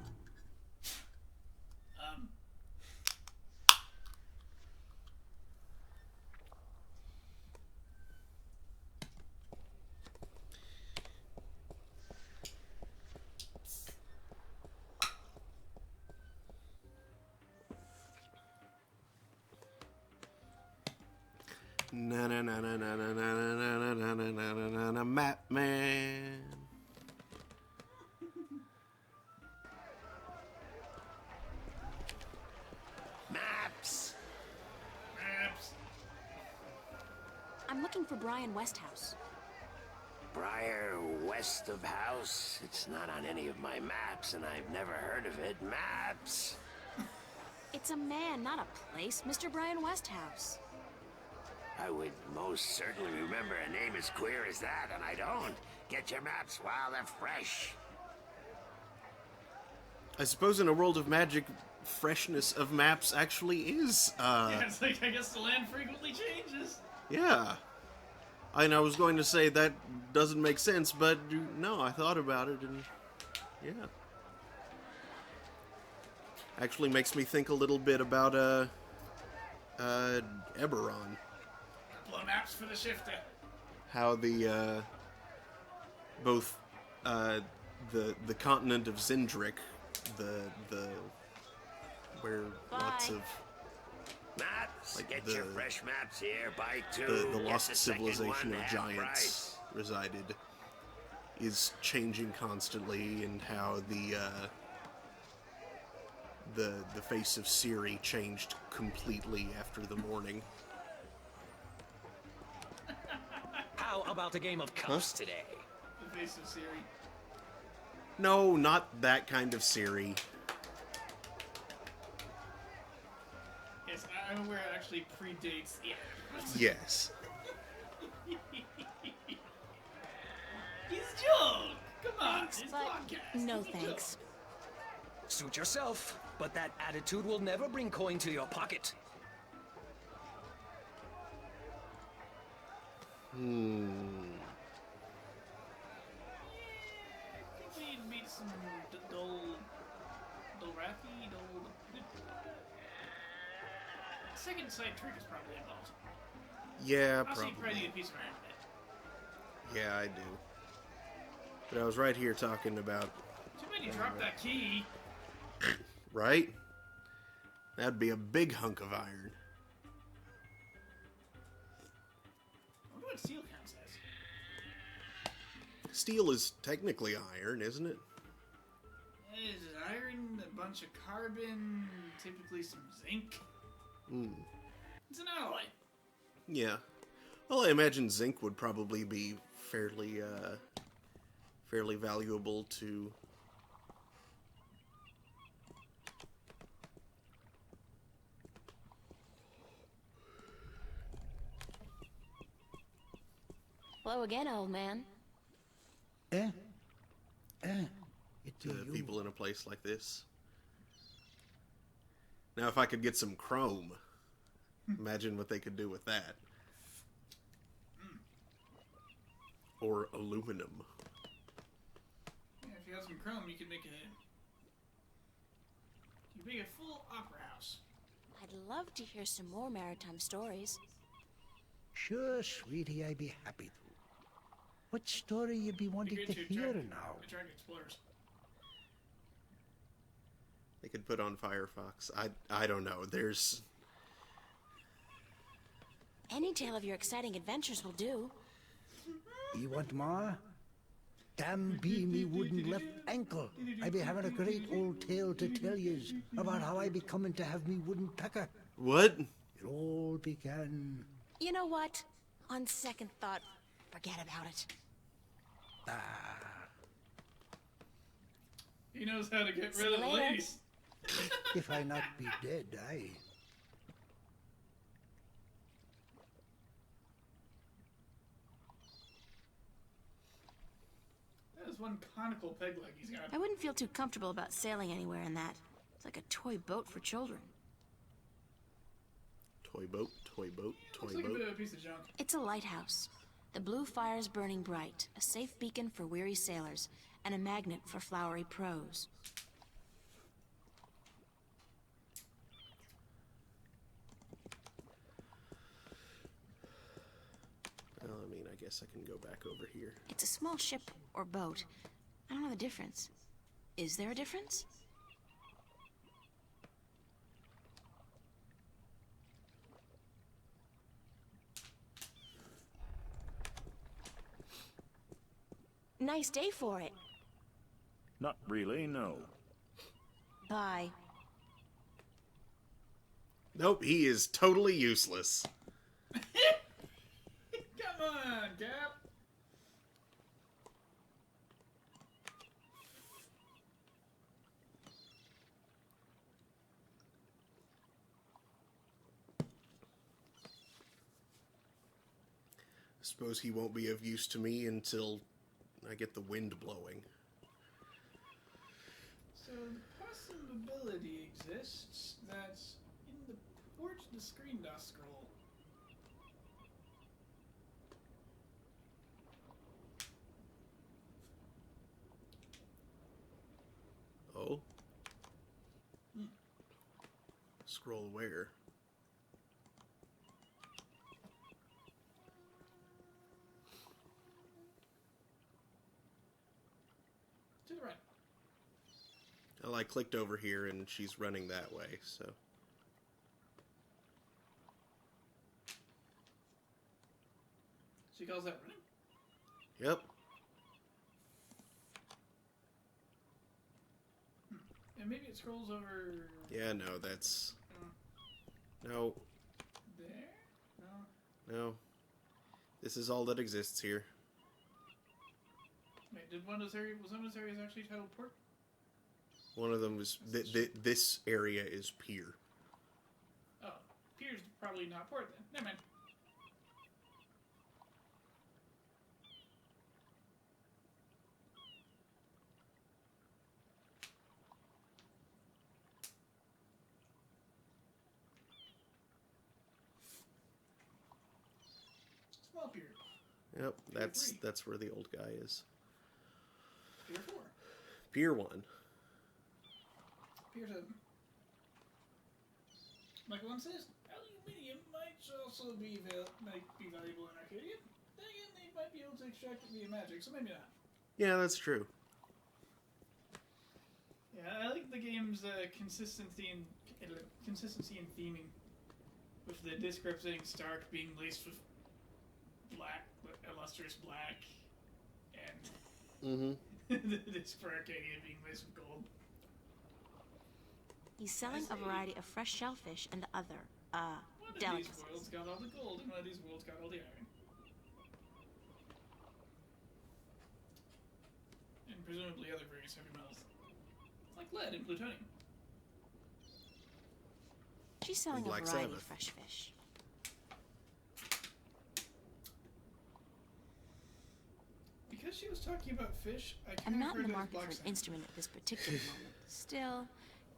Na na na na na na na na na na na na na na Map Man. Maps! Maps. I'm looking for Brian Westhouse. Briar west of house? It's not on any of my maps, and I've never heard of it. Maps! It's a man, not a place. Mr. Brian Westhouse. I would most certainly remember a name as queer as that, and I don't. Get your maps while they're fresh. I suppose in a world of magic, freshness of maps actually is, Yeah, it's like, I guess the land frequently changes. yeah. I was going to say that doesn't make sense, but no, I thought about it, and yeah. Actually makes me think a little bit about, Eberron. Couple of maps for the shifter. How the, both, the continent of Zindrick, the where lots Bye. of Maps, Like get the- your fresh maps here. Buy two. The get lost the second civilization one of half giants price. resided is changing constantly, and how the face of Siri changed completely after the morning. How about a game of cups today? The face of Siri. No, not that kind of Siri. Yes, I'm aware it actually predates the Yes. He's joke! Come on, Thanks, it's but podcast. no He's a joke. thanks. Suit yourself, but that attitude will never bring coin to your pocket. I think we meet some Dolrathi. Second sight trick is probably involved. Yeah, Also, you probably probably. need a piece of iron bit. Yeah, I do. But I was right here talking about, Too bad you dropped that key. right? That'd be a big hunk of iron. I wonder what steel counts as. Steel is technically iron, isn't it? Is iron a bunch of carbon, typically some zinc? It's an alloy. Yeah. Well, I imagine zinc would probably be fairly valuable to... Hello again, old man. It's to people in a place like this. Now, if I could get some chrome, imagine what they could do with that. Or aluminum. Yeah, if you have some chrome, you could make a full opera house. I'd love to hear some more maritime stories. Sure, sweetie, I'd be happy to. What story you be wanting to hear now? Attract explorers. They could put on Firefox. I don't know. There's... Any tale of your exciting adventures will do. You want more? Damn be me wooden left ankle. I be having a great old tale to tell yous about how I be coming to have me wooden tucker. What? It all began... You know what? On second thought, forget about it. He knows how to get See rid of you the later. ladies. If I not be dead, aye. That is one conical peg leg he's got. I wouldn't feel too comfortable about sailing anywhere in that. It's like a toy boat for children. Toy boat, toy boat, toy Looks like a boat. bit of a piece of junk. It's a lighthouse. The blue fire's burning bright, a safe beacon for weary sailors, and a magnet for flowery prose. Well, I mean, I guess I can go back over here. It's a small ship or boat. I don't know the difference. Is there a difference? Nice day for it. Not really, no. Bye. Nope, he is totally useless. Come on, Cap. I suppose he won't be of use to me until I get the wind blowing. So the possibility exists that in the port the screen does scroll. Oh? Scroll where? To the right. Well, I clicked over here and she's running that way, so... She calls that running? Yep. And maybe it scrolls over... Yeah, no, that's... No. There? No. No. This is all that exists here. Wait, was one of those areas actually titled port? One of them was... this area is pier. Oh, pier's probably not port then. Never mind. Small pier. Yep, Pier that's where the old guy is. Pier 4. Pier 1. Pier 7. Like one says, aluminium might also be valuable in Arcadia. Then again, they might be able to extract it via magic, so maybe not. Yeah, that's true. Yeah, I like the game's consistency and theming, with the disc representing Stark being laced with black, illustrious black, and the disc for Arcadia being laced with gold. He's selling a variety of fresh shellfish and other, One of delicacies. these worlds got all the gold, and one of these worlds got all the iron. And presumably other various heavy metals. Like lead and plutonium. She's selling a Black variety Sabbath. of fresh fish. Because she was talking about fish, I I'm can't not in the refer to market black for an sand. instrument at this particular moment. Still,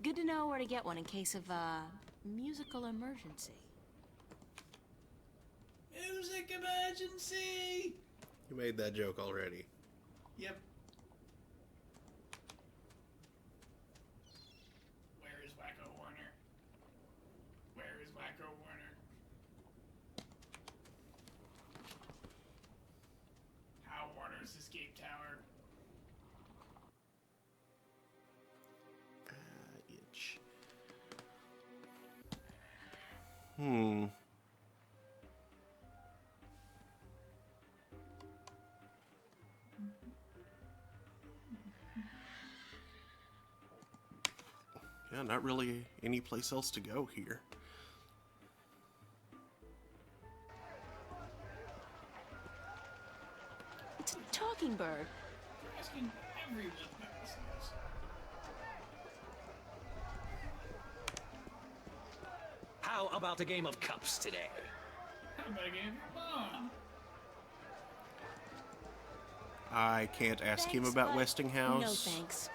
good to know where to get one in case of a musical emergency. Music emergency! You made that joke already. Yep. Where is Wacko Warner? Where is Wacko Warner? How Warner's escape tower? Itch. Hmm. Yeah, not really any place else to go here. It's a talking bird. You're asking everyone about this news. How about a game of cups today? How about a game of bomb? I can't ask him Thanks, about but Westinghouse. No thanks.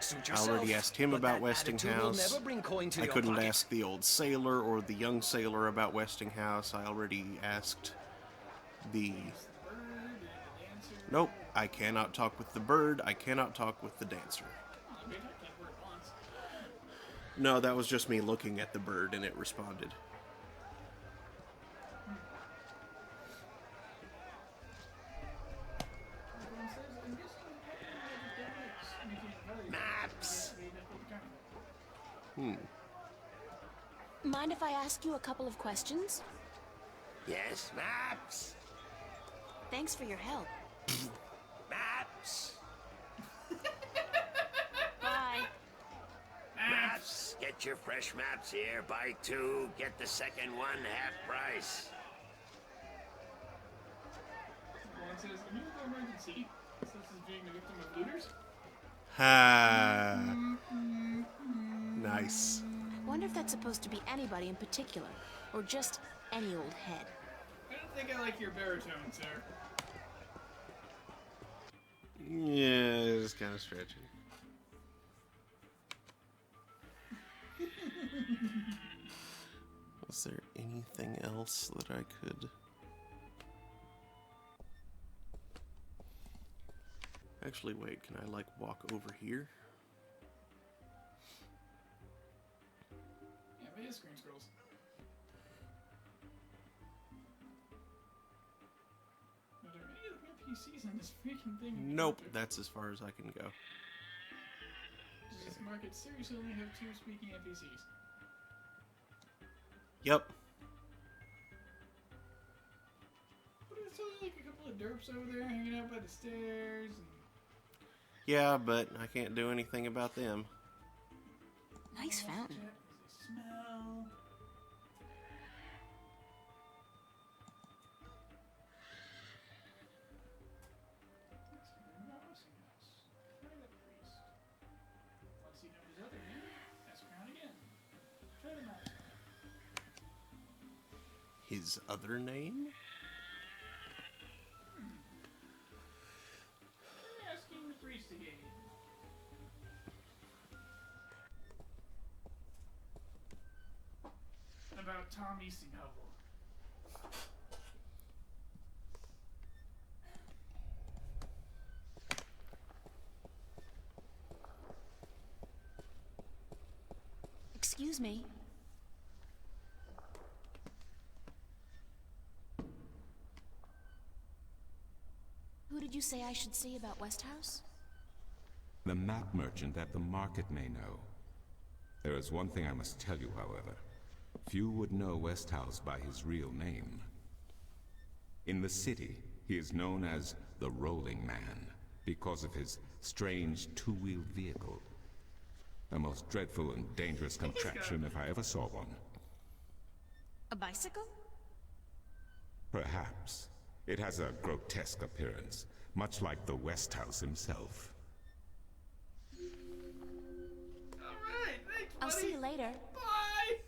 Suit I yourself. already asked him But about that attitude will Westinghouse. never bring coin to I your couldn't pocket. ask the old sailor or the young sailor about Westinghouse. I already asked the... Bird and the dancer. Nope, I cannot talk with the bird. I cannot talk with the dancer. Oh, we talked to that bird once. No, that was just me looking at the bird and it responded. Everyone says, I'm guessing Maps. Mind if I ask you a couple of questions? Yes, maps. Thanks for your help. Maps. Bye. Maps. Get your fresh maps here. Buy 2, get the second one half price. One says, a musical emergency. This is being the victim of looters. Ha. Nice. Wonder if that's supposed to be anybody in particular, or just any old head. I don't think I like your baritone, sir. Yeah, it's kind of stretchy. Was there anything else that I could... Actually, wait, can I, like, walk over here? Yeah, but his screen scrolls. Are there any other NPCs in this freaking thing? Nope, that's as far as I can go. Does this market seriously only have 2 speaking NPCs? Yep. What if So there's like a couple of derps over there hanging out by the stairs. And... Yeah, but I can't do anything about them. Nice fountain. Smell. His other name? Asking the priest again. About Tommy Singhubble. Excuse me. Who did you say I should see about Westhouse? The map merchant at the market may know. There is one thing I must tell you, however. Few would know Westhouse by his real name. In the city, he is known as the Rolling Man because of his strange two-wheeled vehicle. A most dreadful and dangerous contraption if I ever saw one. A bicycle? Perhaps. It has a grotesque appearance, much like the Westhouse himself. Alright, thanks, buddy. I'll see you later. Bye!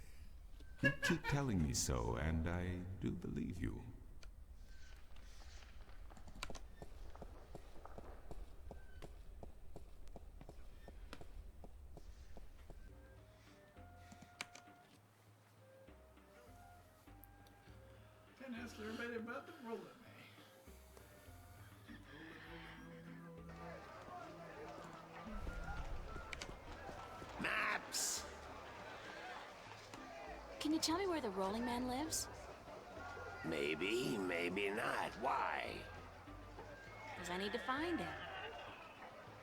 You keep telling me so, and I do believe you. Can I ask everybody about the roller, man? Maps! Can you tell me where the Rolling Man lives? Maybe, maybe not. Why? Because I need to find him.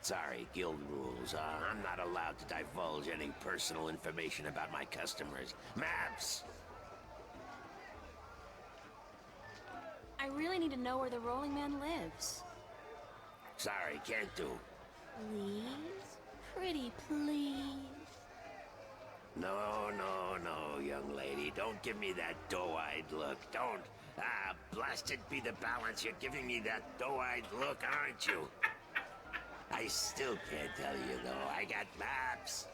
Sorry, guild rules. I'm not allowed to divulge any personal information about my customers. Maps! I really need to know where the Rolling Man lives. Sorry, can't do. Please? Pretty please? No, no, no, young lady. Don't give me that doe-eyed look. Don't. Ah, blasted be the balance. You're giving me that doe-eyed look, aren't you? I still can't tell you, though. I got maps.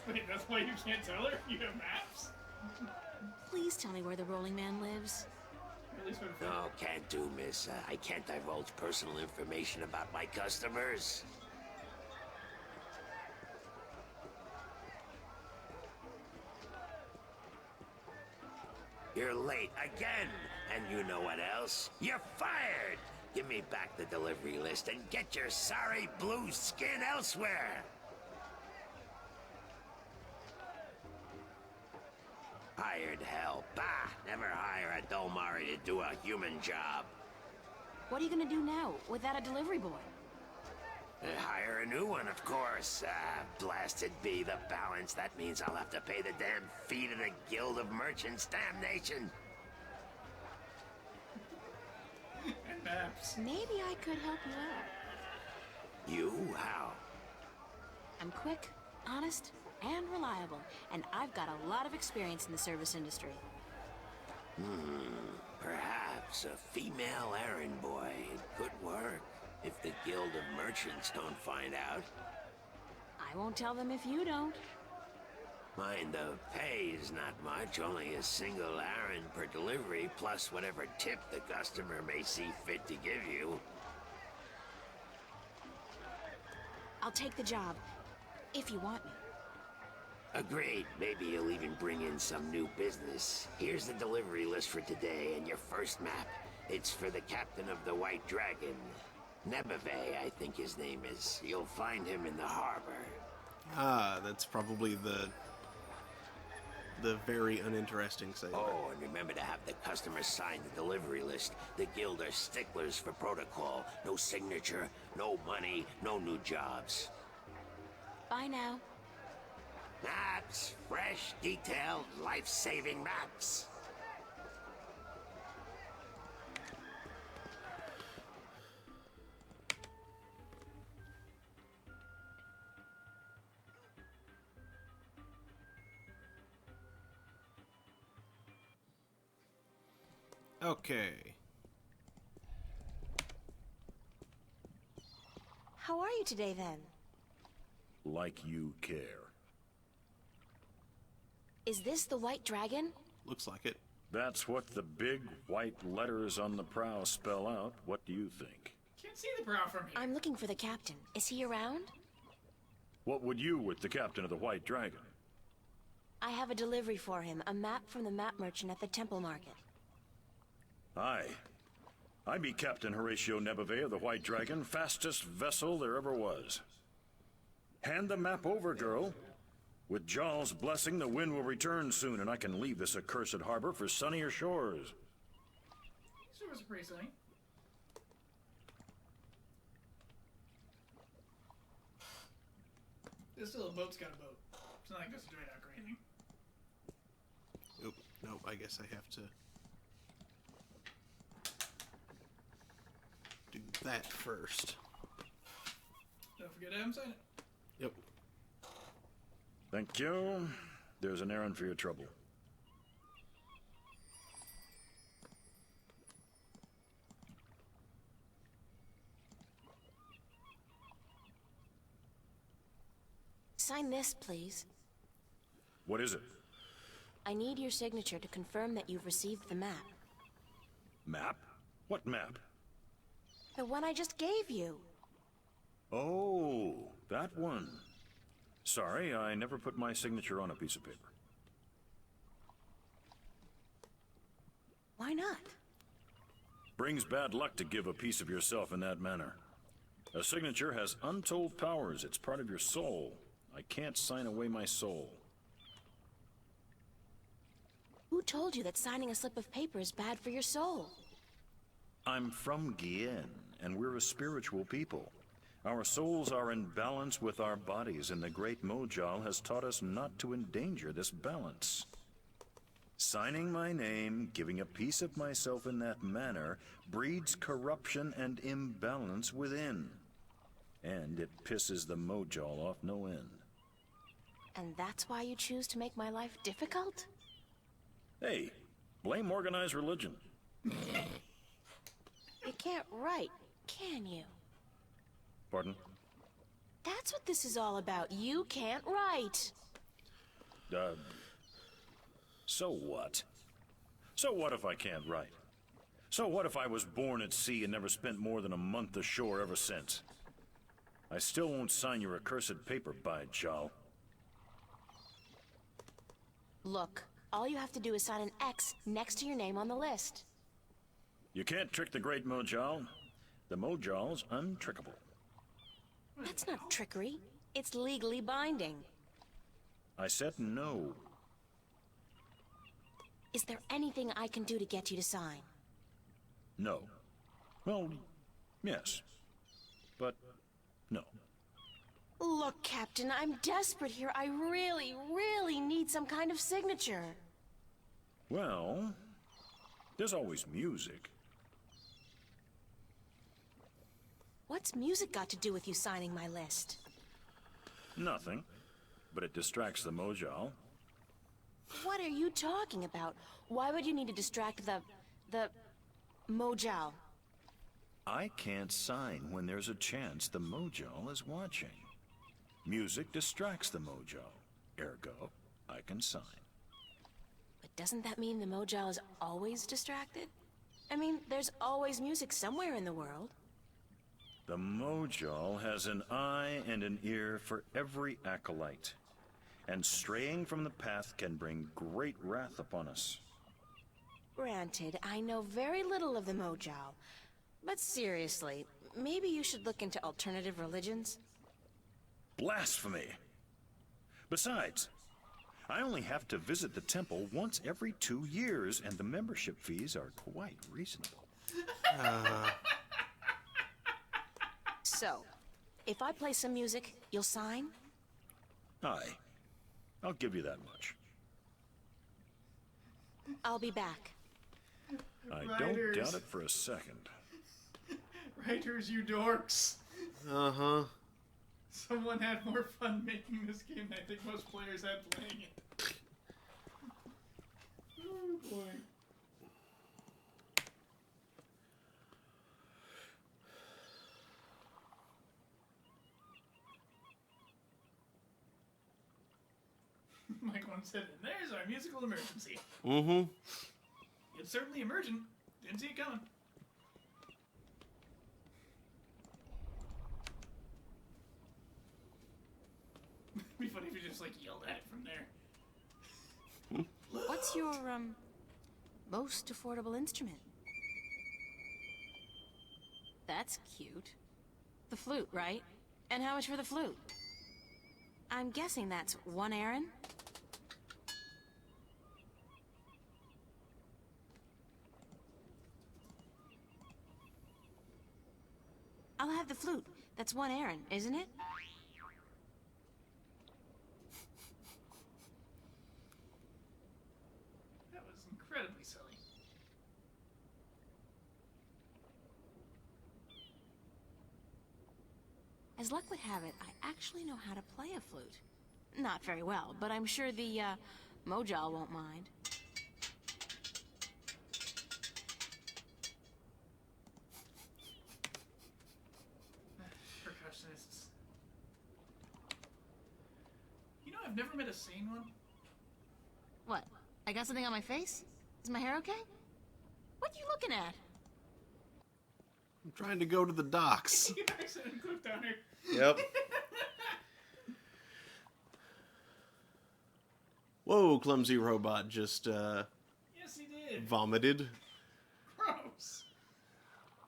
Wait, that's why you can't tell her? You have maps? Please tell me where the Rolling Man lives. No, can't do, miss. I can't divulge personal information about my customers. You're late again, and you know what else? You're fired! Give me back the delivery list and get your sorry blue skin elsewhere! Hired hell. Bah! Never hire a Domari to do a human job. What are you gonna do now, without a delivery boy? Hire a new one, of course. Blasted be the balance. That means I'll have to pay the damn fee to the Guild of Merchants. Damnation! And maps. Maybe I could help you out. You? How? I'm quick, honest, and reliable, and I've got a lot of experience in the service industry. Perhaps a female errand boy. It could work. If the Guild of Merchants don't find out. I won't tell them if you don't. Mind the pay is not much, only a single errand per delivery, plus whatever tip the customer may see fit to give you. I'll take the job, if you want me. Agreed. Maybe you'll even bring in some new business. Here's the delivery list for today and your first map. It's for the captain of the White Dragon. Nebeve, I think his name is. You'll find him in the harbor. Ah, that's probably the very uninteresting sailor. Oh, and remember to have the customer sign the delivery list. The guild are sticklers for protocol. No signature, no money, no new jobs. Bye now. Maps. Fresh, detailed, life-saving maps. Okay. How are you today, then? Like you care. Is this the White Dragon? Looks like it. That's what the big white letters on the prow spell out. What do you think? Can't see the brow from here. I'm looking for the captain. Is he around? What would you with the captain of the White Dragon? I have a delivery for him, a map from the map merchant at the Temple Market. Aye. I be Captain Horatio Nebeve of the White Dragon, fastest vessel there ever was. Hand the map over, girl. With Jarl's blessing, the wind will return soon, and I can leave this accursed harbor for sunnier shores. These shores are pretty sunny. There's still a boat's got a boat. It's not like this is dry dock or anything. Oop, no, I guess I have to do that first. Don't forget to have him sign it. Yep. Thank you. There's an errand for your trouble. Sign this, please. What is it? I need your signature to confirm that you've received the map. Map? What map? The one I just gave you. Oh, that one. Sorry, I never put my signature on a piece of paper. Why not? Brings bad luck to give a piece of yourself in that manner. A signature has untold powers. It's part of your soul. I can't sign away my soul. Who told you that signing a slip of paper is bad for your soul? I'm from Gien, and we're a spiritual people. Our souls are in balance with our bodies, and the great Mojal has taught us not to endanger this balance. Signing my name, giving a piece of myself in that manner, breeds corruption and imbalance within. And it pisses the Mojal off no end. And that's why you choose to make my life difficult? Hey, blame organized religion. You can't write, can you? Pardon? That's what this is all about. You can't write. So what? So what if I can't write? So what if I was born at sea and never spent more than a month ashore ever since? I still won't sign your accursed paper, by Jal. Look, all you have to do is sign an X next to your name on the list. You can't trick the great Mojal. The Mojal's untrickable. That's not trickery. It's legally binding. I said no. Is there anything I can do to get you to sign? No. Well, yes. But no. Look, Captain, I'm desperate here. I really, really need some kind of signature. Well, there's always music. What's music got to do with you signing my list? Nothing. But it distracts the Mojal. What are you talking about? Why would you need to distract the Mojal? I can't sign when there's a chance the Mojal is watching. Music distracts the Mojal. Ergo, I can sign. But doesn't that mean the Mojal is always distracted? I mean, there's always music somewhere in the world. The Mojal has an eye and an ear for every acolyte. And straying from the path can bring great wrath upon us. Granted, I know very little of the Mojal. But seriously, maybe you should look into alternative religions? Blasphemy! Besides, I only have to visit the temple once every 2 years, and the membership fees are quite reasonable. So, if I play some music, you'll sign? Aye. I'll give you that much. I'll be back. I Writers. don't doubt it for a second. Writers, you dorks. Uh-huh. Someone had more fun making this game than I think most players had playing it. Oh boy. Mike once said, and there's our musical emergency. Mm-hmm. It's certainly emergent. Didn't see it coming. It'd be funny if you just, like, yelled at it from there. What's your, most affordable instrument? That's cute. The flute, right? And how much for the flute? I'm guessing that's 1 Aaron? I'll have the flute. That's 1 Aaron, isn't it? That was incredibly silly. As luck would have it, I actually know how to play a flute. Not very well, but I'm sure the, Mojal won't mind. Percussionists. You know, I've never met a sane one. What? I got something on my face? Is my hair okay? What you looking at? I'm trying to go to the docks. You accidentally clicked on her. Yep. Whoa, clumsy robot just, Yes, he did. vomited. Gross.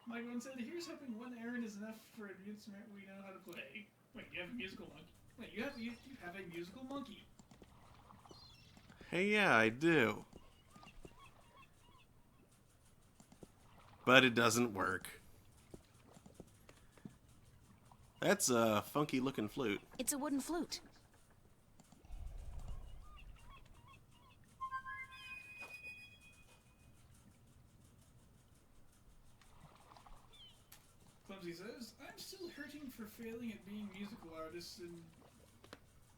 Mike once said, here's hoping 1 Aaron is enough for an instrument we know how to play. Wait, you have a musical monkey? Wait, you have a musical monkey. Hey, yeah, I do. But it doesn't work. That's a funky looking flute. It's a wooden flute. Clumsy says, I'm still hurting for failing at being musical artists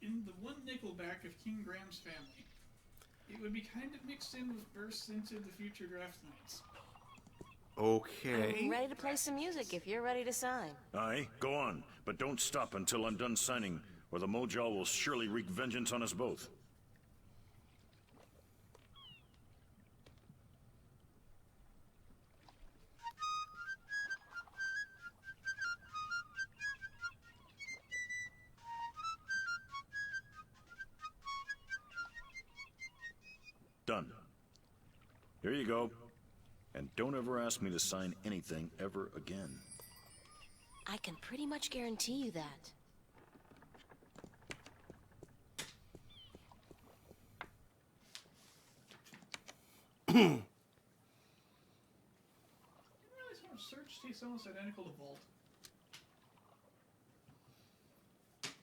in the one Nickelback of King Graham's family. It would be kind of mixed in with bursts into the future draft nights. Okay. I'm ready to play some music if you're ready to sign. Aye, go on, but don't stop until I'm done signing, or the Mojal will surely wreak vengeance on us both. Done. Here you go. And don't ever ask me to sign anything ever again. I can pretty much guarantee you that. I didn't realize how Surge tastes almost identical to Vault.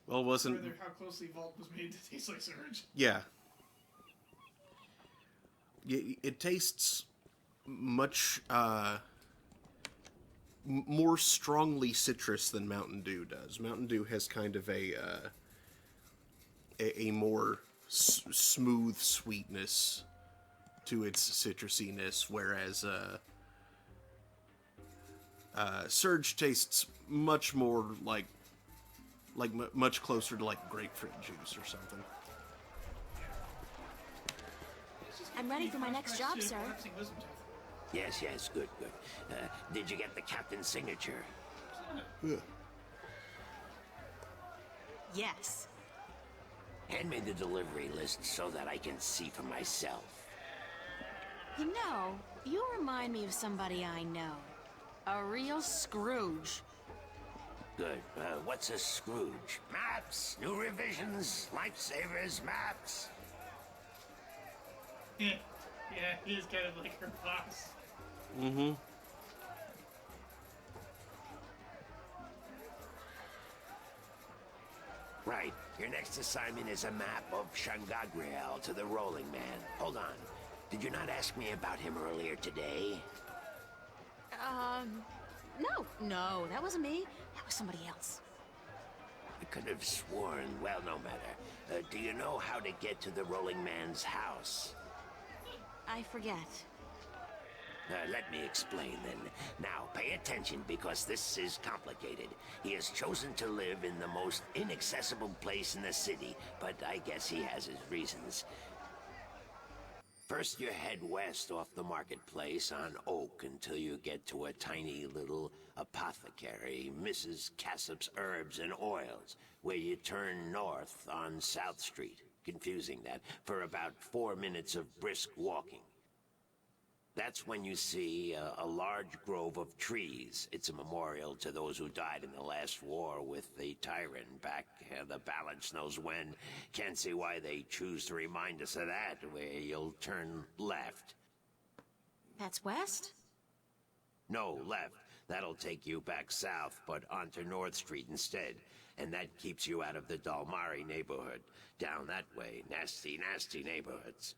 Well, wasn't... Rather, how closely Vault was made to taste like Surge. Yeah. It tastes much more strongly citrus than Mountain Dew does. Mountain Dew has kind of a more smooth sweetness to its citrusiness, whereas Surge tastes much more like much closer to like grapefruit juice or something. I'm ready for my next job, sir. Yes, yes, good, good. Did you get the captain's signature? Yeah. Yes. Hand me the delivery list so that I can see for myself. You know, you remind me of somebody I know. A real Scrooge. Good. What's a Scrooge? Maps, new revisions, lifesavers, maps. Yeah, he's kind of like her boss. Mm-hmm. Right. Your next assignment is a map of Shangagriel to the Rolling Man. Hold on. Did you not ask me about him earlier today? No, that wasn't me. That was somebody else. I could have sworn. Well, no matter. Do you know how to get to the Rolling Man's house? I forget. Let me explain then. Now, pay attention because this is complicated. He has chosen to live in the most inaccessible place in the city, but I guess he has his reasons. First, you head west off the marketplace on Oak until you get to a tiny little apothecary, Mrs. Cassop's Herbs and Oils, where you turn north on South Street. Confusing that, for about 4 minutes of brisk walking. That's when you see a large grove of trees. It's a memorial to those who died in the last war with the tyrant back the balance knows when. Can't see why they choose to remind us of that, where you'll turn left. That's west? No, left. That'll take you back south, but onto North Street instead. And that keeps you out of the Dalmari neighborhood. Down that way, nasty, nasty neighborhoods.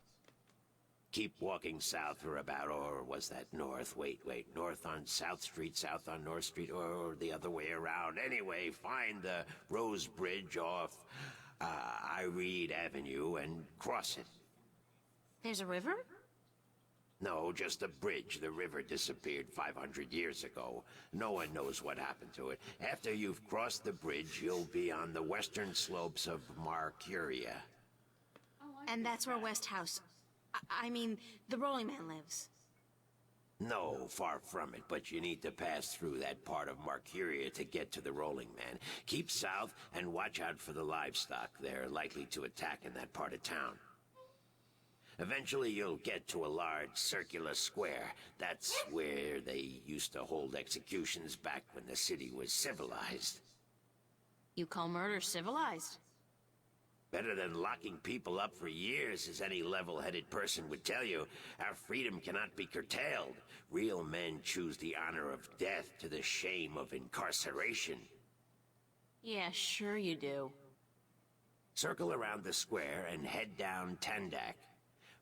Keep walking south for about, or was that north? Wait, north on South Street, south on North Street, or the other way around. Anyway, find the Rose Bridge off Iread Avenue and cross it. There's a river? No, just a bridge. The river disappeared 500 years ago. No one knows what happened to it. After you've crossed the bridge, you'll be on the western slopes of Marcuria. And that's where West House... I mean, the Rolling Man lives. No, far from it, but you need to pass through that part of Marcuria to get to the Rolling Man. Keep south and watch out for the livestock. They're likely to attack in that part of town. Eventually you'll get to a large circular square. That's where they used to hold executions back when the city was civilized. You call murder civilized? Better than locking people up for years, as any level-headed person would tell you. Our freedom cannot be curtailed. Real men choose the honor of death to the shame of incarceration. Yeah, sure you do. Circle around the square and head down Tandak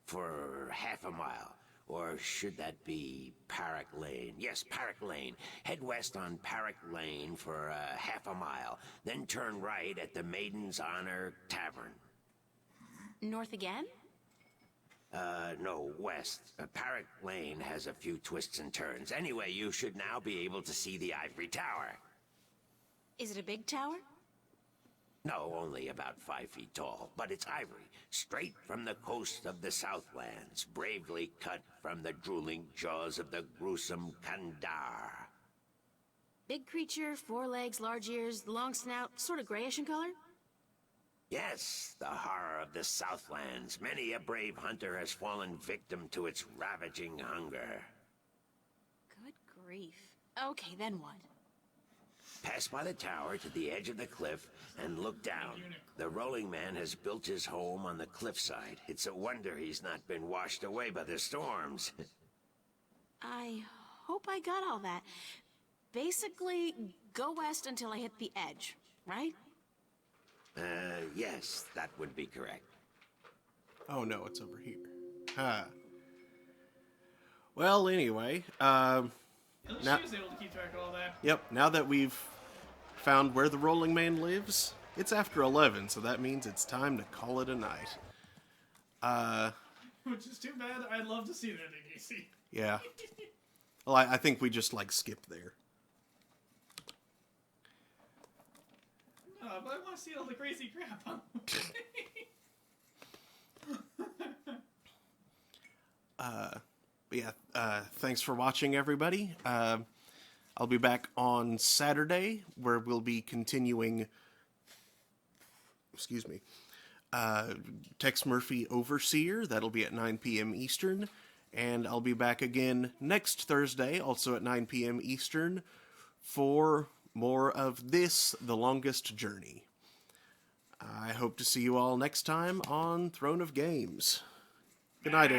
for half a mile. Or should that be Parrot Lane? Yes, Parrot Lane. Head west on Parrot Lane for half a mile. Then turn right at the Maiden's Honor Tavern. North again? No, west. Parrot Lane has a few twists and turns. Anyway, you should now be able to see the Ivory Tower. Is it a big tower? No, only about 5 feet tall, but it's ivory, straight from the coast of the Southlands, bravely cut from the drooling jaws of the gruesome Kandar. Big creature, 4 legs, large ears, long snout, sort of grayish in color? Yes, the horror of the Southlands. Many a brave hunter has fallen victim to its ravaging hunger. Good grief. Okay, then what? Pass by the tower to the edge of the cliff and look down. The Rolling Man has built his home on the cliffside. It's a wonder he's not been washed away by the storms. I hope I got all that. Basically, go west until I hit the edge, right? Yes, that would be correct. Oh no, it's over here. Well, anyway, At least she was able to keep track of all that. Yep, now that we've found where the Rolling Man lives, it's after 11, so that means it's time to call it a night. Which is too bad. I'd love to see that in AC. Yeah. Well, I think we just, skipped there. No, but I want to see all the crazy crap. But yeah, thanks for watching, everybody. I'll be back on Saturday, where we'll be continuing... Excuse me. Tex Murphy Overseer. That'll be at 9 p.m. Eastern. And I'll be back again next Thursday, also at 9 p.m. Eastern, for more of this, The Longest Journey. I hope to see you all next time on Throne of Games. Good night.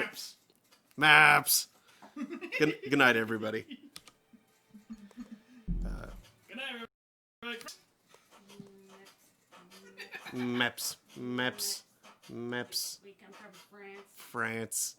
Maps! Good night, everybody. Good night, everybody. Maps. We come from France. France.